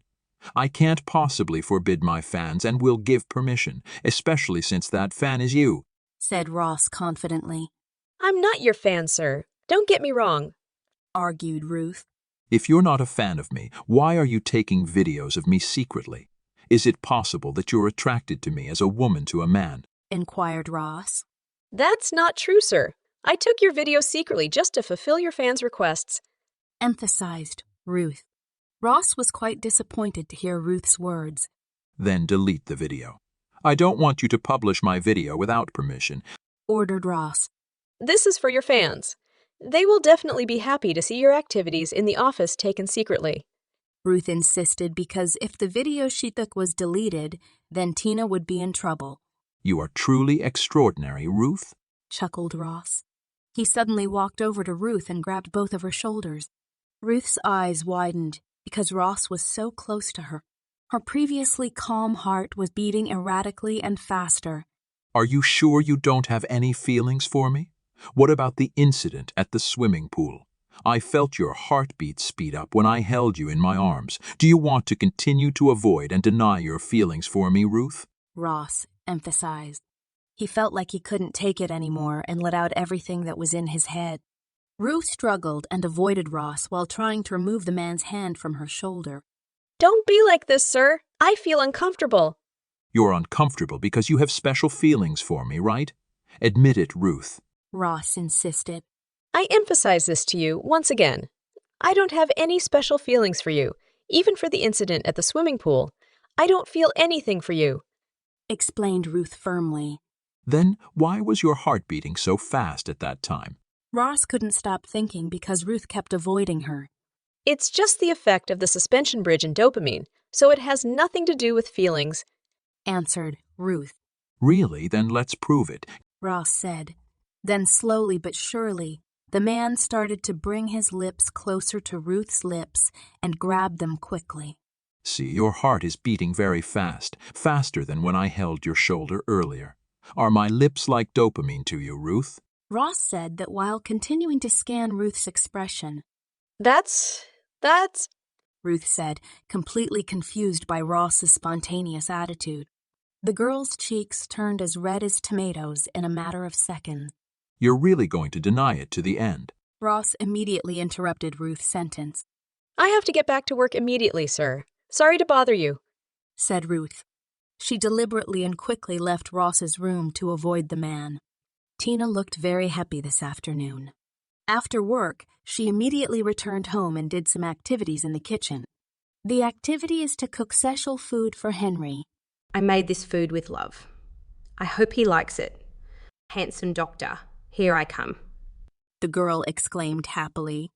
I can't possibly forbid my fans and will give permission, especially since that fan is you, said Ross confidently. I'm not your fan, sir. Don't get me wrong, argued Ruth. If you're not a fan of me, why are you taking videos of me secretly? Is it possible that you're attracted to me as a woman to a man? Inquired Ross. That's not true, sir. I took your video secretly just to fulfill your fans' requests, emphasized Ruth. Ross was quite disappointed to hear Ruth's words. Then delete the video. I don't want you to publish my video without permission, ordered Ross. This is for your fans. They will definitely be happy to see your activities in the office taken secretly, Ruth insisted, because if the video she took was deleted, then Tina would be in trouble. You are truly extraordinary, Ruth, chuckled Ross. He suddenly walked over to Ruth and grabbed both of her shoulders. Ruth's eyes widened because Ross was so close to her. Her previously calm heart was beating erratically and faster. Are you sure you don't have any feelings for me? What about the incident at the swimming pool? I felt your heartbeat speed up when I held you in my arms. Do you want to continue to avoid and deny your feelings for me, Ruth? Ross emphasized. He felt like he couldn't take it anymore and let out everything that was in his head. Ruth struggled and avoided Ross while trying to remove the man's hand from her shoulder. Don't be like this, sir. I feel uncomfortable. You're uncomfortable because you have special feelings for me, right? Admit it, Ruth, Ross insisted. I emphasize this to you once again. I don't have any special feelings for you, even for the incident at the swimming pool. I don't feel anything for you, explained Ruth firmly. Then why was your heart beating so fast at that time? Ross couldn't stop thinking because Ruth kept avoiding her. It's just the effect of the suspension bridge and dopamine, so it has nothing to do with feelings, answered Ruth. Really? Then let's prove it, Ross said. Then slowly but surely, the man started to bring his lips closer to Ruth's lips and grab them quickly. See, your heart is beating very fast, faster than when I held your shoulder earlier. Are my lips like dopamine to you, Ruth? Ross said that while continuing to scan Ruth's expression. That's... Ruth said, completely confused by Ross's spontaneous attitude. The girl's cheeks turned as red as tomatoes in a matter of seconds. You're really going to deny it to the end. Ross immediately interrupted Ruth's sentence. I have to get back to work immediately, sir. Sorry to bother you, said Ruth. She deliberately and quickly left Ross's room to avoid the man. Tina looked very happy this afternoon. After work, she immediately returned home and did some activities in the kitchen. The activity is to cook special food for Henry. I made this food with love. I hope he likes it. Handsome doctor, here I come. The girl exclaimed happily.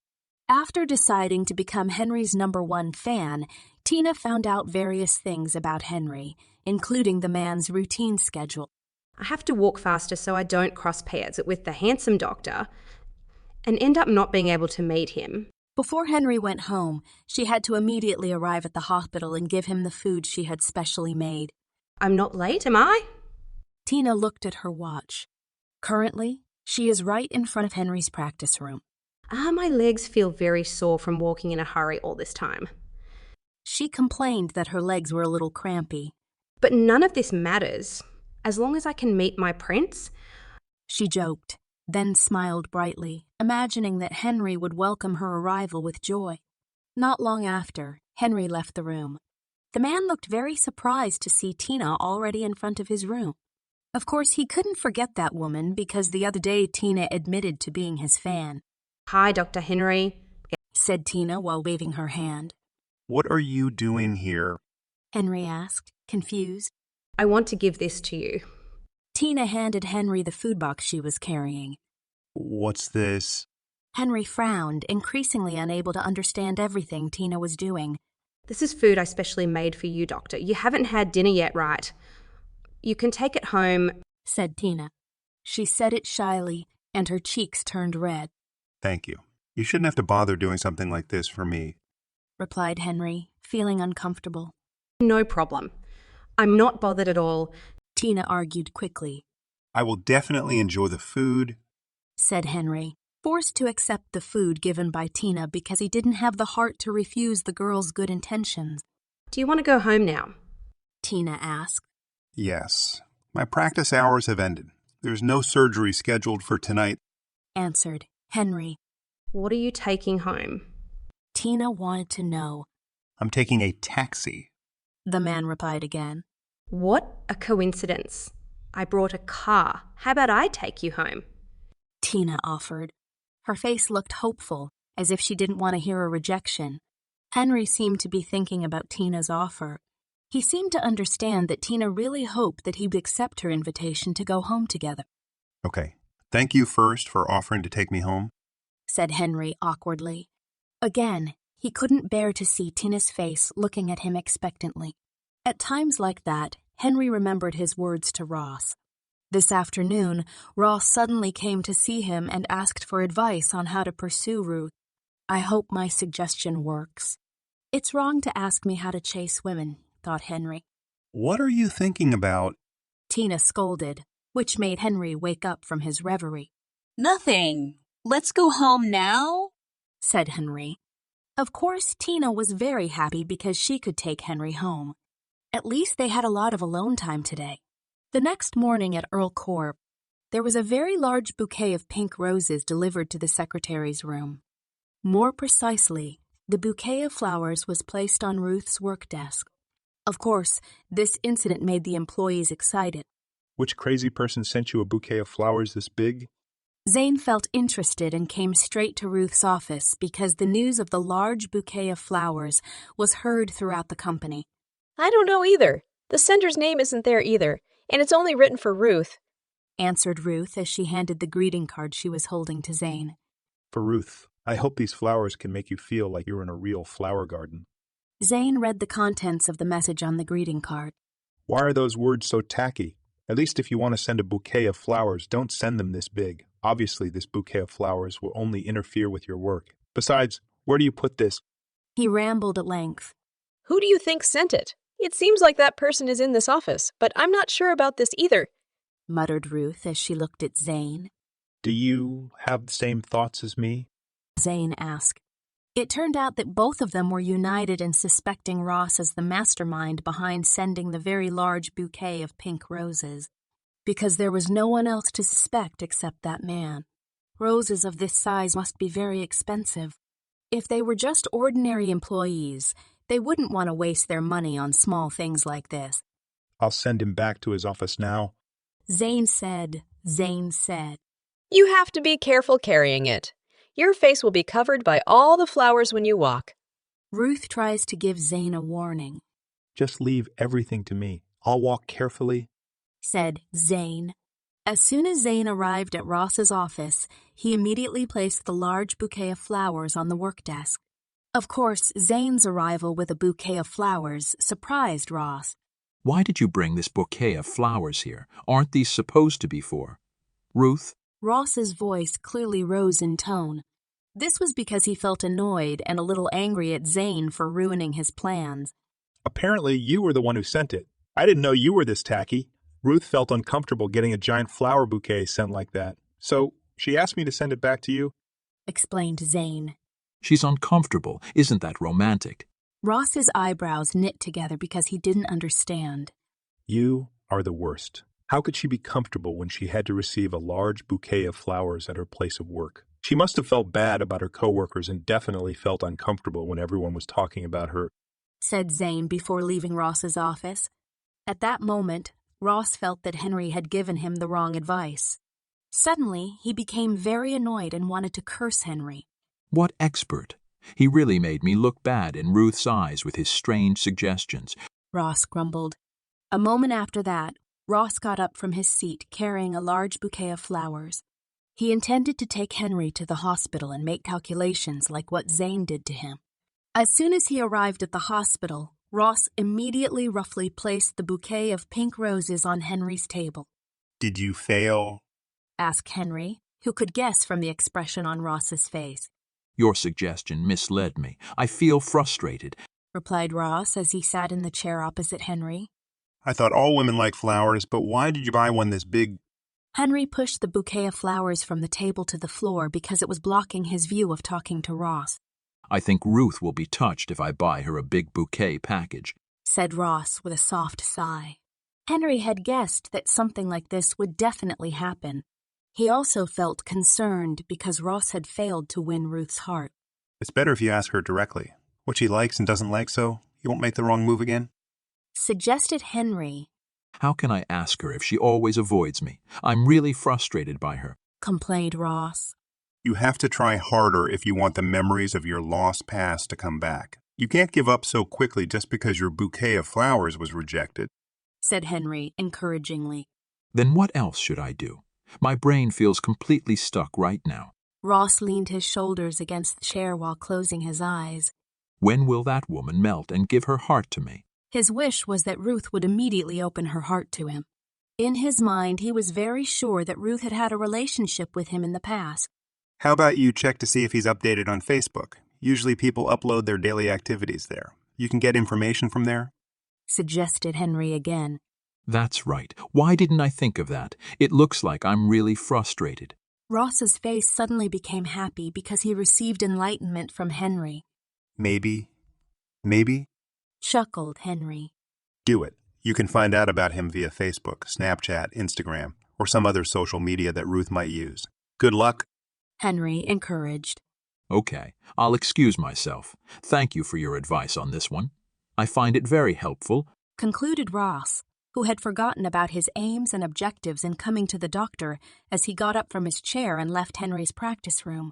After deciding to become Henry's #1 fan, Tina found out various things about Henry, including the man's routine schedule. I have to walk faster so I don't cross paths with the handsome doctor and end up not being able to meet him. Before Henry went home, she had to immediately arrive at the hospital and give him the food she had specially made. I'm not late, am I? Tina looked at her watch. Currently, she is right in front of Henry's practice room. My legs feel very sore from walking in a hurry all this time. She complained that her legs were a little crampy. But none of this matters, as long as I can meet my prince. She joked, then smiled brightly, imagining that Henry would welcome her arrival with joy. Not long after, Henry left the room. The man looked very surprised to see Tina already in front of his room. Of course, he couldn't forget that woman because the other day Tina admitted to being his fan. Hi, Dr. Henry, said Tina while waving her hand. What are you doing here? Henry asked, confused. I want to give this to you. Tina handed Henry the food box she was carrying. What's this? Henry frowned, increasingly unable to understand everything Tina was doing. This is food I specially made for you, Doctor. You haven't had dinner yet, right? You can take it home, said Tina. She said it shyly, and her cheeks turned red. Thank you. You shouldn't have to bother doing something like this for me, replied Henry, feeling uncomfortable. No problem. I'm not bothered at all, Tina argued quickly. I will definitely enjoy the food, said Henry, forced to accept the food given by Tina because he didn't have the heart to refuse the girl's good intentions. Do you want to go home now? Tina asked. Yes. My practice hours have ended. There's no surgery scheduled for tonight, answered Henry. What are you taking home? Tina wanted to know. I'm taking a taxi, the man replied again. What a coincidence. I brought a car. How about I take you home? Tina offered. Her face looked hopeful, as if she didn't want to hear a rejection. Henry seemed to be thinking about Tina's offer. He seemed to understand that Tina really hoped that he would accept her invitation to go home together. Okay. Thank you first for offering to take me home, said Henry awkwardly. Again, he couldn't bear to see Tina's face looking at him expectantly. At times like that, Henry remembered his words to Ross. This afternoon, Ross suddenly came to see him and asked for advice on how to pursue Ruth. I hope my suggestion works. It's wrong to ask me how to chase women, thought Henry. What are you thinking about? Tina scolded, which made Henry wake up from his reverie. Nothing. Let's go home now, said Henry. Of course, Tina was very happy because she could take Henry home. At least they had a lot of alone time today. The next morning at Earl Court, there was a very large bouquet of pink roses delivered to the secretary's room. More precisely, the bouquet of flowers was placed on Ruth's work desk. Of course, this incident made the employees excited. Which crazy person sent you a bouquet of flowers this big? Zane felt interested and came straight to Ruth's office because the news of the large bouquet of flowers was heard throughout the company. I don't know either. The sender's name isn't there either, and it's only written for Ruth, answered Ruth as she handed the greeting card she was holding to Zane. For Ruth, I hope these flowers can make you feel like you're in a real flower garden. Zane read the contents of the message on the greeting card. Why are those words so tacky? At least if you want to send a bouquet of flowers, don't send them this big. Obviously, this bouquet of flowers will only interfere with your work. Besides, where do you put this? He rambled at length. Who do you think sent it? It seems like that person is in this office, but I'm not sure about this either, muttered Ruth as she looked at Zane. Do you have the same thoughts as me? Zane asked. It turned out that both of them were united in suspecting Ross as the mastermind behind sending the very large bouquet of pink roses, because there was no one else to suspect except that man. Roses of this size must be very expensive. If they were just ordinary employees, they wouldn't want to waste their money on small things like this. I'll send him back to his office now, Zane said, Zane said. You have to be careful carrying it. Your face will be covered by all the flowers when you walk. Ruth tries to give Zane a warning, Just leave everything to me. I'll walk carefully. said Zane. As soon as Zane arrived at Ross's office, he immediately placed the large bouquet of flowers on the work desk. Of course, Zane's arrival with a bouquet of flowers surprised Ross. Why did you bring this bouquet of flowers here? Aren't these supposed to be for Ruth? Ross's voice clearly rose in tone. This was because he felt annoyed and a little angry at Zane for ruining his plans. Apparently, you were the one who sent it. I didn't know you were this tacky. Ruth felt uncomfortable getting a giant flower bouquet sent like that. So, she asked me to send it back to you, explained Zane. She's uncomfortable. Isn't that romantic? Ross's eyebrows knit together because he didn't understand. You are the worst. How could she be comfortable when she had to receive a large bouquet of flowers at her place of work? She must have felt bad about her coworkers and definitely felt uncomfortable when everyone was talking about her, said Zane before leaving Ross's office. At that moment, Ross felt that Henry had given him the wrong advice. Suddenly, he became very annoyed and wanted to curse Henry. What expert! He really made me look bad in Ruth's eyes with his strange suggestions, Ross grumbled. A moment after that, Ross got up from his seat carrying a large bouquet of flowers. He intended to take Henry to the hospital and make calculations like what Zane did to him. As soon as he arrived at the hospital, Ross immediately roughly placed the bouquet of pink roses on Henry's table. Did you fail? Asked Henry, who could guess from the expression on Ross's face. Your suggestion misled me. I feel frustrated, replied Ross as he sat in the chair opposite Henry. I thought all women like flowers, but why did you buy one this big? Henry pushed the bouquet of flowers from the table to the floor because it was blocking his view of talking to Ross. I think Ruth will be touched if I buy her a big bouquet package, said Ross with a soft sigh. Henry had guessed that something like this would definitely happen. He also felt concerned because Ross had failed to win Ruth's heart. It's better if you ask her directly what she likes and doesn't like so you won't make the wrong move again, suggested Henry. How can I ask her if she always avoids me? I'm really frustrated by her, complained Ross. You have to try harder if you want the memories of your lost past to come back. You can't give up so quickly just because your bouquet of flowers was rejected, said Henry encouragingly. Then what else should I do? My brain feels completely stuck right now. Ross leaned his shoulders against the chair while closing his eyes. When will that woman melt and give her heart to me? His wish was that Ruth would immediately open her heart to him. In his mind, he was very sure that Ruth had had a relationship with him in the past. How about you check to see if he's updated on Facebook? Usually people upload their daily activities there. You can get information from there, suggested Henry again. That's right. Why didn't I think of that? It looks like I'm really frustrated. Ross's face suddenly became happy because he received enlightenment from Henry. Maybe, chuckled Henry. Do it. You can find out about him via Facebook, Snapchat, Instagram, or some other social media that Ruth might use. Good luck, Henry encouraged. Okay, I'll excuse myself. Thank you for your advice on this one. I find it very helpful, concluded Ross, who had forgotten about his aims and objectives in coming to the doctor as he got up from his chair and left Henry's practice room.